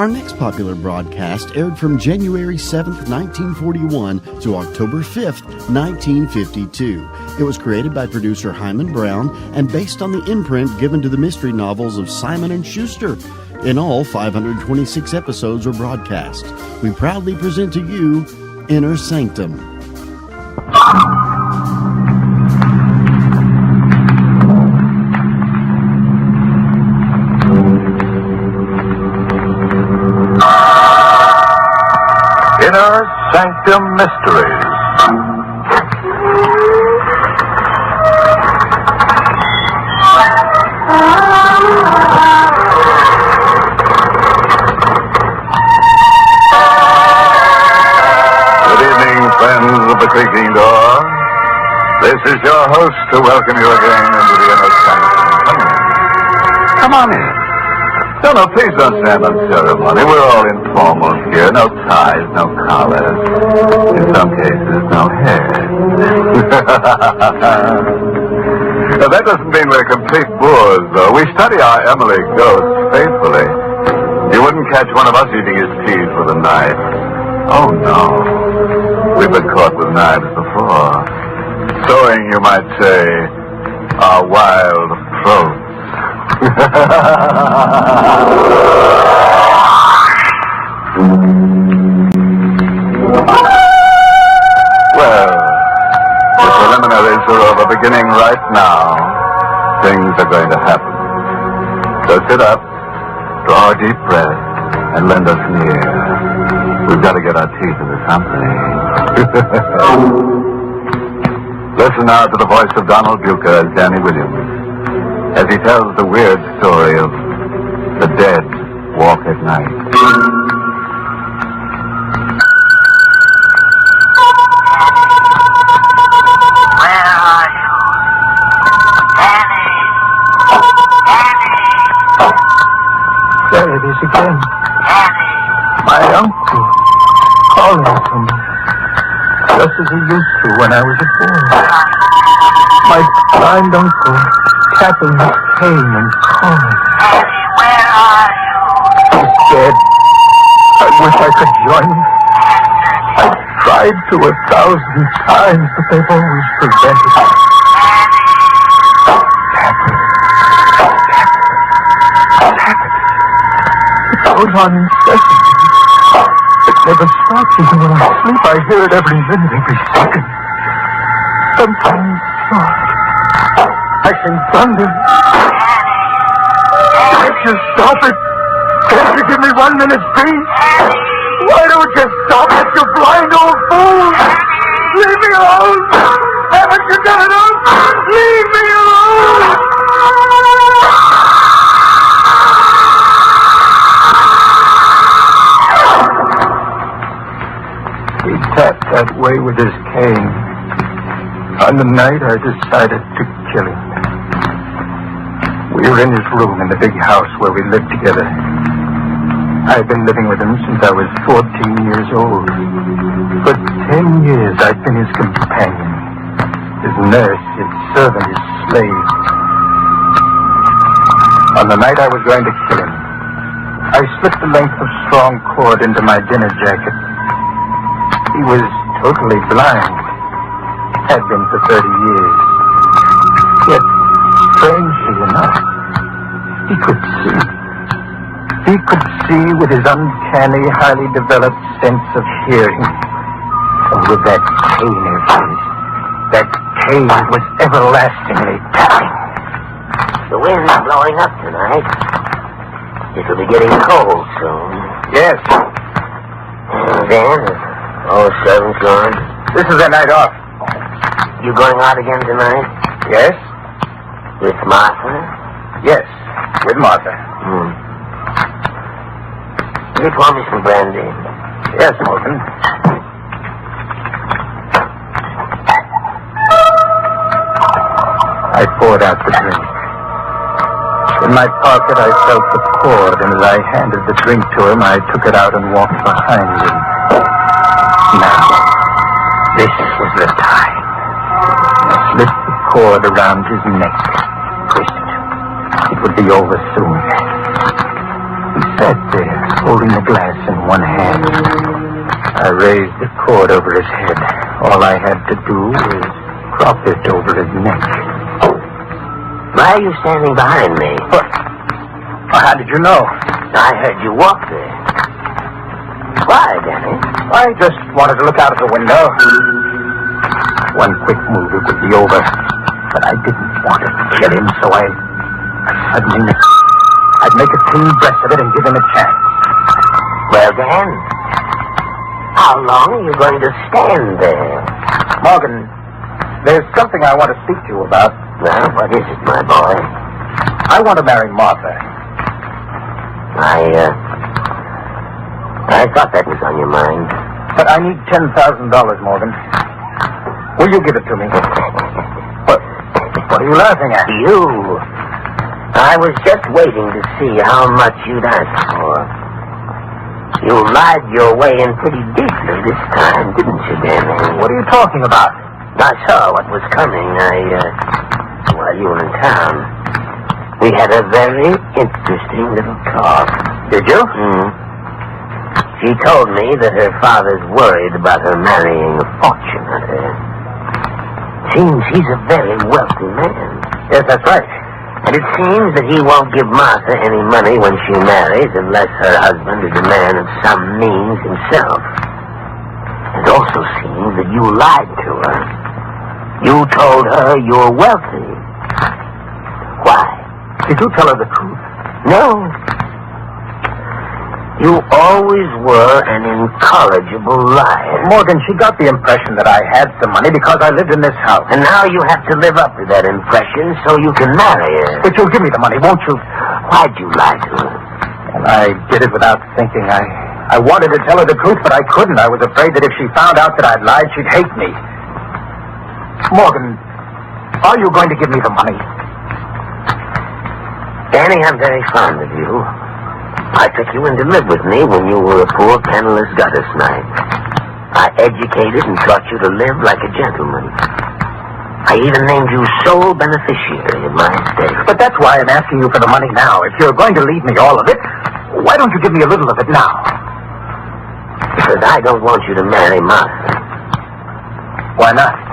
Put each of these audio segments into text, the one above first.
Our next popular broadcast aired from January 7th, 1941 to October 5th, 1952. It was created by producer Hyman Brown and based on the imprint given to the mystery novels of Simon & Schuster. In all, 526 episodes were broadcast. We proudly present to you Inner Sanctum. Inner Sanctum Mysteries. Good evening, friends of the creaking door. This is your host to welcome you again into the Inner Sanctum. Come on in. No, please don't stand on ceremony. We're all informal here. No ties, no collars. In some cases, no hair. Now, that doesn't mean we're complete bores, though. We study our Emily ghosts faithfully. You wouldn't catch one of us eating his teeth with a knife. Oh, no. We've been caught with knives before. Sewing, you might say, our wild throats. Well, the preliminaries are over. Beginning right now, things are going to happen. So sit up, draw a deep breath, and lend us an ear. We've got to get our teeth into something. Listen now to the voice of Donald Bucher as Danny Williams, as he tells the weird story of the dead walk at night. Where are you? Danny! Danny! There it is again. Danny! My uncle calling to me, just as he used to when I was a boy. My blind uncle tapping his cane and calling. Danny, where are you? He's dead. I wish I could join him. I've tried to 1,000 times, but they've always prevented me. Tap it. It goes on incessantly. It never stops even when I sleep. I hear it every minute, every second. Sometimes I can thunder. Can't you stop it? Can't you give me 1 minute's peace? Why don't you stop it, you blind old fool? Leave me alone! Haven't you done enough? Leave me alone! He tapped that way with his cane. On the night I decided to kill him. We were in his room in the big house where we lived together. I've been living with him since I was 14 years old. For 10 years I've been his companion, his nurse, his servant, his slave. On the night I was going to kill him, I slipped a length of strong cord into my dinner jacket. He was totally blind. Had been for 30 years. Yet, strangely enough, he could see. He could see with his uncanny, highly developed sense of hearing. And with that cane of his, that cane was everlastingly tapping. The wind's blowing up tonight. It'll be getting cold soon. Yes, Then, all 7's gone. this is their night off. You going out again tonight? Yes? With Martha? Yes, with Martha. Will you pour me some brandy? Yes, Morgan. I poured out the drink. In my pocket, I felt the cord, and as I handed the drink to him, I took it out and walked behind him. Now, this was the time. I slipped the cord around his neck, twisted. It would be over soon. He said, sat there, holding the glass in one hand. I raised the cord over his head. All I had to do was drop it over his neck. Why are you standing behind me? What? How did you know? I heard you walk there. Why, Danny? I just wanted to look out of the window. One quick move, it would be over. But I didn't want to kill him, so I suddenly... I'd make a clean breast of it and give him a chance. Well, Dan, how long are you going to stand there? Morgan, there's something I want to speak to you about. Well, what is it, my boy? I want to marry Martha. I thought that was on your mind. But I need $10,000, Morgan. Will you give it to me? What are you laughing at? You. I was just waiting to see how much you'd ask for. You lied your way in pretty deeply this time, didn't you, Danny? What are you talking about? I saw what was coming. While you were in town, we had a very interesting little talk. Did you? She told me that her father's worried about her marrying a fortune hunter. Seems he's a very wealthy man. Yes, that's right. And it seems that he won't give Martha any money when she marries unless her husband is a man of some means himself. It also seems that you lied to her. You told her you're wealthy. Why? Did you tell her the truth? No. You always were an incorrigible liar. Morgan, she got the impression that I had some money because I lived in this house. And now you have to live up to that impression so you can marry her. But you'll give me the money, won't you? Why'd you lie to her? And I did it without thinking. I wanted to tell her the truth, but I couldn't. I was afraid that if she found out that I'd lied, she'd hate me. Morgan, are you going to give me the money? Danny, I'm very fond of you. I took you in to live with me when you were a poor, penniless gutter snipe. I educated and taught you to live like a gentleman. I even named you sole beneficiary of my estate. But that's why I'm asking you for the money now. If you're going to leave me all of it, why don't you give me a little of it now? Because I don't want you to marry Martha. Why not?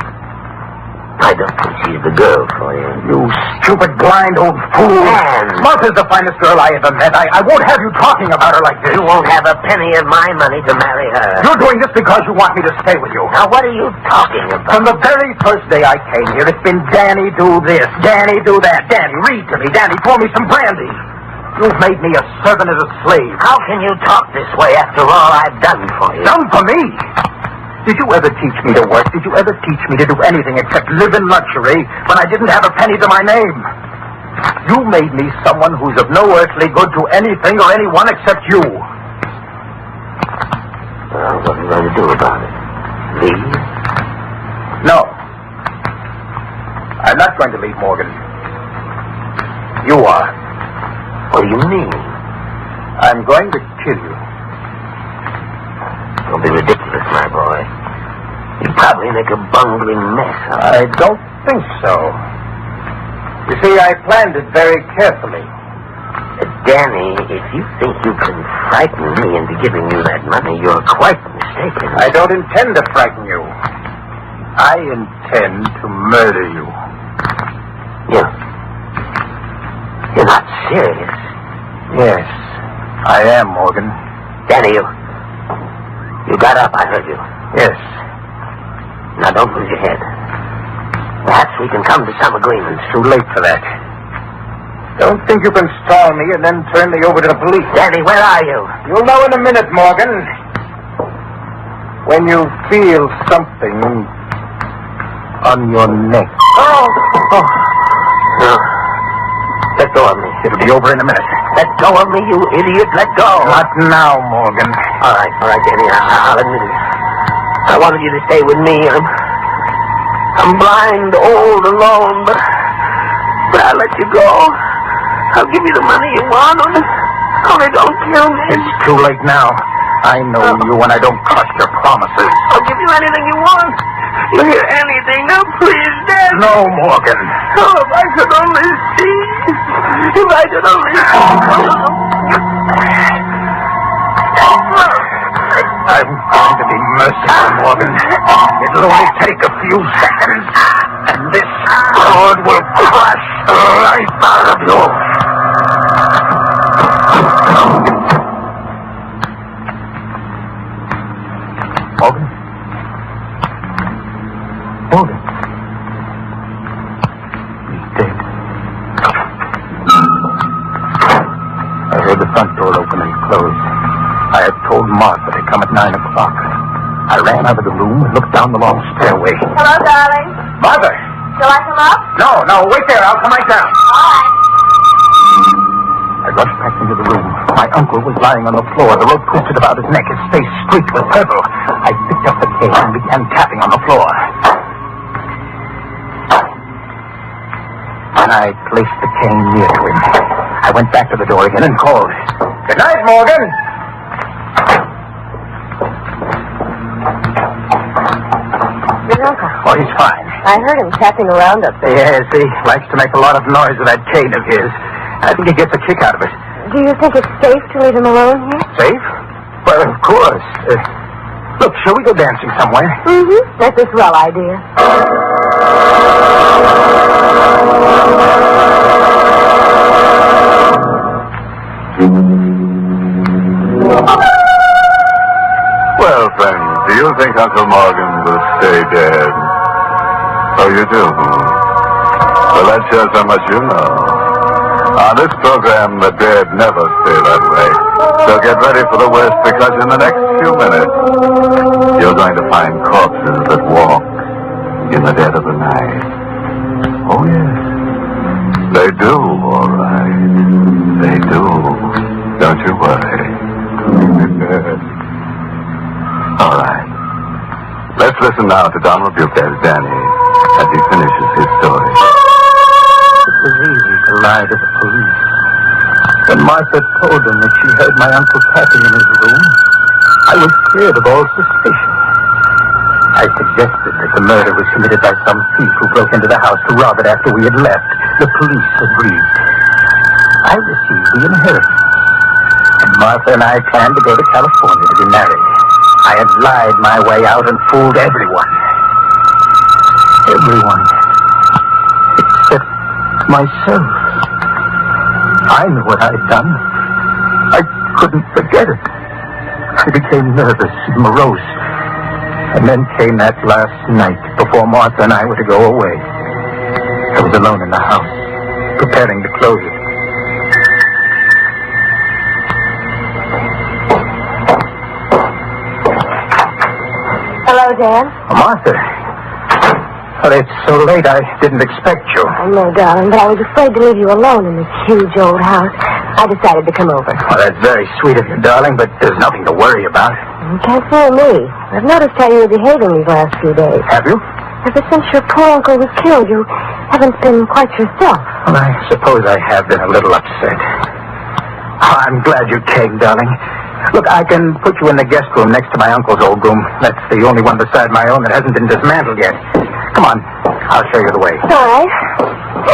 I don't think she's the girl for you. You stupid, blind old fool. Man. Martha's the finest girl I ever met. I won't have you talking about her like this. You won't have a penny of my money to marry her. You're doing this because you want me to stay with you. Now, what are you talking about? From the very first day I came here, it's been Danny do this, Danny do that. Danny, read to me. Danny, pour me some brandy. You've made me a servant as a slave. How can you talk this way after all I've done for you? Done for me? Did you ever teach me to work? Did you ever teach me to do anything except live in luxury when I didn't have a penny to my name? You made me someone who's of no earthly good to anything or anyone except you. Well, what are you going to do about it? Leave? No. I'm not going to leave, Morgan. You are. What do you mean? I'm going to kill you. Don't be ridiculous, my boy. You'd probably make a bungling mess of it. I don't think so. You see, I planned it very carefully. Danny, if you think you can frighten me into giving you that money, you're quite mistaken. I don't intend to frighten you. I intend to murder you. You're not serious. Yes, I am, Morgan. Danny, you got up, I heard you. Yes. Now, don't lose your head. Perhaps we can come to some agreement. It's too late for that. Don't think you can stall me and then turn me over to the police. Danny, where are you? You'll know in a minute, Morgan. When you feel something on your neck. Oh! No. Let go of me. It'll be over in a minute. Let go of me, you idiot. Let go. Not now, Morgan. All right, Danny. I'll admit it. I wanted you to stay with me. I'm blind, old, alone, but I'll let you go. I'll give you the money you want. Only don't kill me. It's too late now. I know you and I don't trust your promises. I'll give you anything you want. You hear anything? Now, please, Dad. No, Morgan. Oh, if I could only see. If I could only see. mercy, Morgan. It'll only take a few seconds, and this cord will crush the life out of you. Morgan? Morgan? He's dead. I heard the front door open and close. I had told Martha to come at 9 o'clock. I ran out of the room and looked down the long stairway. Hello, darling. Martha! Shall I come up? No, wait there. I'll come right down. All right. I rushed back into the room. My uncle was lying on the floor, the rope twisted about his neck, his face streaked with purple. I picked up the cane and began tapping on the floor. And I placed the cane near to him. I went back to the door again and called. Good night, Morgan! Your uncle. Oh, he's fine. I heard him tapping around up there. Yes, he likes to make a lot of noise with that cane of his. I think he gets a kick out of it. Do you think it's safe to leave him alone here? Safe? Well, of course. Look, shall we go dancing somewhere? Mm-hmm. That's a swell idea. Well, friends, do you think Uncle Morgan will stay dead? Oh, you do? Well, that shows how much you know. On this program, the dead never stay that way. So get ready for the worst, because in the next few minutes, you're going to find corpses that walk in the dead of the night. Oh, yes. They do, all right. They do. Don't you worry. All right. Let's listen now to Donald Duke as Danny, as he finishes his story. It was easy to lie to the police. When Martha told them that she heard my uncle tapping in his room, I was cleared of all suspicion. I suggested that the murder was committed by some thief who broke into the house to rob it after we had left. The police agreed. I received the inheritance. And Martha and I planned to go to California to be married. I had lied my way out and fooled everyone. Everyone. Except myself. I knew what I'd done. I couldn't forget it. I became nervous and morose. And then came that last night before Martha and I were to go away. I was alone in the house, preparing to close it. Hello, Dan. Martha. Well, it's so late I didn't expect you. I know, darling, but I was afraid to leave you alone in this huge old house. I decided to come over. Well, that's very sweet of you, darling, but there's nothing to worry about. You can't fool me. I've noticed how you were behaving these last few days. Have you? Ever since your poor uncle was killed, you haven't been quite yourself. Well, I suppose I have been a little upset. Oh, I'm glad you came, darling. Look, I can put you in the guest room next to my uncle's old room. That's the only one beside my own that hasn't been dismantled yet. Come on, I'll show you the way. All right.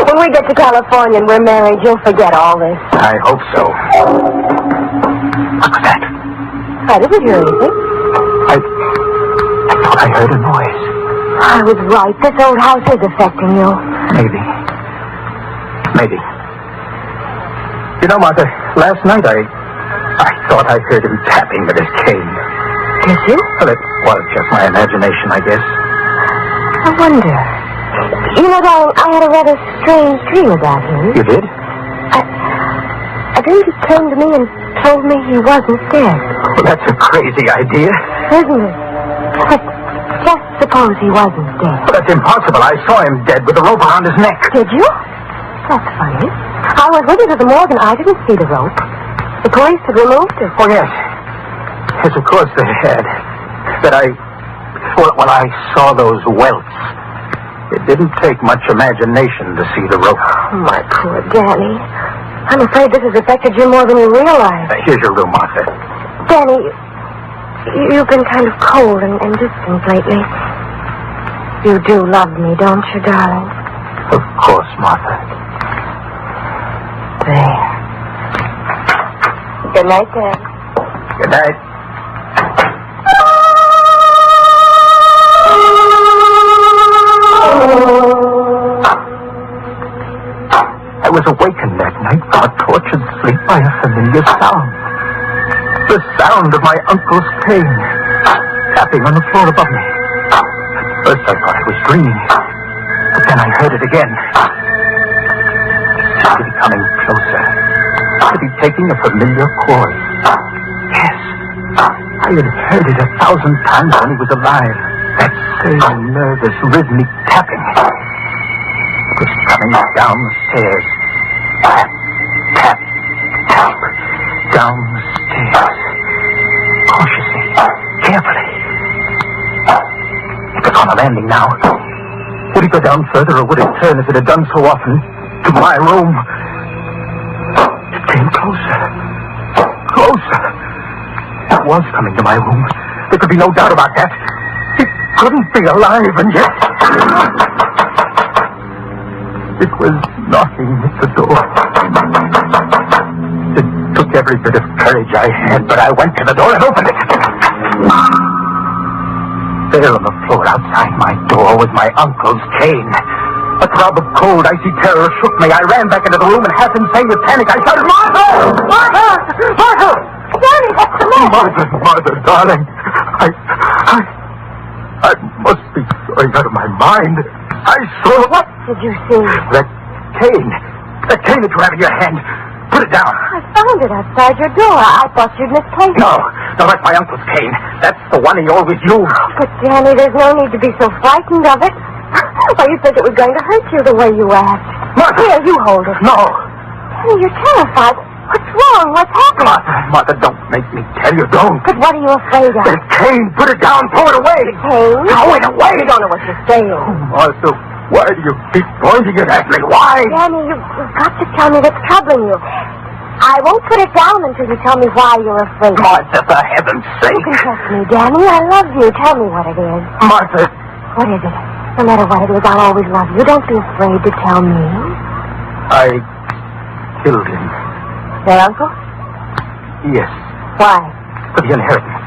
When we get to California and we're married, you'll forget all this. I hope so. What was that? I didn't hear anything. I thought I heard a noise. I was right. This old house is affecting you. Maybe. You know, Martha, last night I thought I heard him tapping with his cane. Did you? Well, it was just my imagination, I guess. I wonder. You know, darling, I had a rather strange dream about him. You did? I dreamed he came to me and told me he wasn't dead. Well, that's a crazy idea. Isn't it? But just suppose he wasn't dead. Well, that's impossible. I saw him dead with a rope around his neck. Did you? That's funny. I was with you to the morgue and I didn't see the rope. The police had removed it. Oh, yes. Yes, of course they had. But I saw those welts. It didn't take much imagination to see the rope. Oh, my poor Danny. I'm afraid this has affected you more than you realize. Here's your room, Martha. Danny, you've been kind of cold and distant lately. You do love me, don't you, darling? Of course, Martha. There. Good night, Dan. Good night. was awakened that night from a tortured sleep by a familiar sound. The sound of my uncle's cane tapping on the floor above me. At first I thought I was dreaming, but then I heard it again. It seemed to be coming closer, to be taking a familiar course. Yes, I had heard it 1,000 times when he was alive. That same nervous, rhythmic tapping. It was coming down the stairs. Tap, tap, tap. Down the stairs. Cautiously, carefully. It was on the landing now. Would it go down further, or would it turn as it had done so often to my room? It came closer. Closer. It was coming to my room. There could be no doubt about that. It couldn't be alive, and yet... It was knocking at the door. It took every bit of courage I had, but I went to the door and opened it. There on the floor outside my door was my uncle's cane. A throb of cold, icy terror shook me. I ran back into the room and, half insane with panic, I shouted, "Martha! Martha! Martha!" Danny, what's the matter? Martha, darling. I must be going out of my mind. I saw... What did you see? That cane. That cane that you have in your hand. Put it down. I found it outside your door. I thought you'd misplaced it. No, that's my uncle's cane. That's the one he always used. But, Danny, there's no need to be so frightened of it. Why, you said it was going to hurt you the way you asked. Martha! Here, you hold it. No. Danny, you're terrified. What's wrong? What's happened? Martha, don't make me tell you. Don't. But what are you afraid of? That cane. Put it down. Throw it away. Cane? Throw it away. You don't know what you're saying. Martha, why do you keep pointing it at me? Why? Danny, you've got to tell me what's troubling you. I won't put it down until you tell me why you're afraid. Martha, for heaven's sake. You can trust me, Danny. I love you. Tell me what it is. Martha. What is it? No matter what it is, I'll always love you. Don't be afraid to tell me. I killed him. Your uncle? Yes. Why? For the inheritance.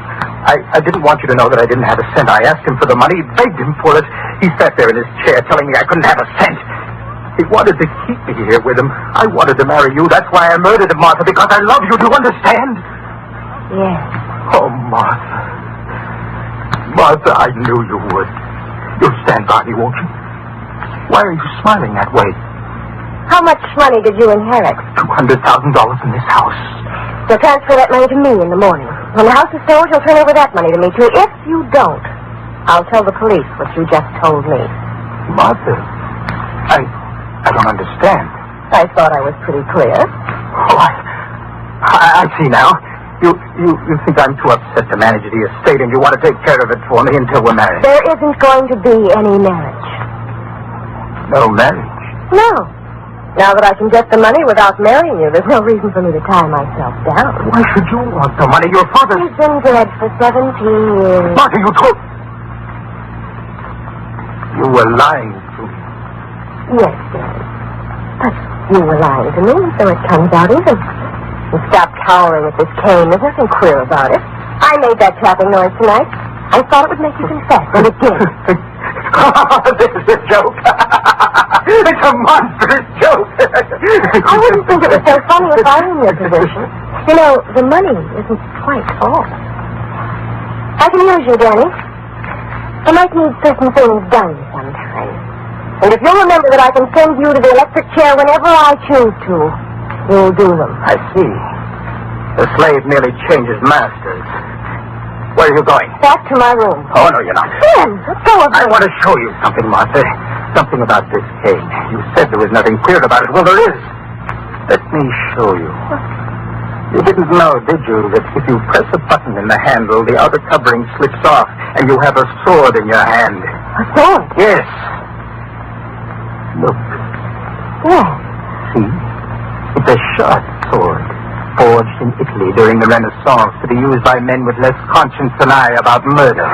I didn't want you to know that I didn't have a cent. I asked him for the money, begged him for it. He sat there in his chair telling me I couldn't have a cent. He wanted to keep me here with him. I wanted to marry you. That's why I murdered him, Martha, because I love you. Do you understand? Yes. Oh, Martha. Martha, I knew you would. You'll stand by me, won't you? Why are you smiling that way? How much money did you inherit? $200,000 in this house. You'll transfer that money to me in the morning. When the house is sold, you'll turn over that money to me, too. If you don't, I'll tell the police what you just told me. Martha, I don't understand. I thought I was pretty clear. Oh, I see now. You think I'm too upset to manage the estate, and you want to take care of it for me until we're married. There isn't going to be any marriage. No marriage? No. Now that I can get the money without marrying you, there's no reason for me to tie myself down. Why should you want the money? Your father... He's been dead for 17 years. Martha, you told... You were lying to me. Yes, Dad. But you were lying to me, so it comes out even. And stop cowering at this cane. There's nothing queer about it. I made that tapping noise tonight. I thought it would make you confess, and it did. This is a joke. It's a monstrous joke. I wouldn't think it was so funny if I were in your position. You know, the money isn't quite all. I can use you, Danny. I might need certain things done sometime. And if you'll remember that I can send you to the electric chair whenever I choose to, you'll do them. I see. The slave merely changes masters. Where are you going? Back to my room. Oh, no, you're not. Ben, let's go up I there. want to show you something, Martha. Something about this cane. You said there was nothing queer about it. Well, there is. Let me show you. You didn't know, did you, that if you press a button in the handle, the outer covering slips off, and you have a sword in your hand? A sword? Yes. Look. Yes. See? It's a sharp sword, forged in Italy during the Renaissance to be used by men with less conscience than I about murder.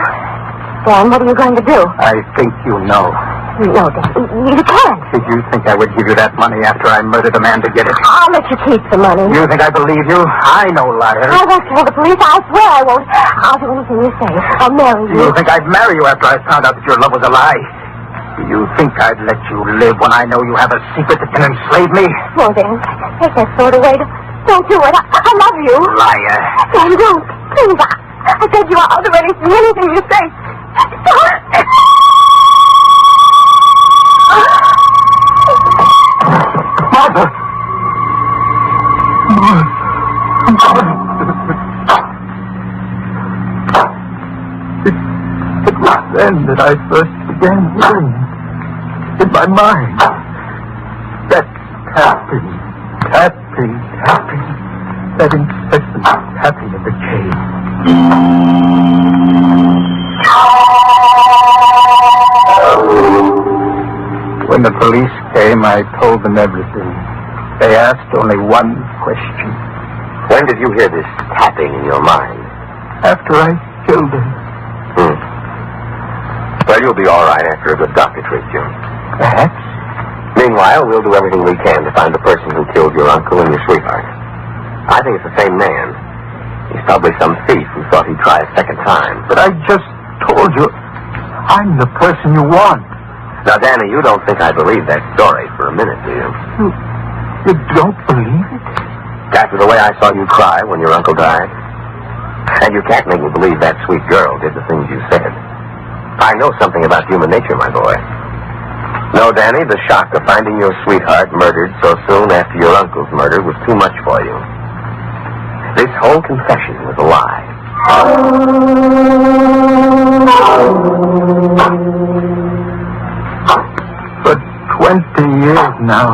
Dan, what are you going to do? I think you know. No, Dan, you can't. Did you think I would give you that money after I murdered a man to get it? I'll let you keep the money. You think I believe you? I know liars. I won't tell the police. I swear I won't. I'll do anything you say. I'll marry you. You think I'd marry you after I found out that your love was a lie? Do you think I'd let you live when I know you have a secret that can enslave me? Oh, Dan, take that sword away. Don't do it. I love you. Liar. Dan, don't. Please, I beg you, I'll do anything you say. Don't. Mother! It was then that I first began hearing in my mind that tapping, that incessant tapping of the cage. When the police came, I told them everything. They asked only one question. When did you hear this tapping in your mind? After I killed him. Well, you'll be all right after a good doctor treats you. Perhaps. Meanwhile, we'll do everything we can to find the person who killed your uncle and your sweetheart. I think it's the same man. He's probably some thief who thought he'd try a second time. But I just told you, I'm the person you want. Now, Danny, you don't think I believe that story for a minute, do you? You don't believe it? After the way I saw you cry when your uncle died. And you can't make me believe that sweet girl did the things you said. I know something about human nature, my boy. No, Danny, the shock of finding your sweetheart murdered so soon after your uncle's murder was too much for you. This whole confession was a lie. For 20 years now,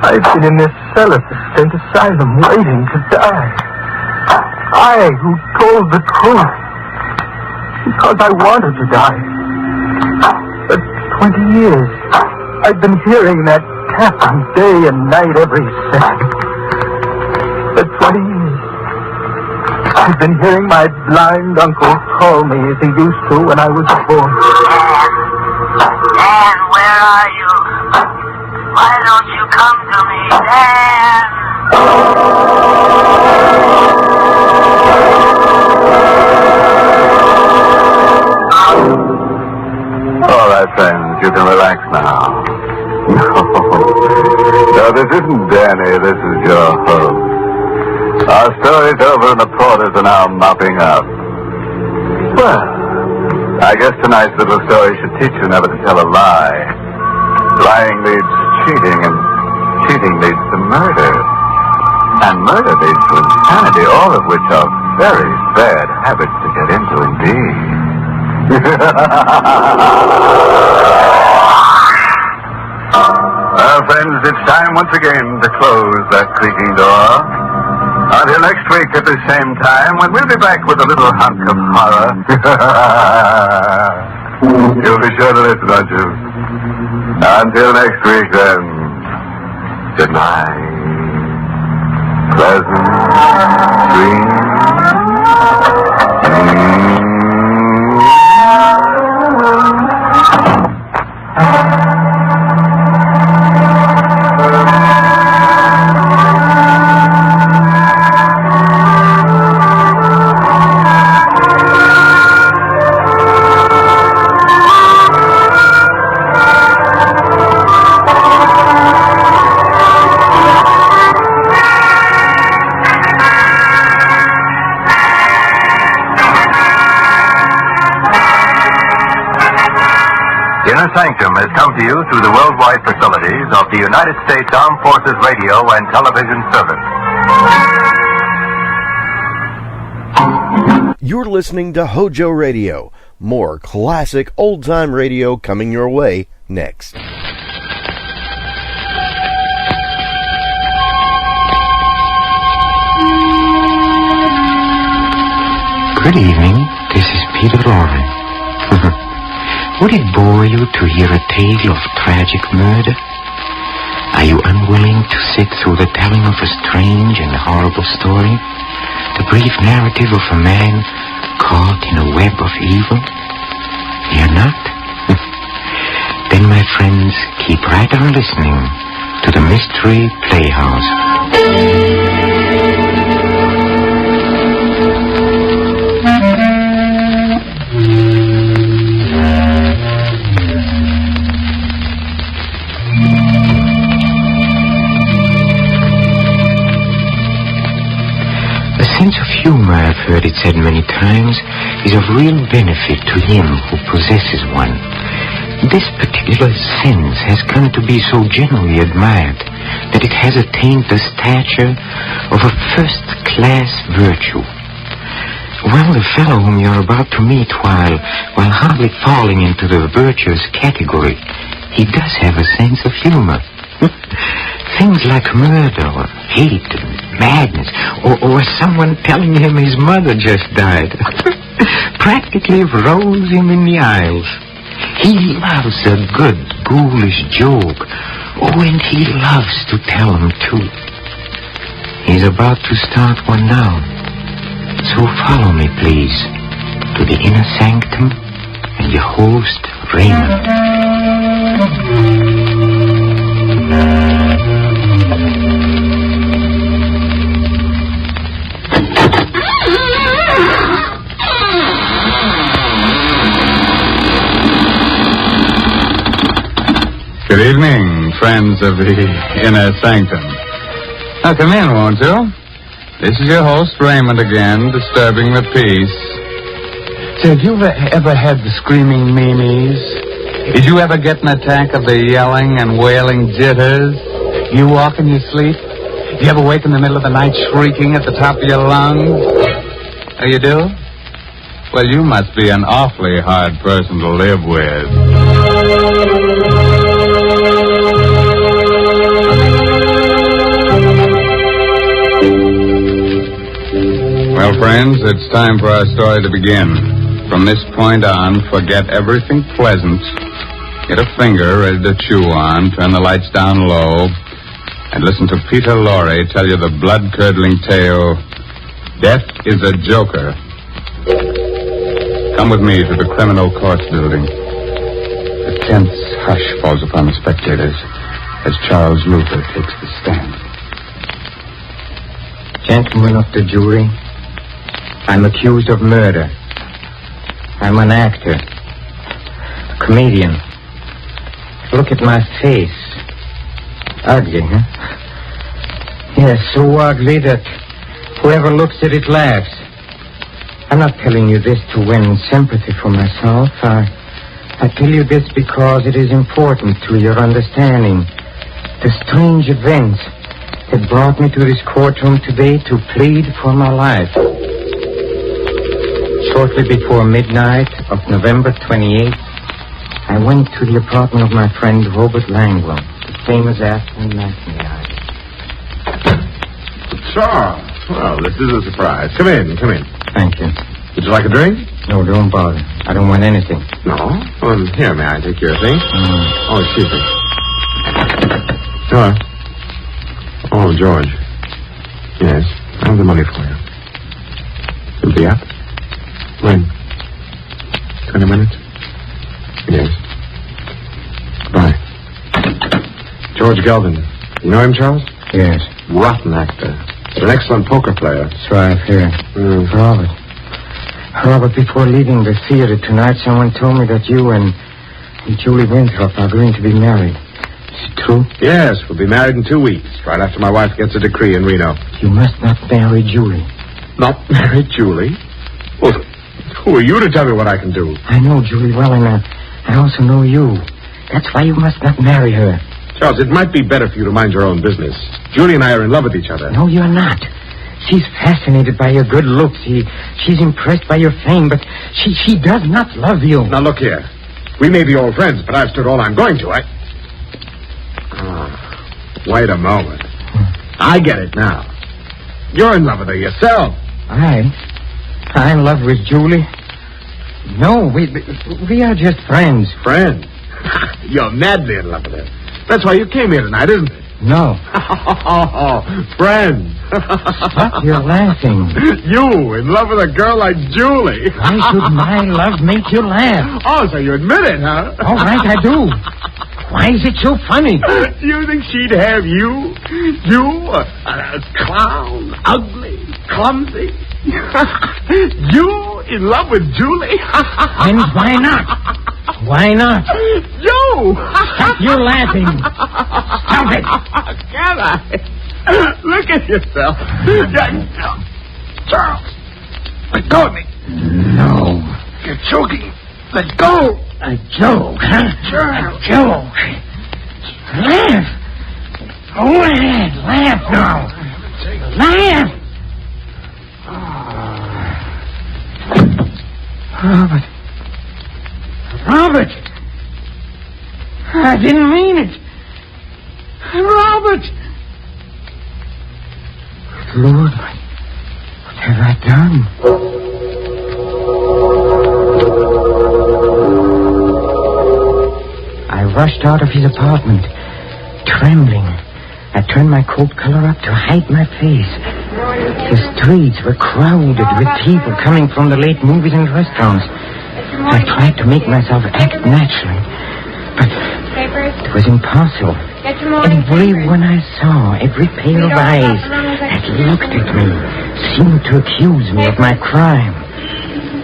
I've been in this cellar state asylum waiting to die. I who told the truth because I wanted to die. For 20 years, I've been hearing that tapping day and night every second. For 20 years, I've been hearing my blind uncle call me as he used to when I was born. Dan, where are you? Why don't you come to me, Dan? All right, friends, you can relax now. No, this isn't Danny, this is your host. Our story's over and the porters are now mopping up. Well, I guess tonight's little story should teach you never to tell a lie. Lying leads to cheating, and cheating leads to murder. And murder leads to insanity, all of which are very bad habits to get into indeed. Well, friends, it's time once again to close that creaking door. Until next week at the same time, when we'll be back with a little hunk of horror. You'll be sure to listen, won't you? Until next week, then. Good night. Pleasant dreams. Sanctum has come to you through the worldwide facilities of the United States Armed Forces Radio and Television Service. You're listening to HOJO Radio. More classic old-time radio coming your way next. Good evening. This is Peter Lorre. Would it bore you to hear a tale of tragic murder? Are you unwilling to sit through the telling of a strange and horrible story? The brief narrative of a man caught in a web of evil? You're not? Then, my friends, keep right on listening to the Mystery Playhouse. heard it said many times, is of real benefit to him who possesses one. This particular sense has come to be so generally admired that it has attained the stature of a first-class virtue. Well, the fellow whom you're about to meet, while hardly falling into the virtuous category, he does have a sense of humor. Things like murder or hate and madness, or someone telling him his mother just died, practically rose him in the aisles. He loves a good, ghoulish joke. Oh, and he loves to tell them, too. He's about to start one now. So follow me, please, to the inner sanctum and your host, Raymond. Good evening, friends of the inner sanctum. Now come in, won't you? This is your host, Raymond, again, disturbing the peace. Say, have you ever had the screaming meanies? Did you ever get an attack of the yelling and wailing jitters? You walk in your sleep? Do you ever wake in the middle of the night shrieking at the top of your lungs? Oh, you do? Well, you must be an awfully hard person to live with. Well, friends, it's time for our story to begin. From this point on, forget everything pleasant. Get a finger ready to chew on, turn the lights down low, and listen to Peter Lorre tell you the blood-curdling tale, Death is a Joker. Come with me to the criminal courts building. A tense hush falls upon the spectators as Charles Luther takes the stand. Gentlemen of the jury, I'm accused of murder. I'm an actor, a comedian. Look at my face. Ugly, huh? Yes, so ugly that whoever looks at it laughs. I'm not telling you this to win sympathy for myself. I tell you this because it is important to your understanding the strange events that brought me to this courtroom today to plead for my life. Shortly before midnight of November 28th, I went to the apartment of my friend Robert Langwell, the famous actor and matinee artist. Charles, well, this is a surprise. Come in. Thank you. Would you like a drink? No, don't bother. I don't want anything. No? Well, here, may I take your thing? Oh, excuse me. Hello. Oh, George. Yes, I have the money for you. You'll be up? When? 20 minutes? Yes. Goodbye. George Gelvin. You know him, Charles? Yes. Rotten actor. An excellent poker player. That's right, here. Robert, before leaving the theater tonight, someone told me that you and Julie Winthrop are going to be married. Is it true? Yes, we'll be married in 2 weeks, right after my wife gets a decree in Reno. You must not marry Julie. Not marry Julie? Well, who are you to tell me what I can do? I know Julie well, and I also know you. That's why you must not marry her. Charles, it might be better for you to mind your own business. Julie and I are in love with each other. No, you're not. She's fascinated by your good looks. She's impressed by your fame, but she does not love you. Now, look here. We may be old friends, but I've stood all I'm going to. Wait a moment. I get it now. You're in love with her yourself. I'm in love with Julie. No, we are just friends. Friends? You're madly in love with her. That's why you came here tonight, isn't it? No. Friends. Stop, you're laughing. You in love with a girl like Julie. Why should my love make you laugh? Oh, so you admit it, huh? All right, I do. Why is it so funny? You think she'd have you? You, a clown, ugly, clumsy? You in love with Julie? And why not? Why not? You! Stop your laughing. Stop it. Can I? Look at yourself. Charles. Let go of me. No. You're choking. Let go. A joke, huh? Sure. A joke. Laugh. Go ahead. Laugh now. Laugh. Robert. Robert. I didn't mean it. Robert. Lord, what have I done? I rushed out of his apartment, trembling. I turned my coat collar up to hide my face. The streets were crowded with people coming from the late movies and restaurants. I tried to make myself act naturally, but it was impossible. Everyone I saw, every pair of eyes that looked at me, seemed to accuse me of my crime.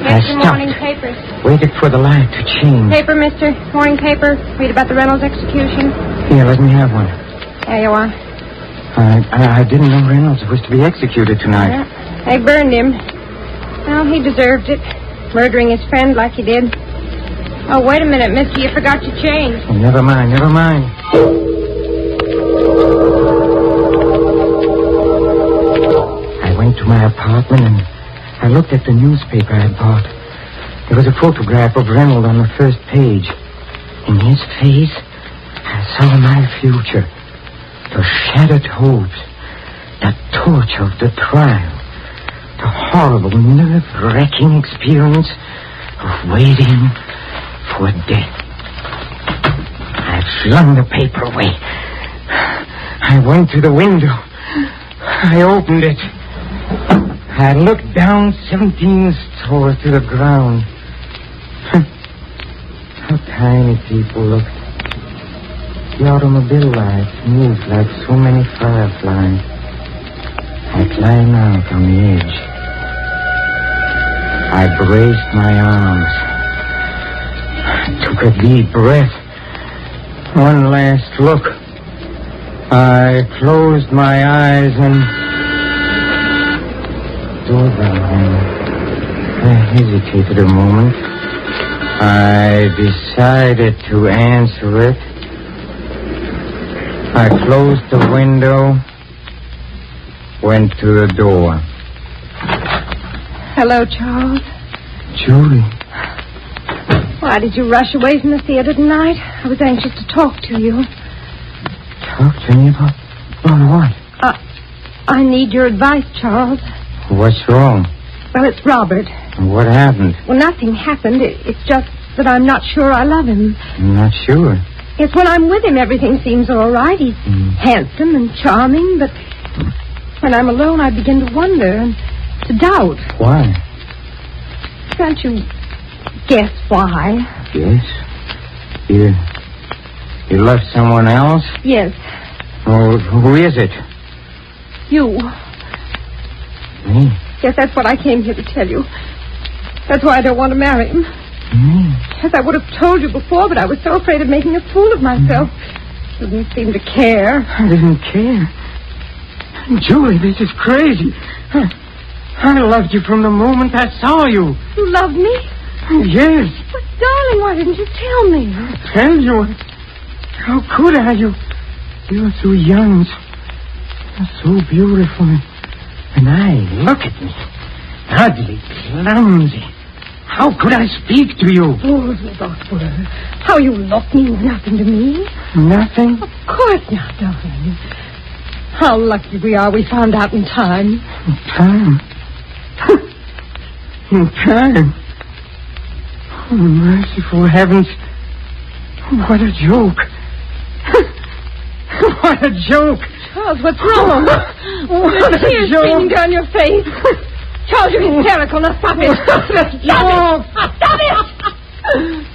I stopped, waited for the light to change. Paper, mister. Morning paper. Read about the Reynolds execution. Here, let me have one. There you are. I didn't know Reynolds was to be executed tonight. Yeah, they burned him. Well, he deserved it. Murdering his friend like he did. Oh, wait a minute, mister. You forgot your change. Oh, never mind, never mind. I went to my apartment and I looked at the newspaper I bought. There was a photograph of Reynolds on the first page. In his face, I saw my future. The shattered hopes, the torture of the trial, the horrible, nerve-wracking experience of waiting for death. I flung the paper away. I went to the window. I opened it. I looked down 17 stories to the ground. How tiny people look. The automobile lights moved like so many fireflies. I climbed out on the edge. I braced my arms. I took a deep breath. One last look. I closed my eyes and... Doorbell rang. I hesitated a moment. I decided to answer it. I closed the window, went to the door. Hello, Charles. Julie. Why did you rush away from the theater tonight? I was anxious to talk to you. Talk to me about what? I need your advice, Charles. What's wrong? Well, it's Robert. What happened? Well, nothing happened. It's just that I'm not sure I love him. I'm not sure. Yes, when I'm with him, everything seems all right. He's handsome and charming, but when I'm alone, I begin to wonder and to doubt. Why? Can't you guess why? Yes. You love someone else? Yes. Oh, who is it? You. Me? Yes, that's what I came here to tell you. That's why I don't want to marry him. Yes, I would have told you before, but I was so afraid of making a fool of myself. You didn't seem to care. I didn't care. Julie, this is crazy. I loved you from the moment I saw you. You loved me? Yes. But, darling, why didn't you tell me? Tell you? How could I? You're so young, so beautiful. And look at me. Ugly, clumsy. How could I speak to you? Oh, those words. How you look means nothing to me. Nothing? Of course not, darling. How lucky we are we found out in time. In time? In time? Oh, merciful heavens. What a joke. What a joke. Charles, what's wrong? What the tears streaming down your face. Charles, you're hysterical. Now stop it. Stop it. Stop it.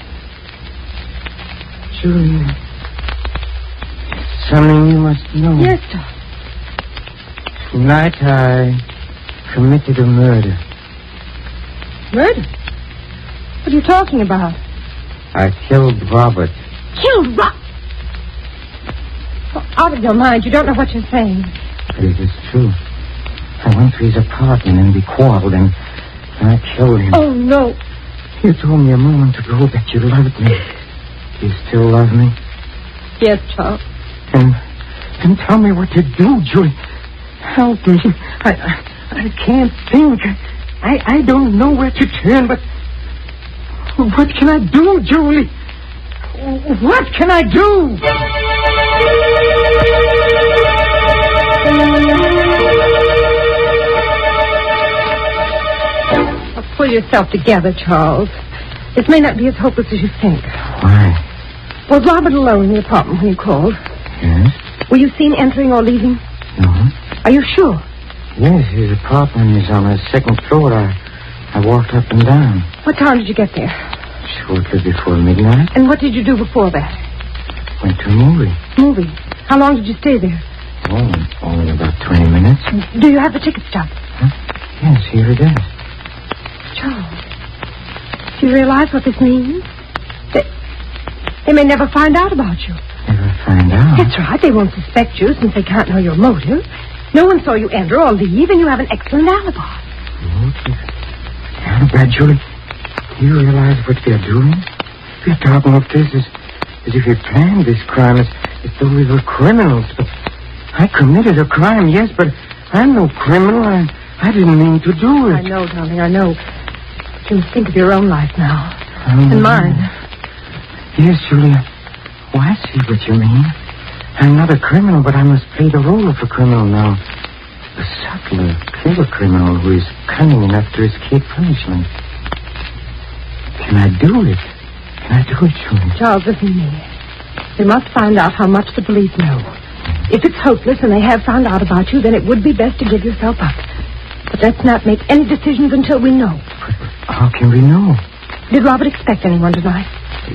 Julie, something you must know. Yes, darling. Tonight I committed a murder. Murder? What are you talking about? I killed Robert. Killed Robert? Oh, out of your mind. You don't know what you're saying. But it is true. I went to his apartment and we quarreled, and I killed him. Oh, no. You told me a moment ago that you loved me. Do you still love me? Yes, Charles. Then tell me what to do, Julie. Help me. I can't think. I don't know where to turn, but... What can I do, Julie? What can I do? Pull yourself together, Charles. This may not be as hopeless as you think. Why? Was Robert alone in the apartment when you called? Yes. Were you seen entering or leaving? No. Are you sure? Yes, his apartment is on the second floor. I walked up and down. What time did you get there? Shortly before midnight. And what did you do before that? Went to a movie. Movie? How long did you stay there? Oh, only about 20 minutes. Do you have the ticket stub? Huh? Yes, here it is. Charles, do you realize what this means? They may never find out about you. Never find out? That's right. They won't suspect you since they can't know your motive. No one saw you enter or leave, and you have an excellent alibi. Motive? Alibi, Julie? Do you realize what they're doing? They're talking of this as if you planned this crime, as though we were criminals. But I committed a crime, yes, but I'm no criminal. I didn't mean to do it. I know, darling, I know. But you must think of your own life now. And mine. Yes, Julia. Oh, I see what you mean. I'm not a criminal, but I must play the role of a criminal now. A subtler, clever criminal who is cunning enough to escape punishment. Can I do it? Can I do it, Julia? Charles, listen to me. We must find out how much the police know. If it's hopeless and they have found out about you, then it would be best to give yourself up. But let's not make any decisions until we know. But how can we know? Did Robert expect anyone tonight?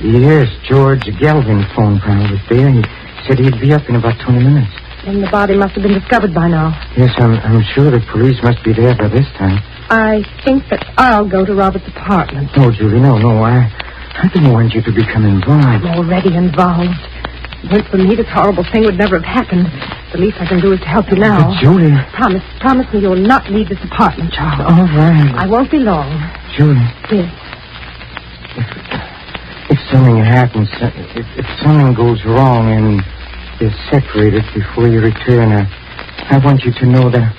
Yes, George Gelvin phoned while I was there. He said he'd be up in about 20 minutes. Then the body must have been discovered by now. Yes, I'm sure the police must be there by this time. I think that I'll go to Robert's apartment. No, Julie, no. I didn't want you to become involved. I'm already involved. If it weren't for me, this horrible thing would never have happened. The least I can do is to help you now. But Julie... Promise me you'll not leave this apartment, Charles. All right. I won't be long. Julie. Yes. If something happens, if something goes wrong and you're separated before you return, I want you to know that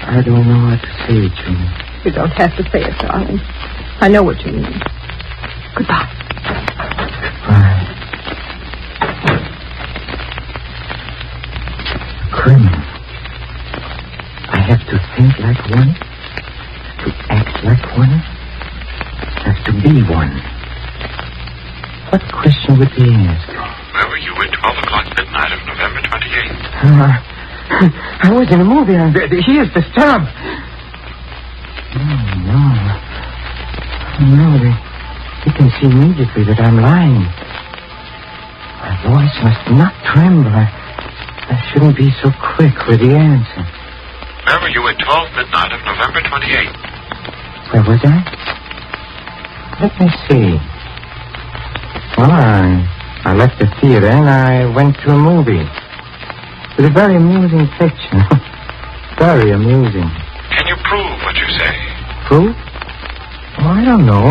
I don't know what to say, Julie. You don't have to say it, darling. I know what you mean. Goodbye. Goodbye. Criminal. I have to think like one, to act like one, have to be one. What question would they ask? Where were you at 12 o'clock midnight of November 28th? I was in a movie. Here's the stub. No, they can see immediately that I'm lying. My voice must not tremble. I shouldn't be so quick with the answer. Where were you at 12 midnight of November 28th? Where was I? Let me see. Well, I left the theater and I went to a movie. It was a very amusing picture. Very amusing. Can you prove what you say? Proof? Oh, I don't know.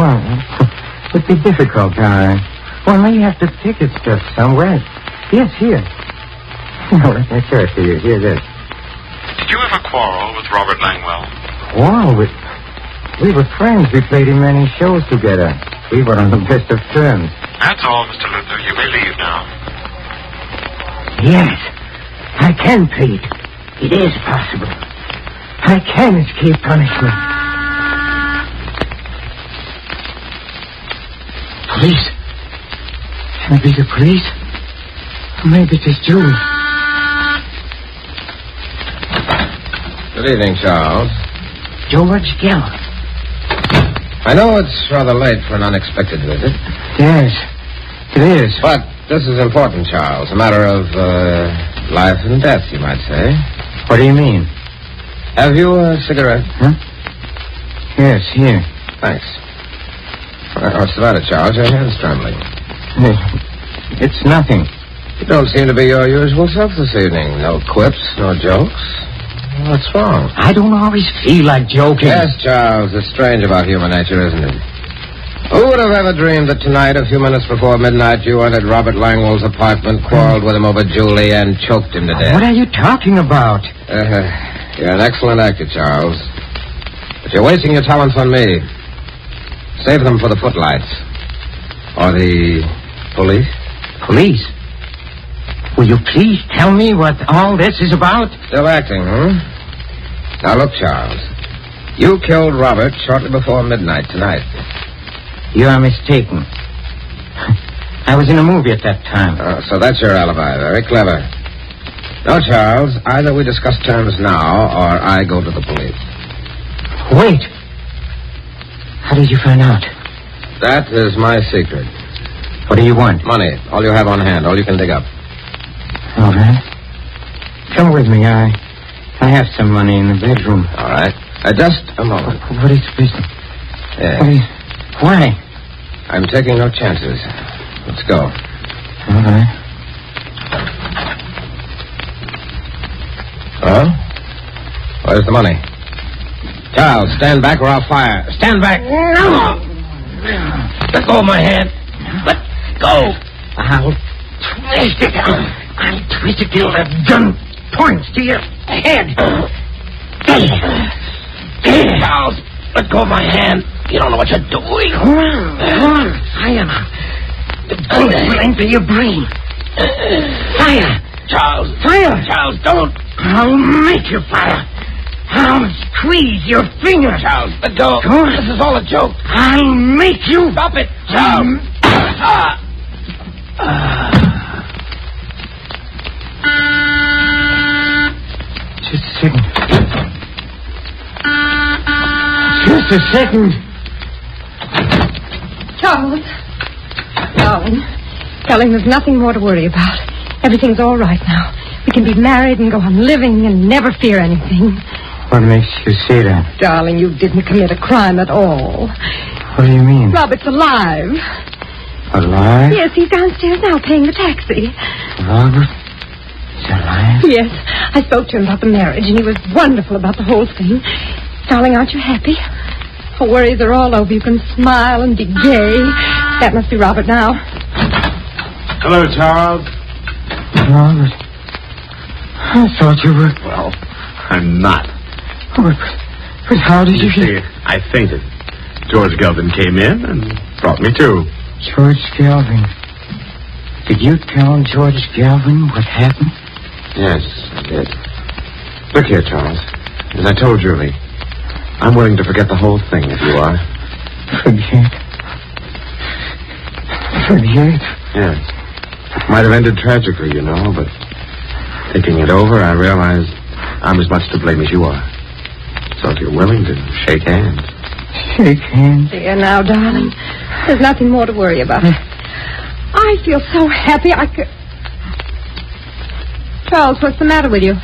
It would be difficult. Well, now you have to ticket stuff somewhere. Yes, here. No, let me show it to you. Here it is. Did you ever quarrel with Robert Langwell? Quarrel with... We were friends. We played in many shows together. We were on the best of terms. That's all, Mr. Luther. You may leave now. Yes, I can plead. It is possible. I can escape punishment. Police? Can it be the police? Maybe it is Julie. Good evening, Charles. George Gelvin. I know it's rather late for an unexpected visit. Yes, it is. But this is important, Charles. A matter of life and death, you might say. What do you mean? Have you a cigarette? Huh? Yes, here. Thanks. What's the matter, Charles? Your hand's trembling. It's nothing. You don't seem to be your usual self this evening. No quips, no jokes. What's wrong? I don't always feel like joking. Yes, Charles. It's strange about human nature, isn't it? Who would have ever dreamed that tonight, a few minutes before midnight, you entered Robert Langwell's apartment, quarreled with him over Julie, and choked him to death? What are you talking about? You're an excellent actor, Charles. But you're wasting your talents on me. Save them for the footlights. Or the police? Police? Will you please tell me what all this is about? Still acting, Now look, Charles. You killed Robert shortly before midnight tonight. You are mistaken. I was in a movie at that time. So that's your alibi. Very clever. No, Charles. Either we discuss terms now, or I go to the police. Wait. How did you find out? That is my secret. What do you want? Money. All you have on hand. All you can dig up. All right. Come with me. I have some money in the bedroom. All right. Just a moment. What is the business? Yes. Why? I'm taking no chances. Let's go. All right. Well? Where's the money? Charles, stand back or I'll fire. Stand back. No! Let go of my hand. Let go. I'll twist it. I'll twist it till the gun points to your head. Charles, let go of my hand. You don't know what you're doing. Come on. Fire now. The gun will enter your brain. Fire. Charles. Fire. Charles, don't. I'll make you fire. I'll squeeze your fingers. Charles, let go. Go on. This is all a joke. I'll make you. Stop it, Charles. Just a second. Just a second. Charles. Darling, there's nothing more to worry about. Everything's all right now. We can be married and go on living and never fear anything. What makes you say that? Darling, you didn't commit a crime at all. What do you mean? Robert's alive. Alive? Yes, he's downstairs now paying the taxi. Robert is alive? Yes, I spoke to him about the marriage, and he was wonderful about the whole thing. Darling, aren't you happy? Our worries are all over. You can smile and be gay. That must be Robert now. Hello, Charles. Robert, I thought you were... Well, I'm not. But how did you see, I fainted. George Gelvin came in and brought me to. George Gelvin. Did you tell George Gelvin what happened? Yes, I did. Look here, Charles. As I told Julie, I'm willing to forget the whole thing if you are. Forget? Forget? Yes. It might have ended tragically, you know, but thinking it over, I realized I'm as much to blame as you are. So if you're willing to shake hands. Shake hands? There now, darling. There's nothing more to worry about. I feel so happy I could... Charles, what's the matter with you?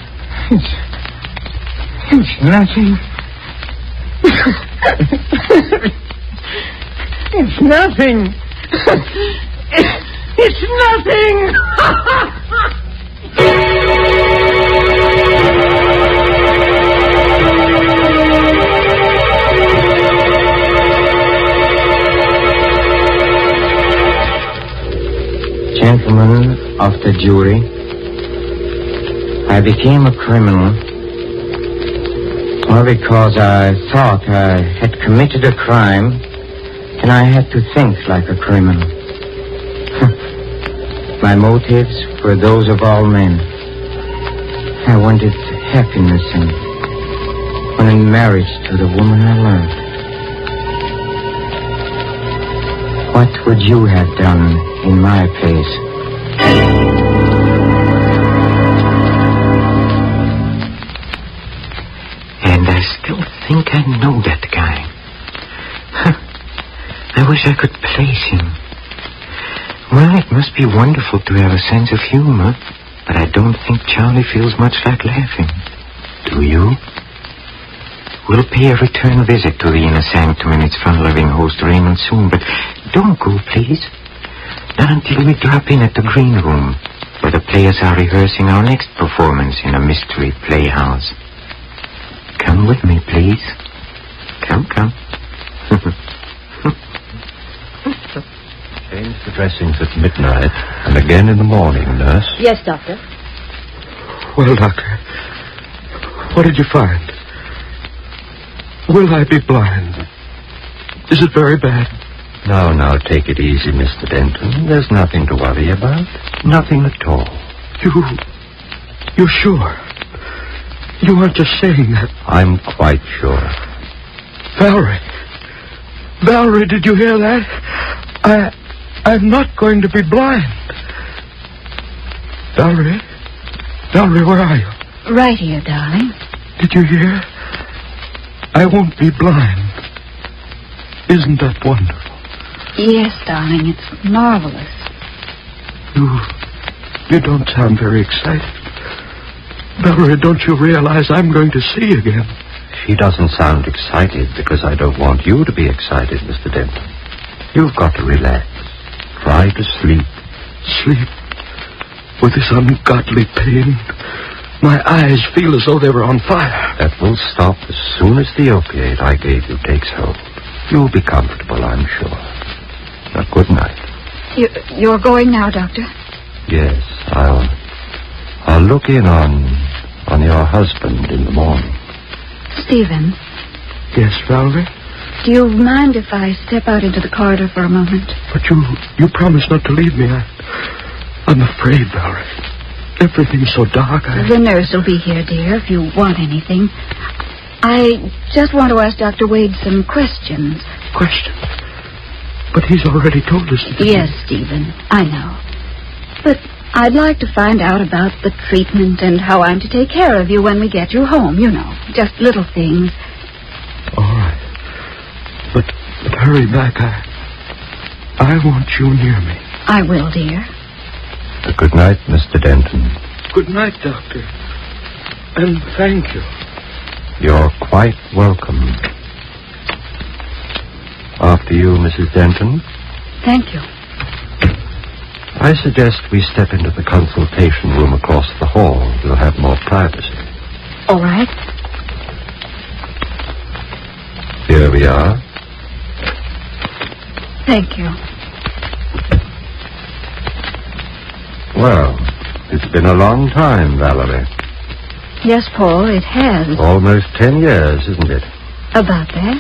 It's nothing. It's nothing. It's nothing. Gentlemen of the jury, I became a criminal, well, because I thought I had committed a crime, and I had to think like a criminal. My motives were those of all men. I wanted happiness and wanted marriage to the woman I loved. What would you have done in my place? And I still think I know that guy. I wish I could place him. Well, it must be wonderful to have a sense of humor, but I don't think Charlie feels much like laughing. Do you? We'll pay a return visit to the inner sanctum and its fun-loving host Raymond soon, but don't go, please. Not until we drop in at the green room, where the players are rehearsing our next performance in a mystery playhouse. Come with me, please. Come. Change the dressings at midnight and again in the morning, nurse. Yes, Doctor. Well, Doctor, what did you find? Will I be blind? Is it very bad? Now, take it easy, Mr. Denton. There's nothing to worry about. Nothing at all. You're sure? You aren't just saying that. I'm quite sure. Valerie, did you hear that? I'm not going to be blind. Valerie, where are you? Right here, darling. Did you hear? I won't be blind. Isn't that wonderful? Yes, darling, it's marvelous. You don't sound very excited. Valerie, don't you realize I'm going to see again? She doesn't sound excited because I don't want you to be excited, Mr. Denton. You've got to relax. Try to sleep. Sleep? With this ungodly pain? My eyes feel as though they were on fire. That will stop as soon as the opiate I gave you takes hold. You'll be comfortable, I'm sure. Now, good night. You're going now, Doctor? Yes, I'll look in on your husband in the morning. Stephen? Yes, Valerie? Do you mind if I step out into the corridor for a moment? But you promised not to leave me. I'm afraid, Valerie. Everything's so dark. The nurse will be here, dear, if you want anything. I just want to ask Dr. Wade some questions. Questions? But he's already told us. Yes, Stephen, I know. But I'd like to find out about the treatment and how I'm to take care of you when we get you home, you know. Just little things. All right. But hurry back. I want you near me. I will, dear. Good night, Mr. Denton. Good night, Doctor. And thank you. You're quite welcome. After you, Mrs. Denton. Thank you. I suggest we step into the consultation room across the hall. We'll have more privacy. All right. Here we are. Thank you. Well, it's been a long time, Valerie. Yes, Paul, it has. Almost 10 years, isn't it? About that.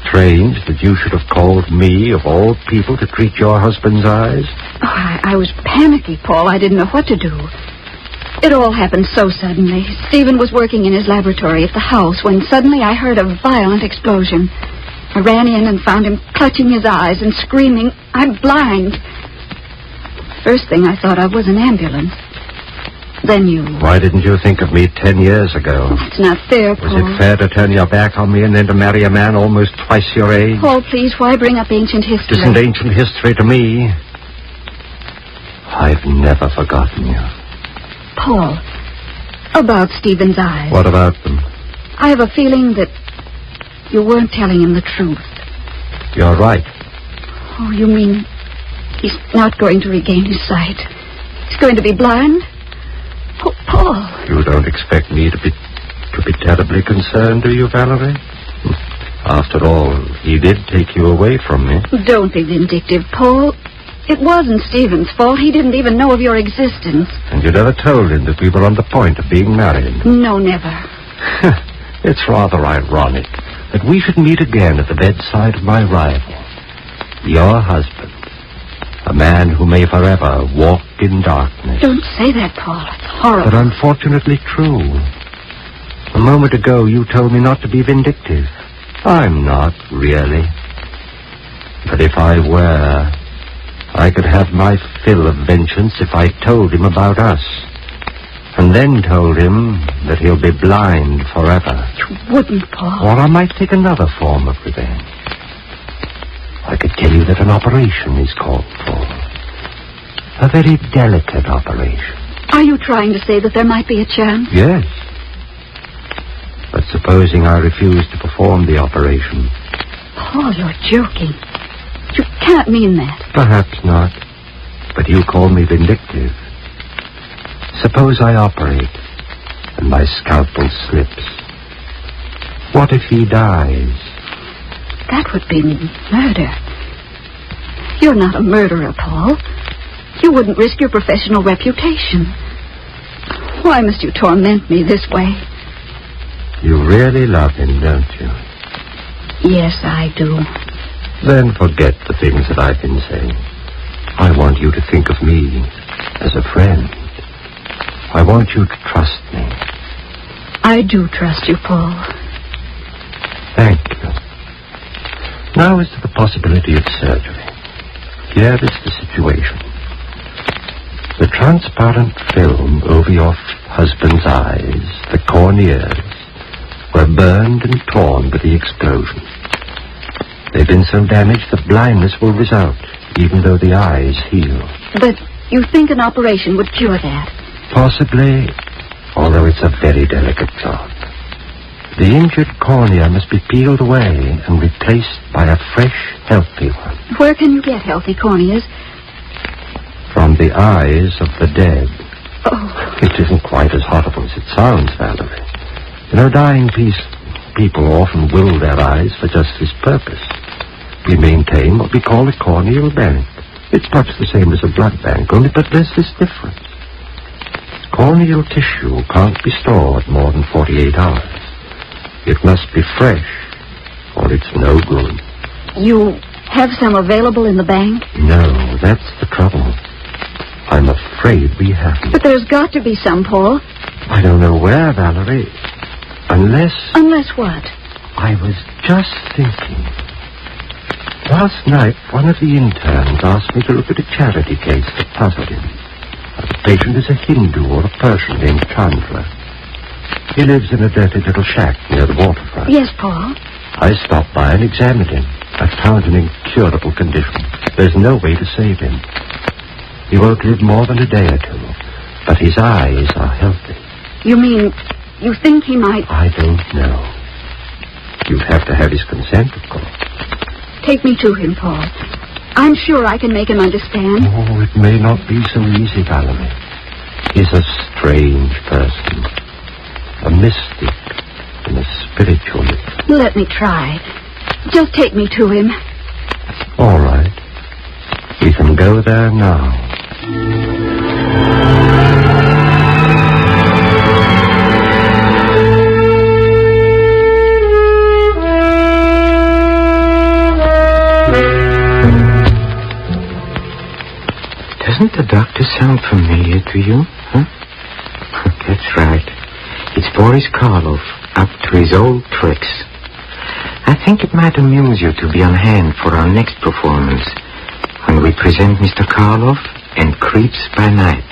Strange that you should have called me, of all people, to treat your husband's eyes. Oh, I was panicky, Paul. I didn't know what to do. It all happened so suddenly. Stephen was working in his laboratory at the house when suddenly I heard a violent explosion. I ran in and found him clutching his eyes and screaming, "I'm blind." First thing I thought of was an ambulance. Then you... Why didn't you think of me 10 years ago? It's not fair, Paul. Was it fair to turn your back on me and then to marry a man almost twice your age? Paul, please, why bring up ancient history? It isn't ancient history to me. I've never forgotten you. Paul, about Stephen's eyes. What about them? I have a feeling that you weren't telling him the truth. You're right. Oh, you mean he's not going to regain his sight? He's going to be blind? Oh, Paul. You don't expect me to be terribly concerned, do you, Valerie? After all, he did take you away from me. Don't be vindictive, Paul. It wasn't Stephen's fault. He didn't even know of your existence. And you never told him that we were on the point of being married? No, never. It's rather ironic that we should meet again at the bedside of my rival, your husband. A man who may forever walk in darkness. Don't say that, Paul. It's horrible. But unfortunately true. A moment ago, you told me not to be vindictive. I'm not, really. But if I were, I could have my fill of vengeance if I told him about us. And then told him that he'll be blind forever. You wouldn't, Paul. Or I might take another form of revenge. I could tell you that an operation is called for. A very delicate operation. Are you trying to say that there might be a chance? Yes. But supposing I refuse to perform the operation? Paul, you're joking. You can't mean that. Perhaps not. But you call me vindictive. Suppose I operate and my scalpel slips. What if he dies? That would be murder. You're not a murderer, Paul. You wouldn't risk your professional reputation. Why must you torment me this way? You really love him, don't you? Yes, I do. Then forget the things that I've been saying. I want you to think of me as a friend. I want you to trust me. I do trust you, Paul. Thank you. Now as to the possibility of surgery. Here is the situation. The transparent film over your husband's eyes, the corneas, were burned and torn by the explosion. They've been so damaged that blindness will result, even though the eyes heal. But you think an operation would cure that? Possibly, although it's a very delicate job. The injured cornea must be peeled away and replaced by a fresh, healthy one. Where can you get healthy corneas? From the eyes of the dead. Oh. It isn't quite as horrible as it sounds, Valerie. You know, dying people often will their eyes for just this purpose. We maintain what we call a corneal bank. It's much the same as a blood bank, only but there's this difference. Corneal tissue can't be stored more than 48 hours. It must be fresh, or it's no good. You have some available in the bank? No, that's the trouble. I'm afraid we haven't. But there's got to be some, Paul. I don't know where, Valerie. Unless... Unless what? I was just thinking. Last night, one of the interns asked me to look at a charity case that puzzled him. The patient is a Hindu or a Persian named Chandra. He lives in a dirty little shack near the waterfront. Yes, Paul. I stopped by and examined him. I found an incurable condition. There's no way to save him. He won't live more than a day or two, but his eyes are healthy. You mean you think he might... I don't know. You'd have to have his consent, of course. Take me to him, Paul. I'm sure I can make him understand. Oh, it may not be so easy, Valerie. He's a strange person. A mystic and a spiritualist. Let me try. Just take me to him. All right. We can go there now. Doesn't the doctor sound familiar to you, huh? That's right. It's Boris Karloff, up to his old tricks. I think it might amuse you to be on hand for our next performance, when we present Mr. Karloff and Creeps by Night.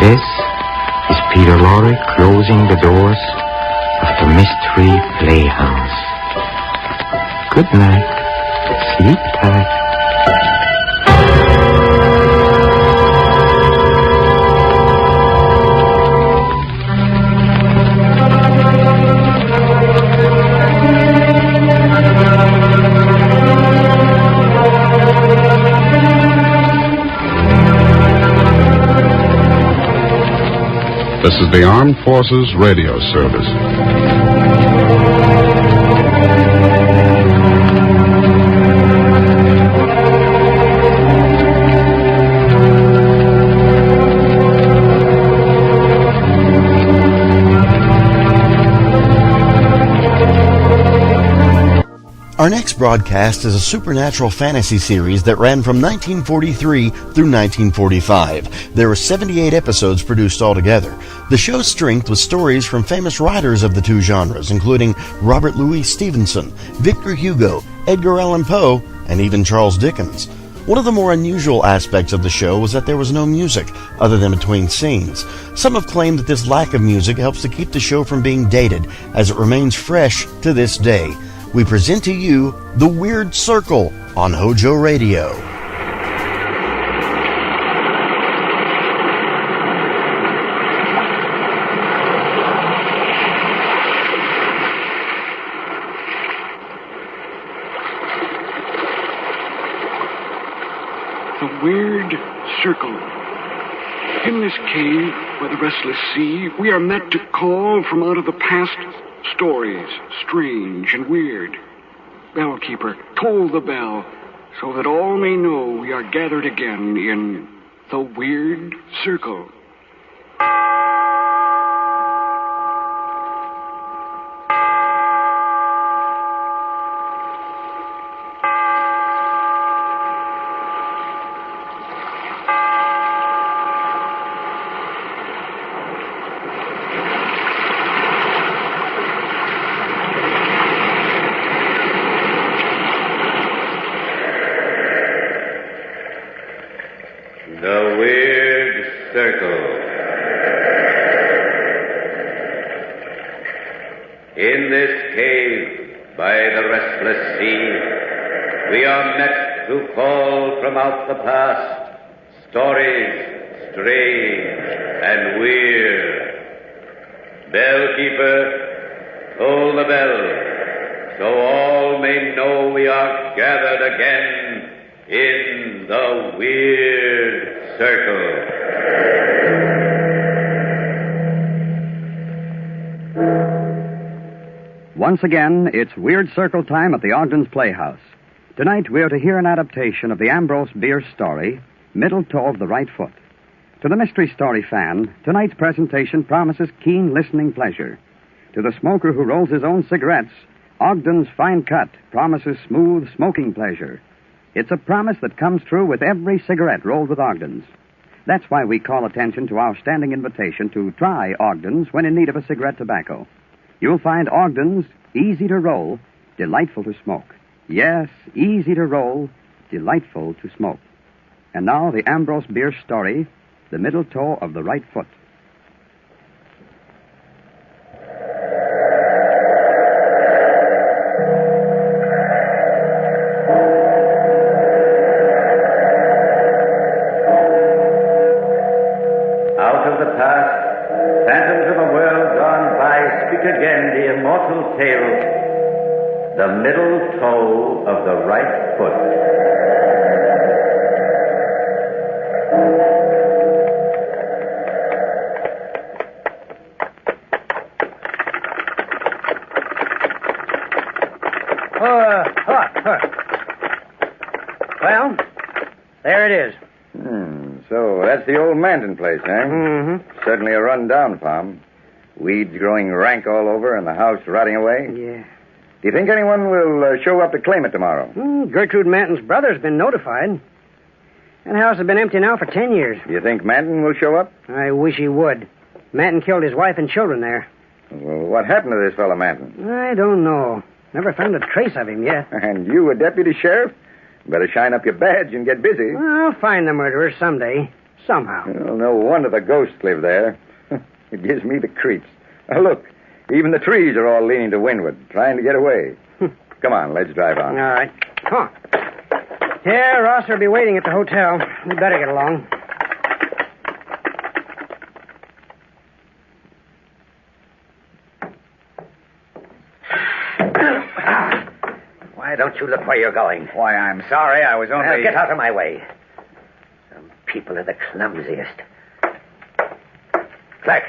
This is Peter Lorre closing the doors of the Mystery Playhouse. Good night. Sleep tight. This is the Armed Forces Radio Service. Our next broadcast is a supernatural fantasy series that ran from 1943 through 1945. There were 78 episodes produced altogether. The show's strength was stories from famous writers of the two genres, including Robert Louis Stevenson, Victor Hugo, Edgar Allan Poe, and even Charles Dickens. One of the more unusual aspects of the show was that there was no music, other than between scenes. Some have claimed that this lack of music helps to keep the show from being dated, as it remains fresh to this day. We present to you The Weird Circle on HOJO Radio. The Weird Circle. In this cave by the restless sea, we are met to call from out of the past stories, strange and weird. Bellkeeper, toll the bell, so that all may know we are gathered again in the Weird Circle. The Weird Circle. In this cave by the restless sea, we are met to call from out the past stories strange and weird. Bellkeeper, toll the bell, so all may know we are gathered again in the Weird Circle. Once again, it's Weird Circle time at the Ogden's Playhouse. Tonight, we are to hear an adaptation of the Ambrose Bierce story, Middle Toe of the Right Foot. To the mystery story fan, tonight's presentation promises keen listening pleasure. To the smoker who rolls his own cigarettes, Ogden's Fine Cut promises smooth smoking pleasure. It's a promise that comes true with every cigarette rolled with Ogden's. That's why we call attention to our standing invitation to try Ogden's when in need of a cigarette tobacco. You'll find Ogden's easy to roll, delightful to smoke. Yes, easy to roll, delightful to smoke. And now the Ambrose Bierce story, The Middle Toe of the Right Foot. The Middle Toe of the Right Foot. Well, there it is. So that's the old Manton place, eh? Mm-hmm. Certainly a run-down farm. Weeds growing rank all over and the house rotting away. Yeah. Do you think anyone will show up to claim it tomorrow? Gertrude Manton's brother's been notified. That house has been empty now for 10 years. Do you think Manton will show up? I wish he would. Manton killed his wife and children there. Well, what happened to this fellow Manton? I don't know. Never found a trace of him yet. And you, a deputy sheriff? Better shine up your badge and get busy. I'll find the murderer someday. Somehow. Well, no wonder the ghosts live there. It gives me the creeps. Now, look, even the trees are all leaning to windward, trying to get away. Come on, let's drive on. All right. Come on. Yeah, Ross will be waiting at the hotel. We better get along. Why don't you look where you're going? Why, I'm sorry. I was only... Get out of my way. Some people are the clumsiest. Clerk.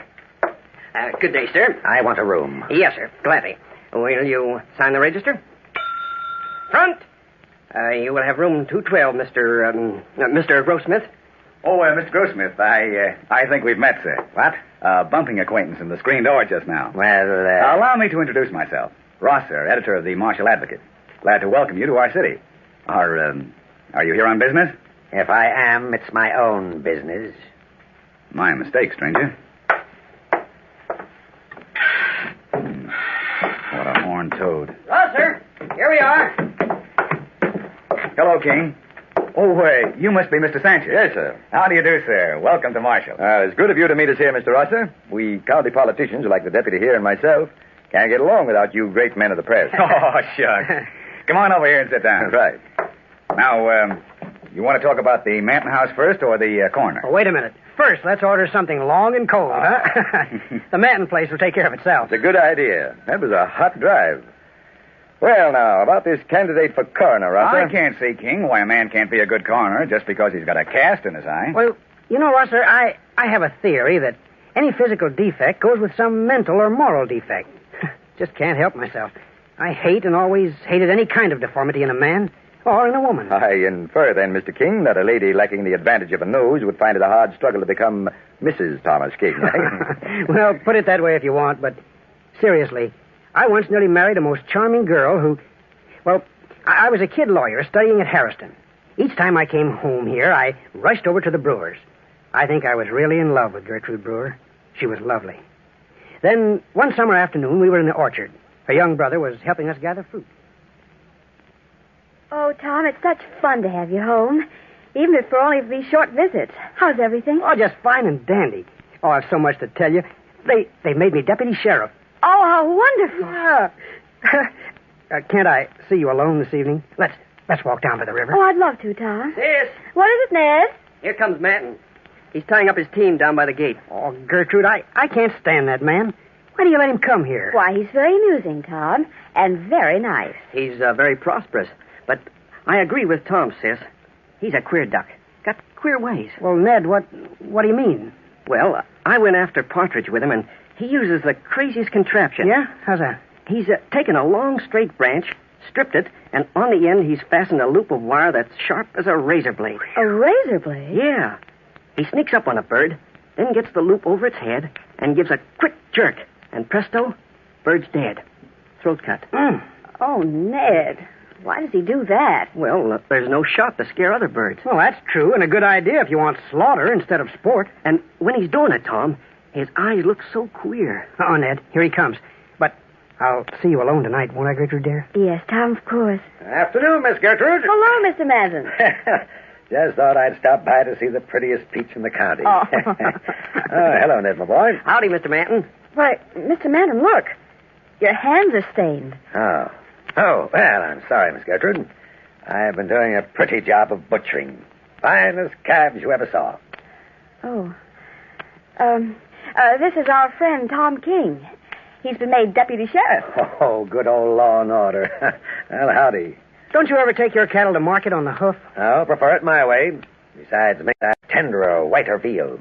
Good day, sir. I want a room. Yes, sir. Gladly. Will you sign the register? Front! You will have room 212, Mr. Grossmith. Oh, Mr. Grossmith, I think we've met, sir. What? Bumping acquaintance in the screen door just now. Well, Allow me to introduce myself. Ross, sir, editor of the Marshall Advocate. Glad to welcome you to our city. Are you here on business? If I am, it's my own business. My mistake, stranger. What a horned toad. Ross, sir. Here we are. Hello, King. Oh, you must be Mr. Sanchez. Yes, sir. How do you do, sir? Welcome to Marshall. It's good of you to meet us here, Mr. Rosser. We county politicians, like the deputy here and myself, can't get along without you great men of the press. Oh, shucks. Come on over here and sit down. That's right. Now, you want to talk about the Manton house first or the coroner? Oh, wait a minute. First, let's order something long and cold, huh? The Manton place will take care of itself. It's a good idea. That was a hot drive. Well, now, about this candidate for coroner, Rosser. I can't see, King, why a man can't be a good coroner just because he's got a cast in his eye. Well, you know, Rosser, I have a theory that any physical defect goes with some mental or moral defect. Just can't help myself. I hate and always hated any kind of deformity in a man or in a woman. I infer then, Mr. King, that a lady lacking the advantage of a nose would find it a hard struggle to become Mrs. Thomas King. Well, put it that way if you want, but seriously, I once nearly married a most charming girl who... Well, I was a kid lawyer studying at Harriston. Each time I came home here, I rushed over to the Brewers. I think I was really in love with Gertrude Brewer. She was lovely. Then, one summer afternoon, we were in the orchard. Her young brother was helping us gather fruit. Oh, Tom, it's such fun to have you home, even if for only these short visits. How's everything? Oh, just fine and dandy. Oh, I've so much to tell you. They made me deputy sheriff. Oh, how wonderful. Yeah. Can't I see you alone this evening? Let's walk down to the river. Oh, I'd love to, Tom. Sis! What is it, Ned? Here comes Manton. He's tying up his team down by the gate. Oh, Gertrude, I can't stand that man. Why do you let him come here? Why, he's very amusing, Tom, and very nice. He's very prosperous. But I agree with Tom, sis. He's a queer duck. Got queer ways. Well, Ned, what do you mean? Well, I went after Partridge with him, and he uses the craziest contraption. Yeah? How's that? He's taken a long, straight branch, stripped it, and on the end he's fastened a loop of wire that's sharp as a razor blade. A razor blade? Yeah. He sneaks up on a bird, then gets the loop over its head, and gives a quick jerk. And presto, bird's dead. Throat cut. Oh, Ned. Why does he do that? Well, there's no shot to scare other birds. Well, that's true, and a good idea if you want slaughter instead of sport. And when he's doing it, Tom, his eyes look so queer. Oh, Ned, here he comes. But I'll see you alone tonight, won't I, Gertrude, dear? Yes, Tom, of course. Afternoon, Miss Gertrude. Hello, Mr. Manton. Just thought I'd stop by to see the prettiest peach in the county. Oh. Hello, Ned, my boy. Howdy, Mr. Manton. Why, Mr. Manton, look. Your hands are stained. Oh, well, I'm sorry, Miss Gertrude. I've been doing a pretty job of butchering. Finest calves you ever saw. Oh. This is our friend, Tom King. He's been made deputy sheriff. Oh, good old law and order. Well, howdy. Don't you ever take your cattle to market on the hoof? Oh, prefer it my way. Besides, make that tenderer, whiter veal.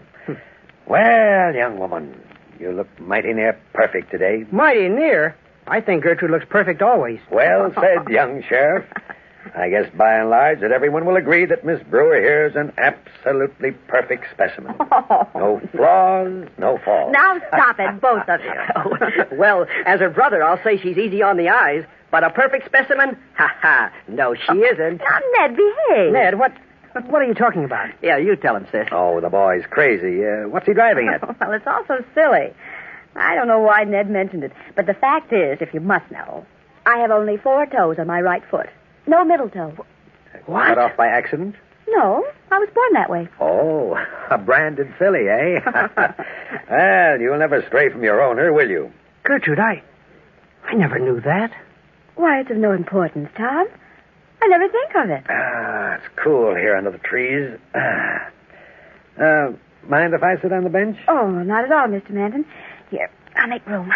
Well, young woman, you look mighty near perfect today. Mighty near? I think Gertrude looks perfect always. Well said, young sheriff. I guess by and large that everyone will agree that Miss Brewer here is an absolutely perfect specimen. No flaws, no faults. Now stop it, both of you. Well, as her brother, I'll say she's easy on the eyes. But a perfect specimen? Ha. No, she isn't. Now, Ned, behave. Ned, what are you talking about? Yeah, you tell him, sis. Oh, the boy's crazy. What's he driving at? Well, it's all so silly. I don't know why Ned mentioned it, but the fact is, if you must know, I have only 4 toes on my right foot. No middle toe. What? Cut off by accident? No, I was born that way. Oh, a branded filly, eh? Well, you'll never stray from your owner, will you? Gertrude, I never knew that. Why, it's of no importance, Tom. I never think of it. It's cool here under the trees. Mind if I sit on the bench? Oh, not at all, Mr. Manton. Here, I'll make room.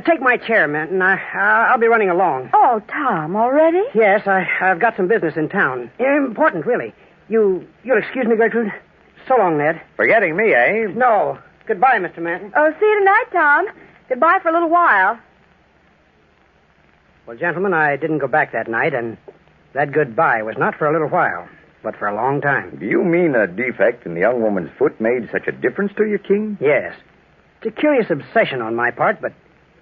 Take my chair, Manton. I'll be running along. Oh, Tom, already? Yes, I've got some business in town. Important, really. You'll excuse me, Gertrude? So long, Ned. Forgetting me, eh? No. Goodbye, Mr. Manton. Oh, see you tonight, Tom. Goodbye for a little while. Well, gentlemen, I didn't go back that night, and that goodbye was not for a little while, but for a long time. Do you mean a defect in the young woman's foot made such a difference to you, King? Yes. It's a curious obsession on my part, but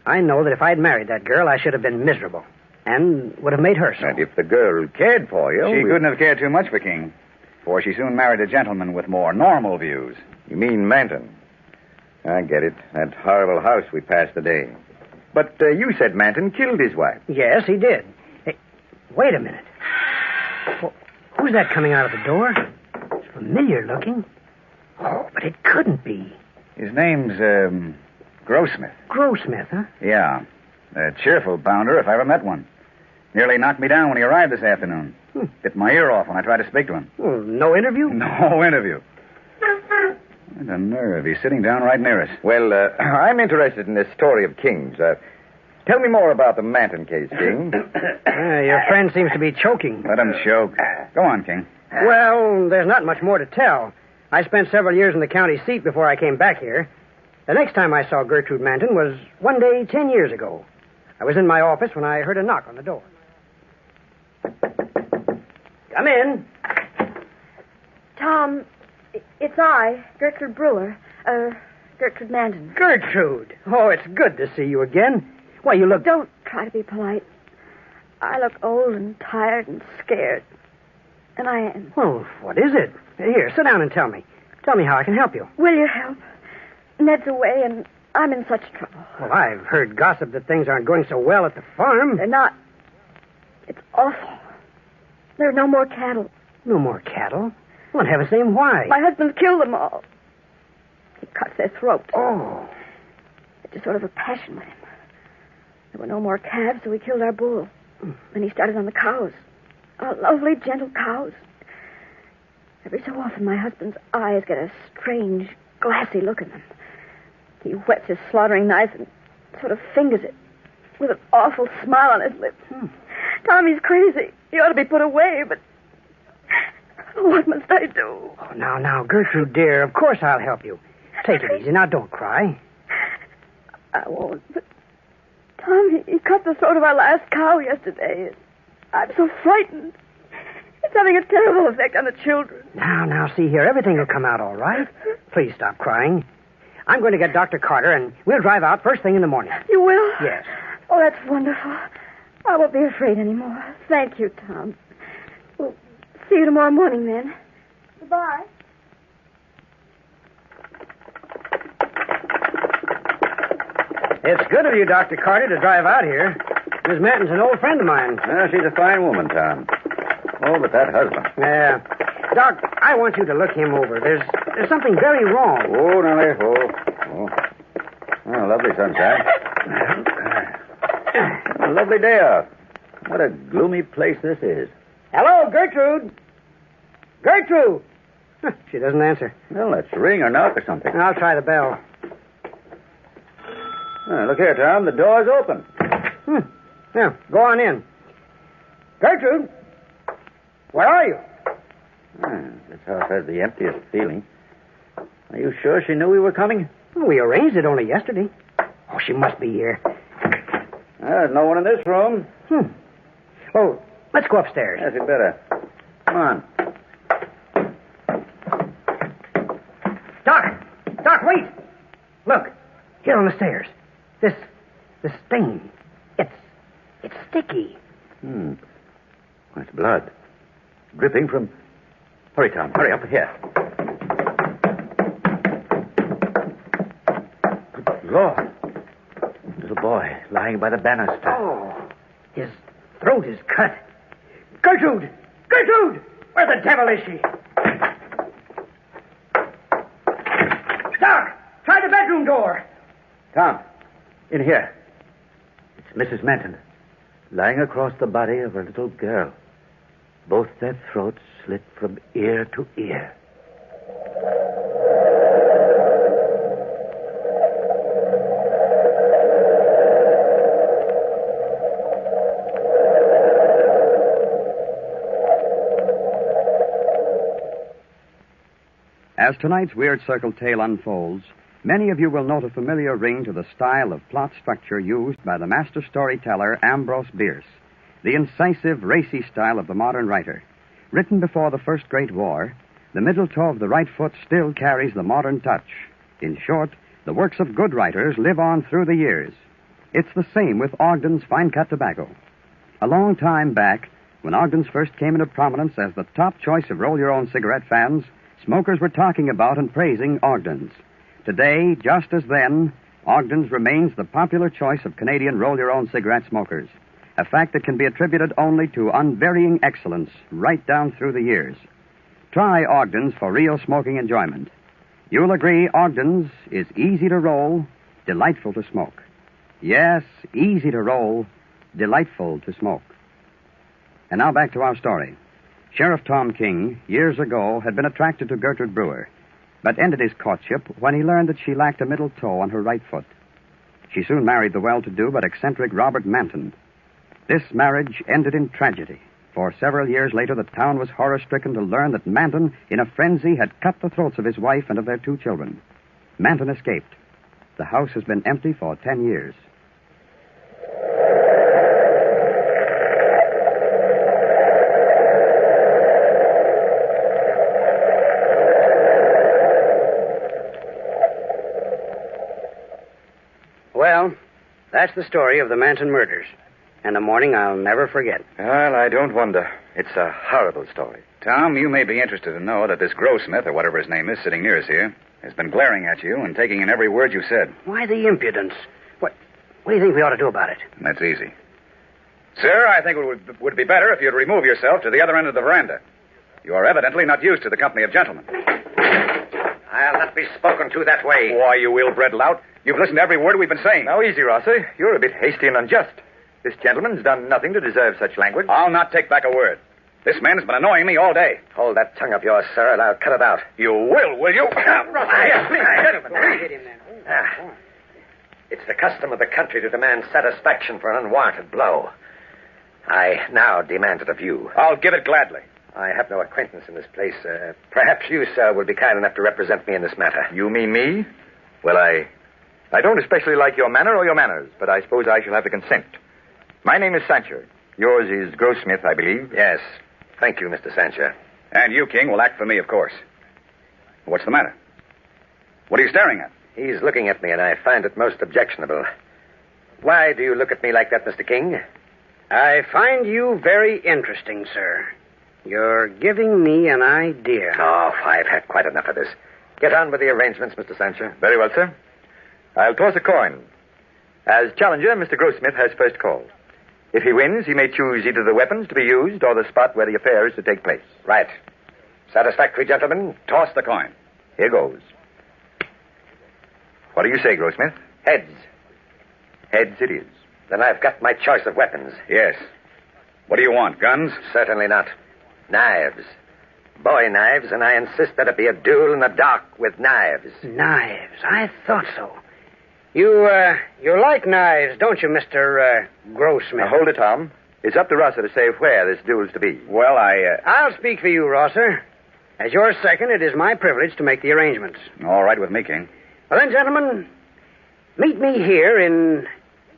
I know that if I'd married that girl, I should have been miserable, and would have made her so. And if the girl cared for you... She couldn't have cared too much for King, for she soon married a gentleman with more normal views. You mean Manton? I get it. That horrible house we passed today. But you said Manton killed his wife. Yes, he did. Hey, wait a minute. Who's that coming out of the door? It's familiar looking. Oh, but it couldn't be. His name's, Grossmith. Grossmith, huh? Yeah. A cheerful bounder if I ever met one. Nearly knocked me down when he arrived this afternoon. Bit my ear off when I tried to speak to him. Well, no interview? No interview. What a nerve. He's sitting down right near us. Well, I'm interested in this story of King's. Tell me more about the Manton case, King. Your friend seems to be choking. Let him choke. Go on, King. Well, there's not much more to tell. I spent several years in the county seat before I came back here. The next time I saw Gertrude Manton was one day 10 years ago. I was in my office when I heard a knock on the door. Come in. Tom, it's I, Gertrude Brewer. Gertrude Manton. Gertrude! Oh, it's good to see you again. Why, you look... Don't try to be polite. I look old and tired and scared. And I am. Oh, what is it? Here, sit down and tell me. Tell me how I can help you. Will you help? Ned's away and I'm in such trouble. Well, I've heard gossip that things aren't going so well at the farm. They're not. It's awful. There are no more cattle. No more cattle? Well, in heaven's name, why? My husband killed them all. He cuts their throats. Oh. It's just sort of a passion with him. There were no more calves, so he killed our bull. Then he started on the cows. Our lovely, gentle cows. Every so often, my husband's eyes get a strange, glassy look in them. He whets his slaughtering knife and sort of fingers it with an awful smile on his lips. Tommy's crazy. He ought to be put away, but what must I do? Oh, now, Gertrude, dear, of course I'll help you. Take it easy. Now, don't cry. I won't, but Tom, he cut the throat of our last cow yesterday. I'm so frightened. It's having a terrible effect on the children. Now, see here. Everything will come out all right. Please stop crying. I'm going to get Dr. Carter, and we'll drive out first thing in the morning. You will? Yes. Oh, that's wonderful. I won't be afraid anymore. Thank you, Tom. Well, see you tomorrow morning, then. Goodbye. It's good of you, Dr. Carter, to drive out here. Miss Manton's an old friend of mine. Well, she's a fine woman, Tom. Oh, but that husband. Yeah. Doc, I want you to look him over. There's something very wrong. Oh, now, oh. Oh, lovely sunshine. A lovely day out. What a gloomy place this is. Hello, Gertrude. Gertrude! She doesn't answer. Well, let's ring or knock or something. I'll try the bell. Look here, Tom. The door's open. Yeah, go on in. Gertrude, where are you? This house has the emptiest feeling. Are you sure she knew we were coming? Well, we arranged it only yesterday. Oh, she must be here. There's no one in this room. Oh, let's go upstairs. Yes, you'd better. Come on. Doc, wait. Look, here on the stairs. This stain. It's sticky. It's blood. Dripping from... Hurry, Tom. Hurry up here. Good Lord. Little boy lying by the banister. Oh, his throat is cut. Gertrude! Gertrude! Where the devil is she? Doc, try the bedroom door. Tom, in here. It's Mrs. Manton, lying across the body of her little girl. Both their throats slit from ear to ear. As tonight's Weird Circle tale unfolds, many of you will note a familiar ring to the style of plot structure used by the master storyteller Ambrose Bierce, the incisive, racy style of the modern writer. Written before the First Great War, the middle toe of the right foot still carries the modern touch. In short, the works of good writers live on through the years. It's the same with Ogden's fine-cut tobacco. A long time back, when Ogden's first came into prominence as the top choice of roll-your-own cigarette fans, smokers were talking about and praising Ogden's. Today, just as then, Ogden's remains the popular choice of Canadian roll-your-own cigarette smokers, a fact that can be attributed only to unvarying excellence right down through the years. Try Ogden's for real smoking enjoyment. You'll agree Ogden's is easy to roll, delightful to smoke. Yes, easy to roll, delightful to smoke. And now back to our story. Sheriff Tom King, years ago, had been attracted to Gertrude Brewer, but ended his courtship when he learned that she lacked a middle toe on her right foot. She soon married the well-to-do but eccentric Robert Manton. This marriage ended in tragedy, for several years later the town was horror-stricken to learn that Manton, in a frenzy, had cut the throats of his wife and of their 2 children. Manton escaped. The house has been empty for 10 years. That's the story of the Manson murders. And a morning I'll never forget. Well, I don't wonder. It's a horrible story. Tom, you may be interested to know that this Grossmith, or whatever his name is, sitting near us here, has been glaring at you and taking in every word you said. Why the impudence? What do you think we ought to do about it? That's easy. Sir, I think it would be better if you'd remove yourself to the other end of the veranda. You are evidently not used to the company of gentlemen. I'll not be spoken to that way. Why, you ill-bred lout. You've listened to every word we've been saying. Now, easy, Rosser. You're a bit hasty and unjust. This gentleman's done nothing to deserve such language. I'll not take back a word. This man's been annoying me all day. Hold that tongue of yours, sir, and I'll cut it out. You will you? It's the custom of the country to demand satisfaction for an unwarranted blow. I now demand it of you. I'll give it gladly. I have no acquaintance in this place. Perhaps you, sir, will be kind enough to represent me in this matter. You mean me? Well, I don't especially like your manner or your manners, but I suppose I shall have to consent. My name is Sancher. Yours is Grossmith, I believe. Yes. Thank you, Mr. Sancher. And you, King, will act for me, of course. What's the matter? What are you staring at? He's looking at me, and I find it most objectionable. Why do you look at me like that, Mr. King? I find you very interesting, sir. You're giving me an idea. Oh, I've had quite enough of this. Get on with the arrangements, Mr. Sancher. Very well, sir. I'll toss a coin. As challenger, Mr. Grossmith has first call. If he wins, he may choose either the weapons to be used or the spot where the affair is to take place. Right. Satisfactory, gentlemen? Toss the coin. Here goes. What do you say, Grossmith? Heads. Heads it is. Then I've got my choice of weapons. Yes. What do you want, guns? Certainly not. Knives. Bowie knives, and I insist that it be a duel in the dark with knives. Knives? I thought so. You like knives, don't you, Mr. Grossmith? Now, hold it, Tom. It's up to Rosser to say where this duel's to be. Well, I'll speak for you, Rosser. As your second, it is my privilege to make the arrangements. All right with me, King. Well, then, gentlemen, meet me here in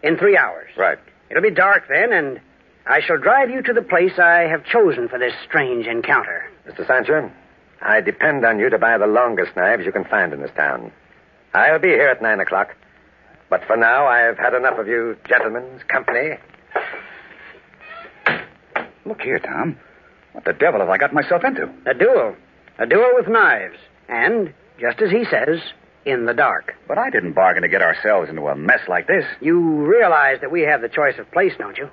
3 hours. Right. It'll be dark then, and I shall drive you to the place I have chosen for this strange encounter. Mr. Sancher, I depend on you to buy the longest knives you can find in this town. I'll be here at 9 o'clock. But for now, I've had enough of you gentlemen's company. Look here, Tom. What the devil have I got myself into? A duel. A duel with knives. And, just as he says, in the dark. But I didn't bargain to get ourselves into a mess like this. You realize that we have the choice of place, don't you?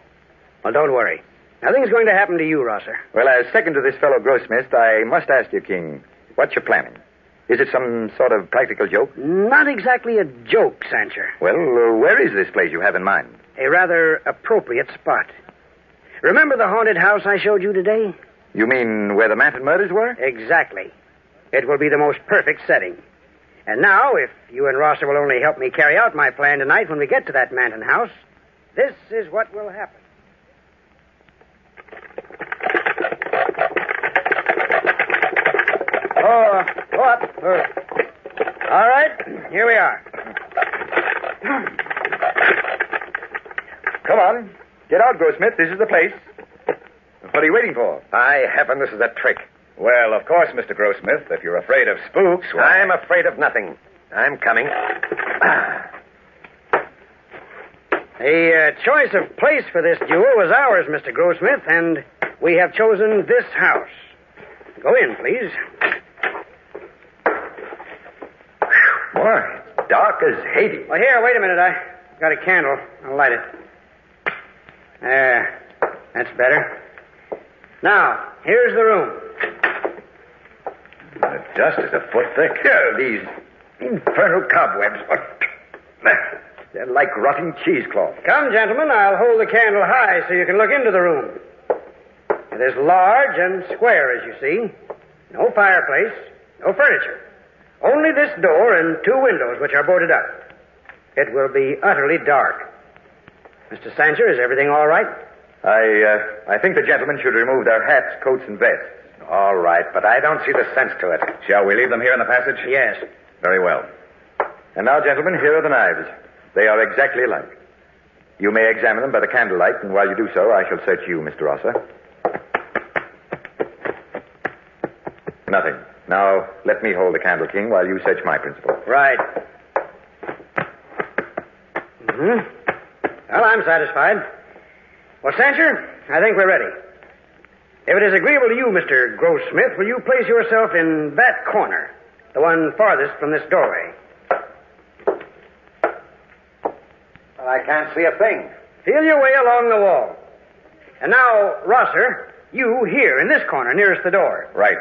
Well, don't worry. Nothing's going to happen to you, Rosser. Well, as second to this fellow Grossmith, I must ask you, King, what's your planning? Is it some sort of practical joke? Not exactly a joke, Sancher. Well, where is this place you have in mind? A rather appropriate spot. Remember the haunted house I showed you today? You mean where the Manton murders were? Exactly. It will be the most perfect setting. And now, if you and Rosser will only help me carry out my plan tonight when we get to that Manton house, this is what will happen. Go up. All right, here we are. Come on. Get out, Grossmith. This is the place. What are you waiting for? By heaven, this is a trick. Well, of course, Mr. Grossmith, if you're afraid of spooks, why... I'm afraid of nothing. I'm coming. The choice of place for this duel was ours, Mr. Grossmith, and we have chosen this house. Go in, please. Boy, it's dark as Hades. Well, here, wait a minute. I got a candle. I'll light it. There. That's better. Now, here's the room. The dust is a foot thick. Yeah, these infernal cobwebs. They're like rotting cheesecloth. Come, gentlemen, I'll hold the candle high so you can look into the room. It is large and square, as you see. No fireplace, no furniture. Only this door and 2 windows, which are boarded up. It will be utterly dark. Mr. Sancher, is everything all right? I think the gentlemen should remove their hats, coats, and vests. All right, but I don't see the sense to it. Shall we leave them here in the passage? Yes. Very well. And now, gentlemen, here are the knives. They are exactly alike. You may examine them by the candlelight, and while you do so, I shall search you, Mr. Rosser. Nothing. Now, let me hold the candle, King, while you search my principal. Right. Mm-hmm. Well, I'm satisfied. Well, Sancher, I think we're ready. If it is agreeable to you, Mr. Grossmith, will you place yourself in that corner, the one farthest from this doorway? Well, I can't see a thing. Feel your way along the wall. And now, Rosser, you here in this corner nearest the door. Right.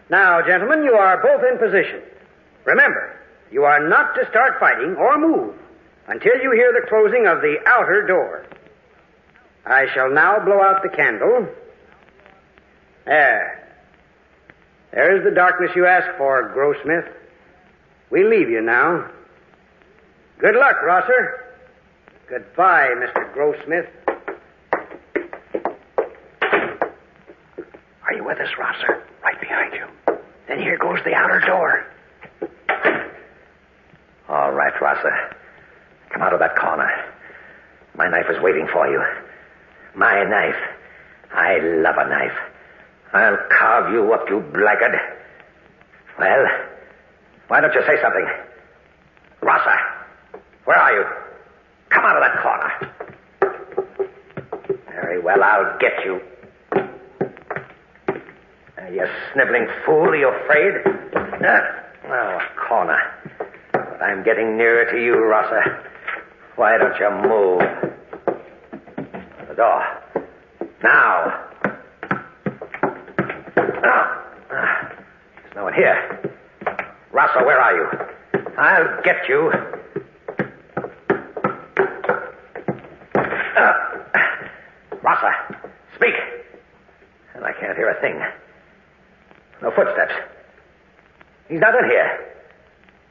Now, gentlemen, you are both in position. Remember, you are not to start fighting or move until you hear the closing of the outer door. I shall now blow out the candle. There's the darkness you asked for, Grossmith. We leave you now. Good luck, Rosser. Goodbye, Mr. Grossmith. Are you with us, Rosser? Right behind you. Then here goes the outer door. All right, Rosser. Come out of that corner. My knife is waiting for you. My knife. I love a knife. I'll carve you up, you blackguard. Well, why don't you say something? Rosser, where are you? Come out of that corner. Very well, I'll get you. You sniveling fool, are you afraid? Oh, a corner. But I'm getting nearer to you, Rosser. Why don't you move? The door. Now. There's no one here. Rosser, where are you? I'll get you. Rosser, speak. And I can't hear a thing. No footsteps. He's not in here.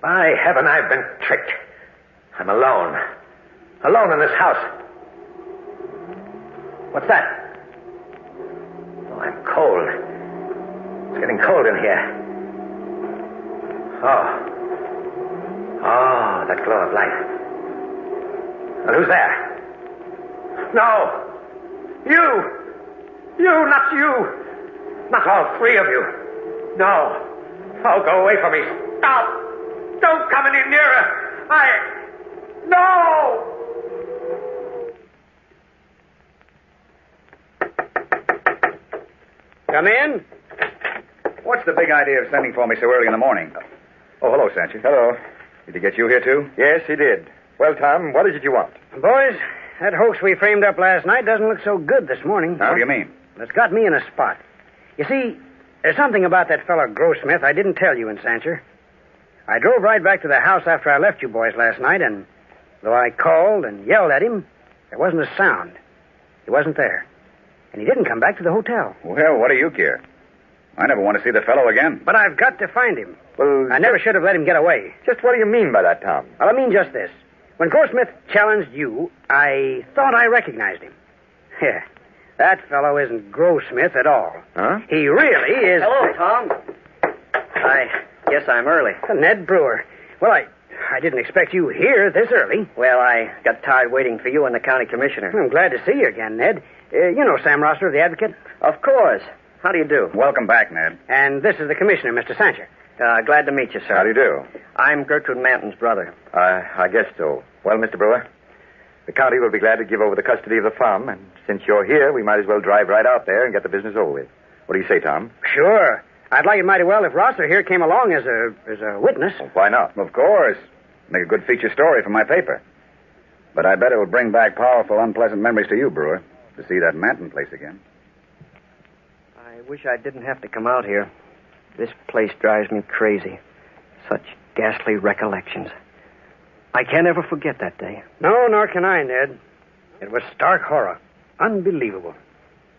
By heaven, I've been tricked. I'm alone. Alone in this house. What's that? Oh, I'm cold. It's getting cold in here. Oh, that glow of light. Well, who's there? No! You! Not you! Not all three of you. No. Oh, go away from me. Stop! Don't come any nearer! No! Come in. What's the big idea of sending for me so early in the morning? Oh, hello, Sancher. Hello. Did he get you here, too? Yes, he did. Well, Tom, what is it you want? Boys, that hoax we framed up last night doesn't look so good this morning. How do you mean? It's got me in a spot. You see, there's something about that fellow Grossmith I didn't tell you in Sancher. I drove right back to the house after I left you boys last night, and though I called and yelled at him, there wasn't a sound. He wasn't there. And he didn't come back to the hotel. Well, what do you care? I never want to see the fellow again. But I've got to find him. Well, I never should have let him get away. Just what do you mean by that, Tom? Well, I mean just this. When Grossmith challenged you, I thought I recognized him. Yeah, that fellow isn't Grossmith at all. Huh? He really is... Hello, Tom. I guess I'm early. Ned Brewer. Well, I didn't expect you here this early. Well, I got tired waiting for you and the county commissioner. I'm glad to see you again, Ned. You know Sam Rosser, the advocate? Of course. How do you do? Welcome back, Ned. And this is the commissioner, Mr. Sancher. Glad to meet you, sir. How do you do? I'm Gertrude Manton's brother. I guess so. Well, Mr. Brewer, the county will be glad to give over the custody of the farm, and since you're here, we might as well drive right out there and get the business over with. What do you say, Tom? Sure. I'd like it mighty well if Rosser here came along as a witness. Well, why not? Of course. Make a good feature story for my paper. But I bet it'll bring back powerful, unpleasant memories to you, Brewer, to see that Manton place again. I wish I didn't have to come out here. This place drives me crazy. Such ghastly recollections. I can't ever forget that day. No, nor can I, Ned. It was stark horror. Unbelievable.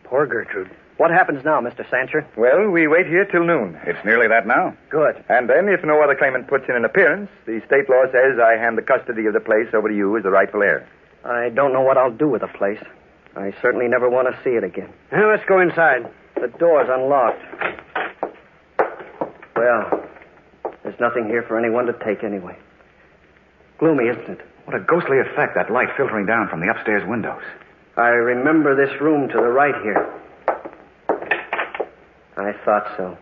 Poor Gertrude. What happens now, Mr. Sancher? Well, we wait here till noon. It's nearly that now. Good. And then, if no other claimant puts in an appearance, the state law says I hand the custody of the place over to you as the rightful heir. I don't know what I'll do with the place. I certainly never want to see it again. Well, let's go inside. The door's unlocked. Well, there's nothing here for anyone to take anyway. Gloomy, isn't it? What a ghostly effect, that light filtering down from the upstairs windows. I remember this room to the right here. I thought so.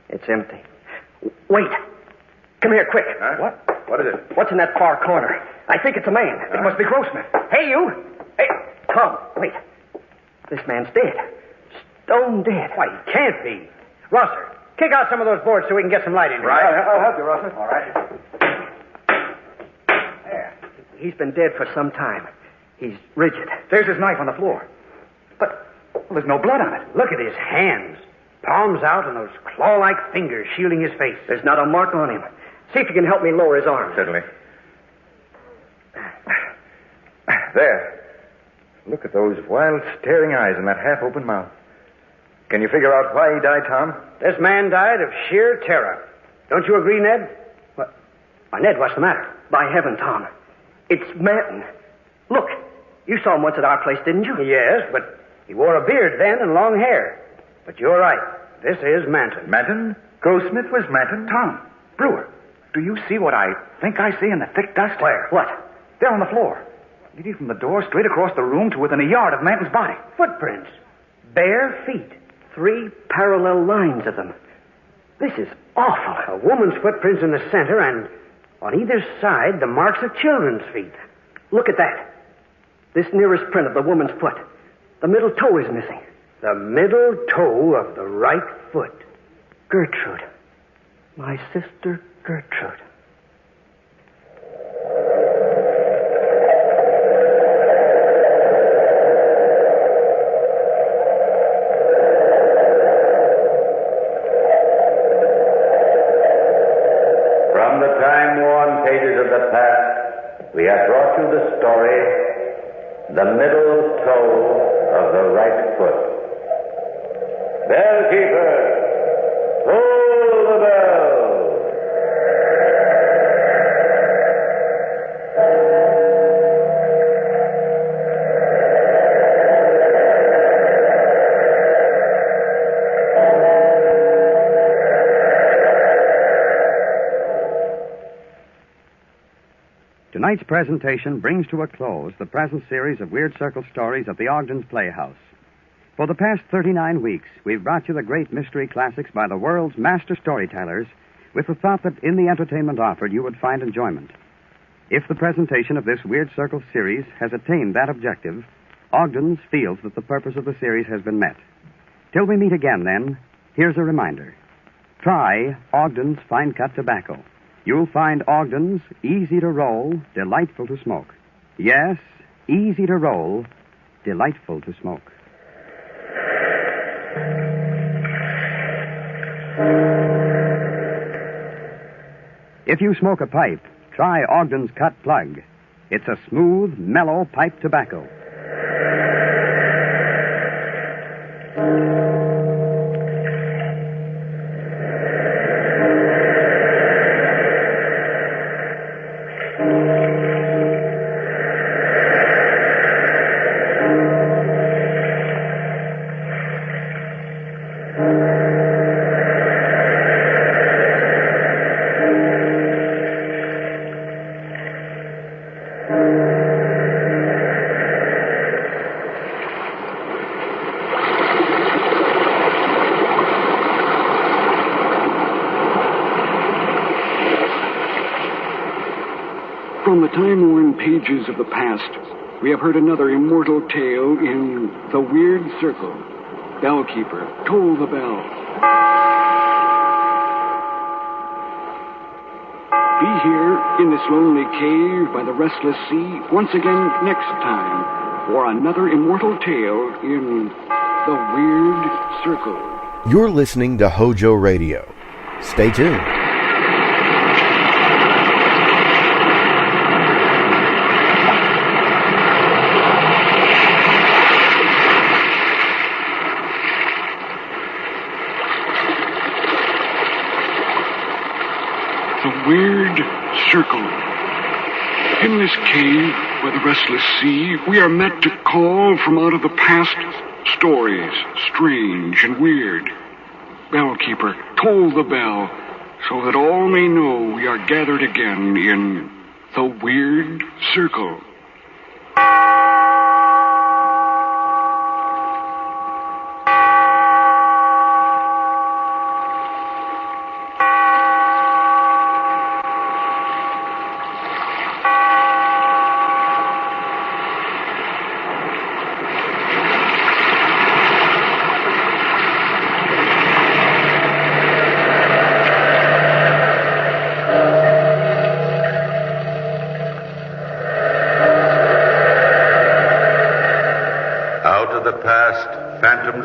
It's empty. Wait. Come here, quick. Huh? What? What is it? What's in that far corner? I think it's a man. It must be Grossman. Hey, you! Hey, Tom, wait. This man's dead. Stone dead. Why, he can't be. Rosser, kick out some of those boards so we can get some light in here. Right. I'll help you, Russell. All right. There. He's been dead for some time. He's rigid. There's his knife on the floor. But there's no blood on it. Look at his hands. Palms out and those claw-like fingers shielding his face. There's not a mark on him. See if you can help me lower his arm. Certainly. There. Look at those wild, staring eyes and that half-open mouth. Can you figure out why he died, Tom? This man died of sheer terror. Don't you agree, Ned? What? Why, Ned, what's the matter? By heaven, Tom. It's Manton. Look, you saw him once at our place, didn't you? Yes, but he wore a beard then and long hair. But you're right. This is Manton. Manton? Grossmith was Manton? Tom, Brewer, do you see what I think I see in the thick dust? Where? What? There on the floor. Leading from the door straight across the room to within a yard of Manton's body. Footprints. Bare feet. 3 parallel lines of them. This is awful. A woman's footprints in the center, and on either side, the marks of children's feet. Look at that. This nearest print of the woman's foot. The middle toe is missing. The middle toe of the right foot. Gertrude. My sister Gertrude. From the time-worn pages of the past, we have brought you the story, The Middle Toe of the Right Foot. Bellkeeper, pull the bell. Tonight's presentation brings to a close the present series of Weird Circle stories at the Ogden's Playhouse. For the past 39 weeks, we've brought you the great mystery classics by the world's master storytellers with the thought that in the entertainment offered you would find enjoyment. If the presentation of this Weird Circle series has attained that objective, Ogden's feels that the purpose of the series has been met. Till we meet again, then, here's a reminder. Try Ogden's Fine Cut Tobacco. You'll find Ogden's easy to roll, delightful to smoke. Yes, easy to roll, delightful to smoke. If you smoke a pipe, try Ogden's Cut Plug. It's a smooth, mellow pipe tobacco. From the time-worn pages of the past, we have heard another immortal tale in The Weird Circle. Bellkeeper, toll the bell. Be here in this lonely cave by the restless sea once again next time for another immortal tale in The Weird Circle. You're listening to HOJO Radio. Stay tuned. Weird Circle. In this cave by the restless sea, we are met to call from out of the past stories, strange and weird. Bellkeeper, toll the bell, so that all may know we are gathered again in the Weird Circle.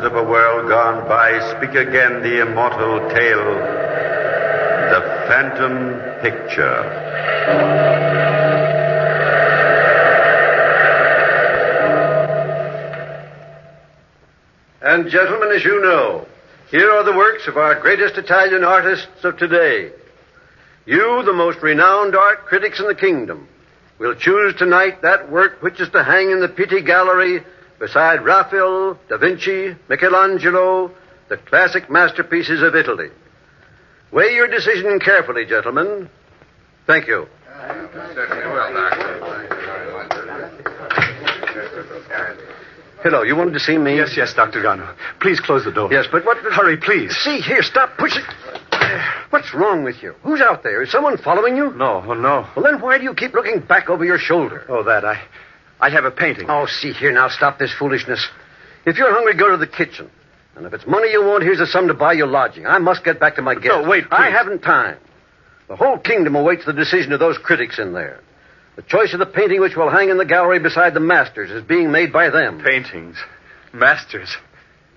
legends of a world gone by speak again the immortal tale, the Phantom Picture. And gentlemen, as you know, here are the works of our greatest Italian artists of today. You, the most renowned art critics in the kingdom, will choose tonight that work which is to hang in the Pitti Gallery beside Raphael, Da Vinci, Michelangelo, the classic masterpieces of Italy. Weigh your decision carefully, gentlemen. Thank you. Hello, you wanted to see me? Yes, Dr. Gano. Please close the door. Yes, but what... Hurry, please. See, here, stop pushing. What's wrong with you? Who's out there? Is someone following you? No. Well, then why do you keep looking back over your shoulder? Oh, that. I have a painting. Oh, see here, now stop this foolishness. If you're hungry, go to the kitchen. And if it's money you want, here's a sum to buy you lodging. I must get back to my guests. No, wait, please. I haven't time. The whole kingdom awaits the decision of those critics in there. The choice of the painting which will hang in the gallery beside the masters is being made by them. Paintings. Masters.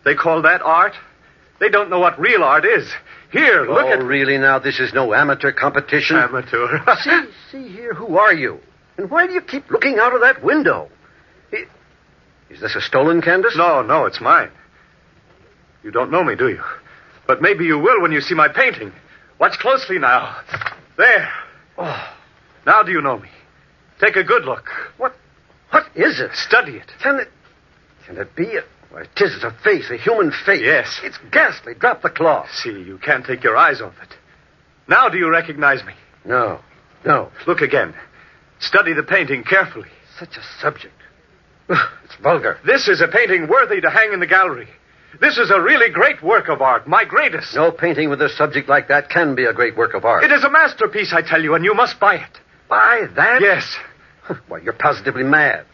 They call that art? They don't know what real art is. Here, look at... Oh, really now? This is no amateur competition. Amateur. See here, who are you? And why do you keep looking out of that window? Is this a stolen canvas? No, it's mine. You don't know me, do you? But maybe you will when you see my painting. Watch closely now. There. Oh. Now do you know me? Take a good look. What is it? Study it. Can it be? Why, it is a face, a human face. Yes. It's ghastly. Drop the cloth. See, you can't take your eyes off it. Now do you recognize me? No. Look again. Study the painting carefully. Such a subject. It's vulgar. This is a painting worthy to hang in the gallery. This is a really great work of art, my greatest. No painting with a subject like that can be a great work of art. It is a masterpiece, I tell you, and you must buy it. Buy that? Yes. Why, you're positively mad.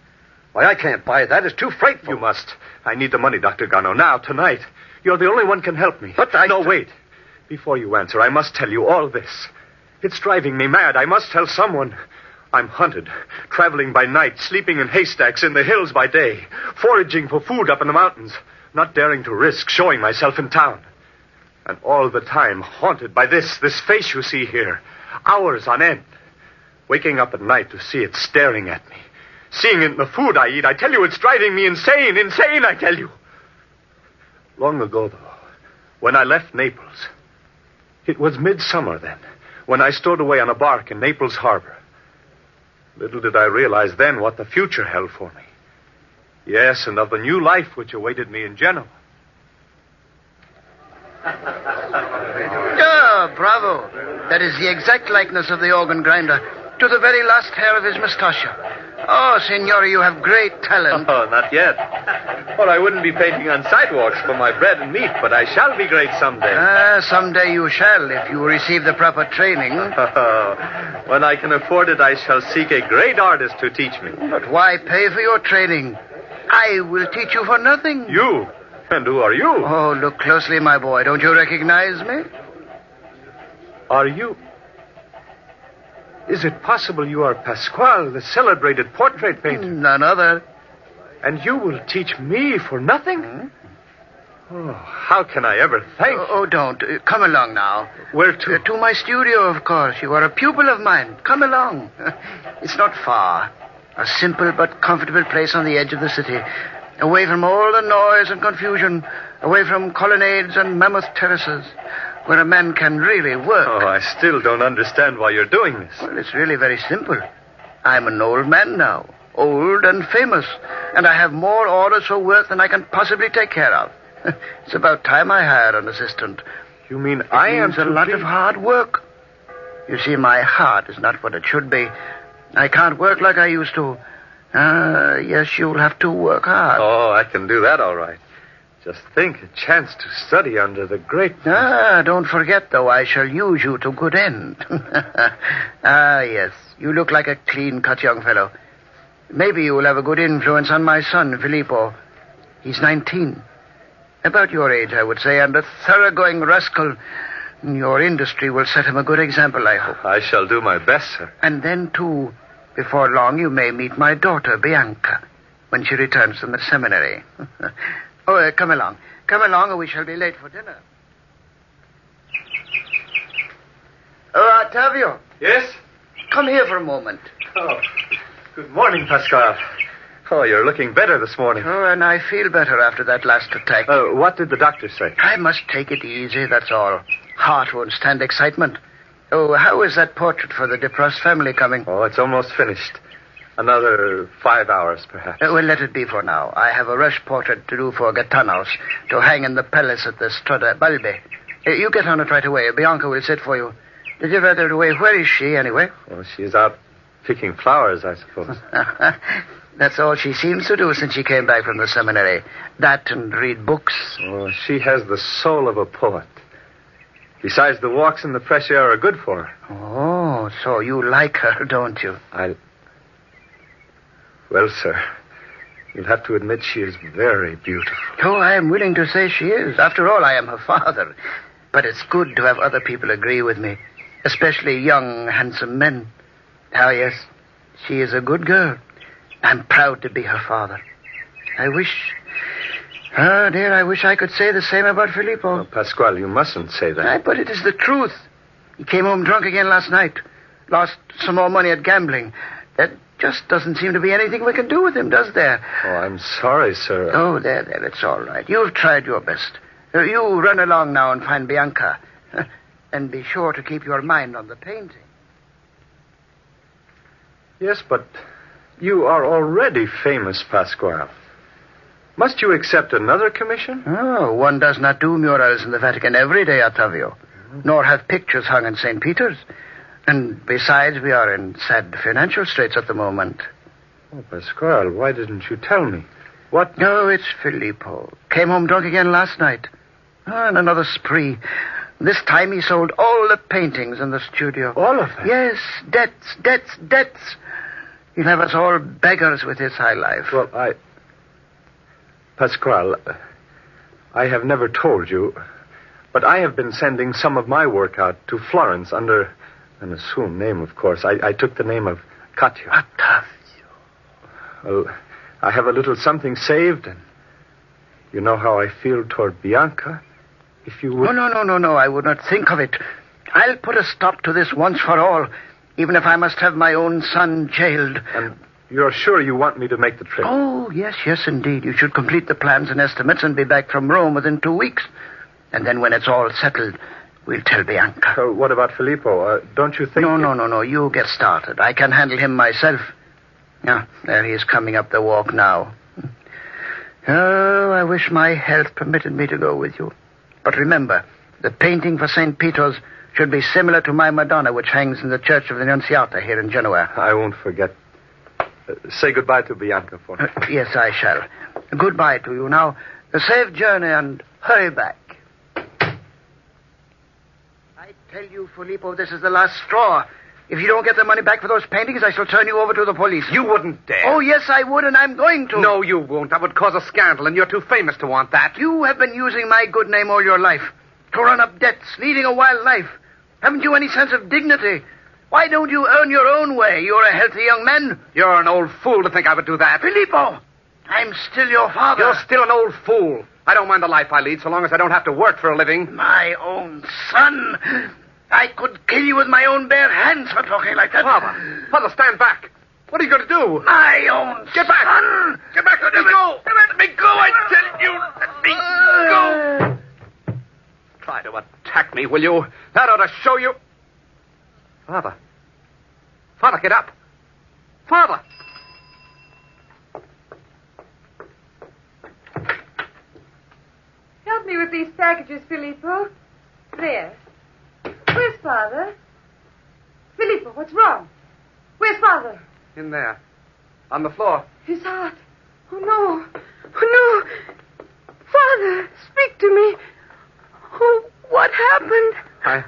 Why, I can't buy that. It's too frightful. You must. I need the money, Dr. Gano, now, tonight. You're the only one can help me. But No, wait. Before you answer, I must tell you all this. It's driving me mad. I must tell someone. I'm hunted, traveling by night, sleeping in haystacks in the hills by day, foraging for food up in the mountains, not daring to risk showing myself in town. And all the time haunted by this face you see here, hours on end. Waking up at night to see it staring at me. Seeing it in the food I eat. I tell you, it's driving me insane, I tell you. Long ago, though, when I left Naples, it was midsummer then, when I stowed away on a bark in Naples Harbor. Little did I realize then what the future held for me. Yes, and of the new life which awaited me in Genoa. Oh, bravo. That is the exact likeness of the organ grinder, to the very last hair of his mustachio. Oh, Signore, you have great talent. Oh, not yet. Well, I wouldn't be painting on sidewalks for my bread and meat, but I shall be great someday. Someday you shall, if you receive the proper training. When I can afford it, I shall seek a great artist to teach me. But why pay for your training? I will teach you for nothing. You? And who are you? Oh, look closely, my boy. Don't you recognize me? Are you... Is it possible you are Pasquale, the celebrated portrait painter? None other. And you will teach me for nothing? Oh, how can I ever thank you? Oh, don't. Come along now. Where to? To my studio, of course. You are a pupil of mine. Come along. It's not far. A simple but comfortable place on the edge of the city. Away from all the noise and confusion. Away from colonnades and mammoth terraces. Where a man can really work. Oh, I still don't understand why you're doing this. Well, it's really very simple. I'm an old man now. Old and famous. And I have more orders for work than I can possibly take care of. It's about time I hired an assistant. You mean I am a lot of hard work. You see, my heart is not what it should be. I can't work like I used to. Yes, you'll have to work hard. Oh, I can do that all right. Just think, a chance to study under the great... Don't forget, though, I shall use you to good end. Yes, you look like a clean-cut young fellow. Maybe you will have a good influence on my son, Filippo. He's 19. About your age, I would say, and a thoroughgoing rascal. Your industry will set him a good example, I hope. I shall do my best, sir. And then, too, before long, you may meet my daughter, Bianca, when she returns from the seminary. Oh, come along. Come along or we shall be late for dinner. Oh, Ottavio. Yes? Come here for a moment. Oh, good morning, Pascal. Oh, you're looking better this morning. Oh, and I feel better after that last attack. What did the doctor say? I must take it easy, that's all. Heart won't stand excitement. Oh, how is that portrait for the depressed family coming? Oh, it's almost finished. Another 5 hours, perhaps. Well, let it be for now. I have a rush portrait to do for Gaetanos to hang in the palace at the Strada Balbi. You get on it right away. Bianca will sit for you. Did you read it away? Where is she, anyway? Oh, she's out picking flowers, I suppose. That's all she seems to do since she came back from the seminary. That and read books. Oh, she has the soul of a poet. Besides, the walks in the fresh air are good for her. Oh, so you like her, don't you? Well, sir, you'll have to admit she is very beautiful. Oh, I am willing to say she is. After all, I am her father. But it's good to have other people agree with me, especially young, handsome men. Oh, yes, she is a good girl. I'm proud to be her father. I wish I could say the same about Filippo. Oh, Pasquale, you mustn't say that. But it is the truth. He came home drunk again last night. Lost some more money at gambling. That just doesn't seem to be anything we can do with him, does there? Oh, I'm sorry, sir. Oh, there, it's all right. You've tried your best. You run along now and find Bianca. And be sure to keep your mind on the painting. Yes, but you are already famous, Pasquale. Must you accept another commission? Oh, one does not do murals in the Vatican every day, Ottavio. Nor have pictures hung in St. Peter's. And besides, we are in sad financial straits at the moment. Oh, Pasquale, why didn't you tell me? What? No, it's Filippo. Came home drunk again last night. Oh, and another spree. This time he sold all the paintings in the studio. All of them? Yes, debts. He'll have us all beggars with his high life. Well, Pasquale, I have never told you, but I have been sending some of my work out to Florence under an assumed name, of course. I took the name of Katya. Ottavio. Well, I have a little something saved, and you know how I feel toward Bianca. If you would... Oh, no, I would not think of it. I'll put a stop to this once for all, even if I must have my own son jailed. And you're sure you want me to make the trip? Oh, yes, indeed. You should complete the plans and estimates and be back from Rome within 2 weeks. And then when it's all settled, we'll tell Bianca. What about Filippo? Don't you think... No. You get started. I can handle him myself. Yeah, there he is coming up the walk now. Oh, I wish my health permitted me to go with you. But remember, the painting for St. Peter's should be similar to my Madonna, which hangs in the Church of the Annunziata here in Genoa. I won't forget. Say goodbye to Bianca for me. Yes, I shall. Goodbye to you. Now, a safe journey and hurry back. I tell you, Filippo, this is the last straw. If you don't get the money back for those paintings, I shall turn you over to the police. You wouldn't dare. Oh, yes, I would, and I'm going to. No, you won't. That would cause a scandal, and you're too famous to want that. You have been using my good name all your life to run up debts, leading a wild life. Haven't you any sense of dignity? Why don't you earn your own way? You're a healthy young man. You're an old fool to think I would do that. Filippo, I'm still your father. You're still an old fool. I don't mind the life I lead so long as I don't have to work for a living. My own son. I could kill you with my own bare hands for talking like that. Father, stand back. What are you going to do? My own Get back. son. Get back. Let me go. Let me go, I tell you. Let me go. Try to attack me, will you? That ought to show you. Father, get up. Father. Help me with these packages, Filippo. There. Where's Father? Filippo, what's wrong? Where's Father? In there. On the floor. His heart. Oh, no. Oh, no. Father, speak to me. Oh, what happened? I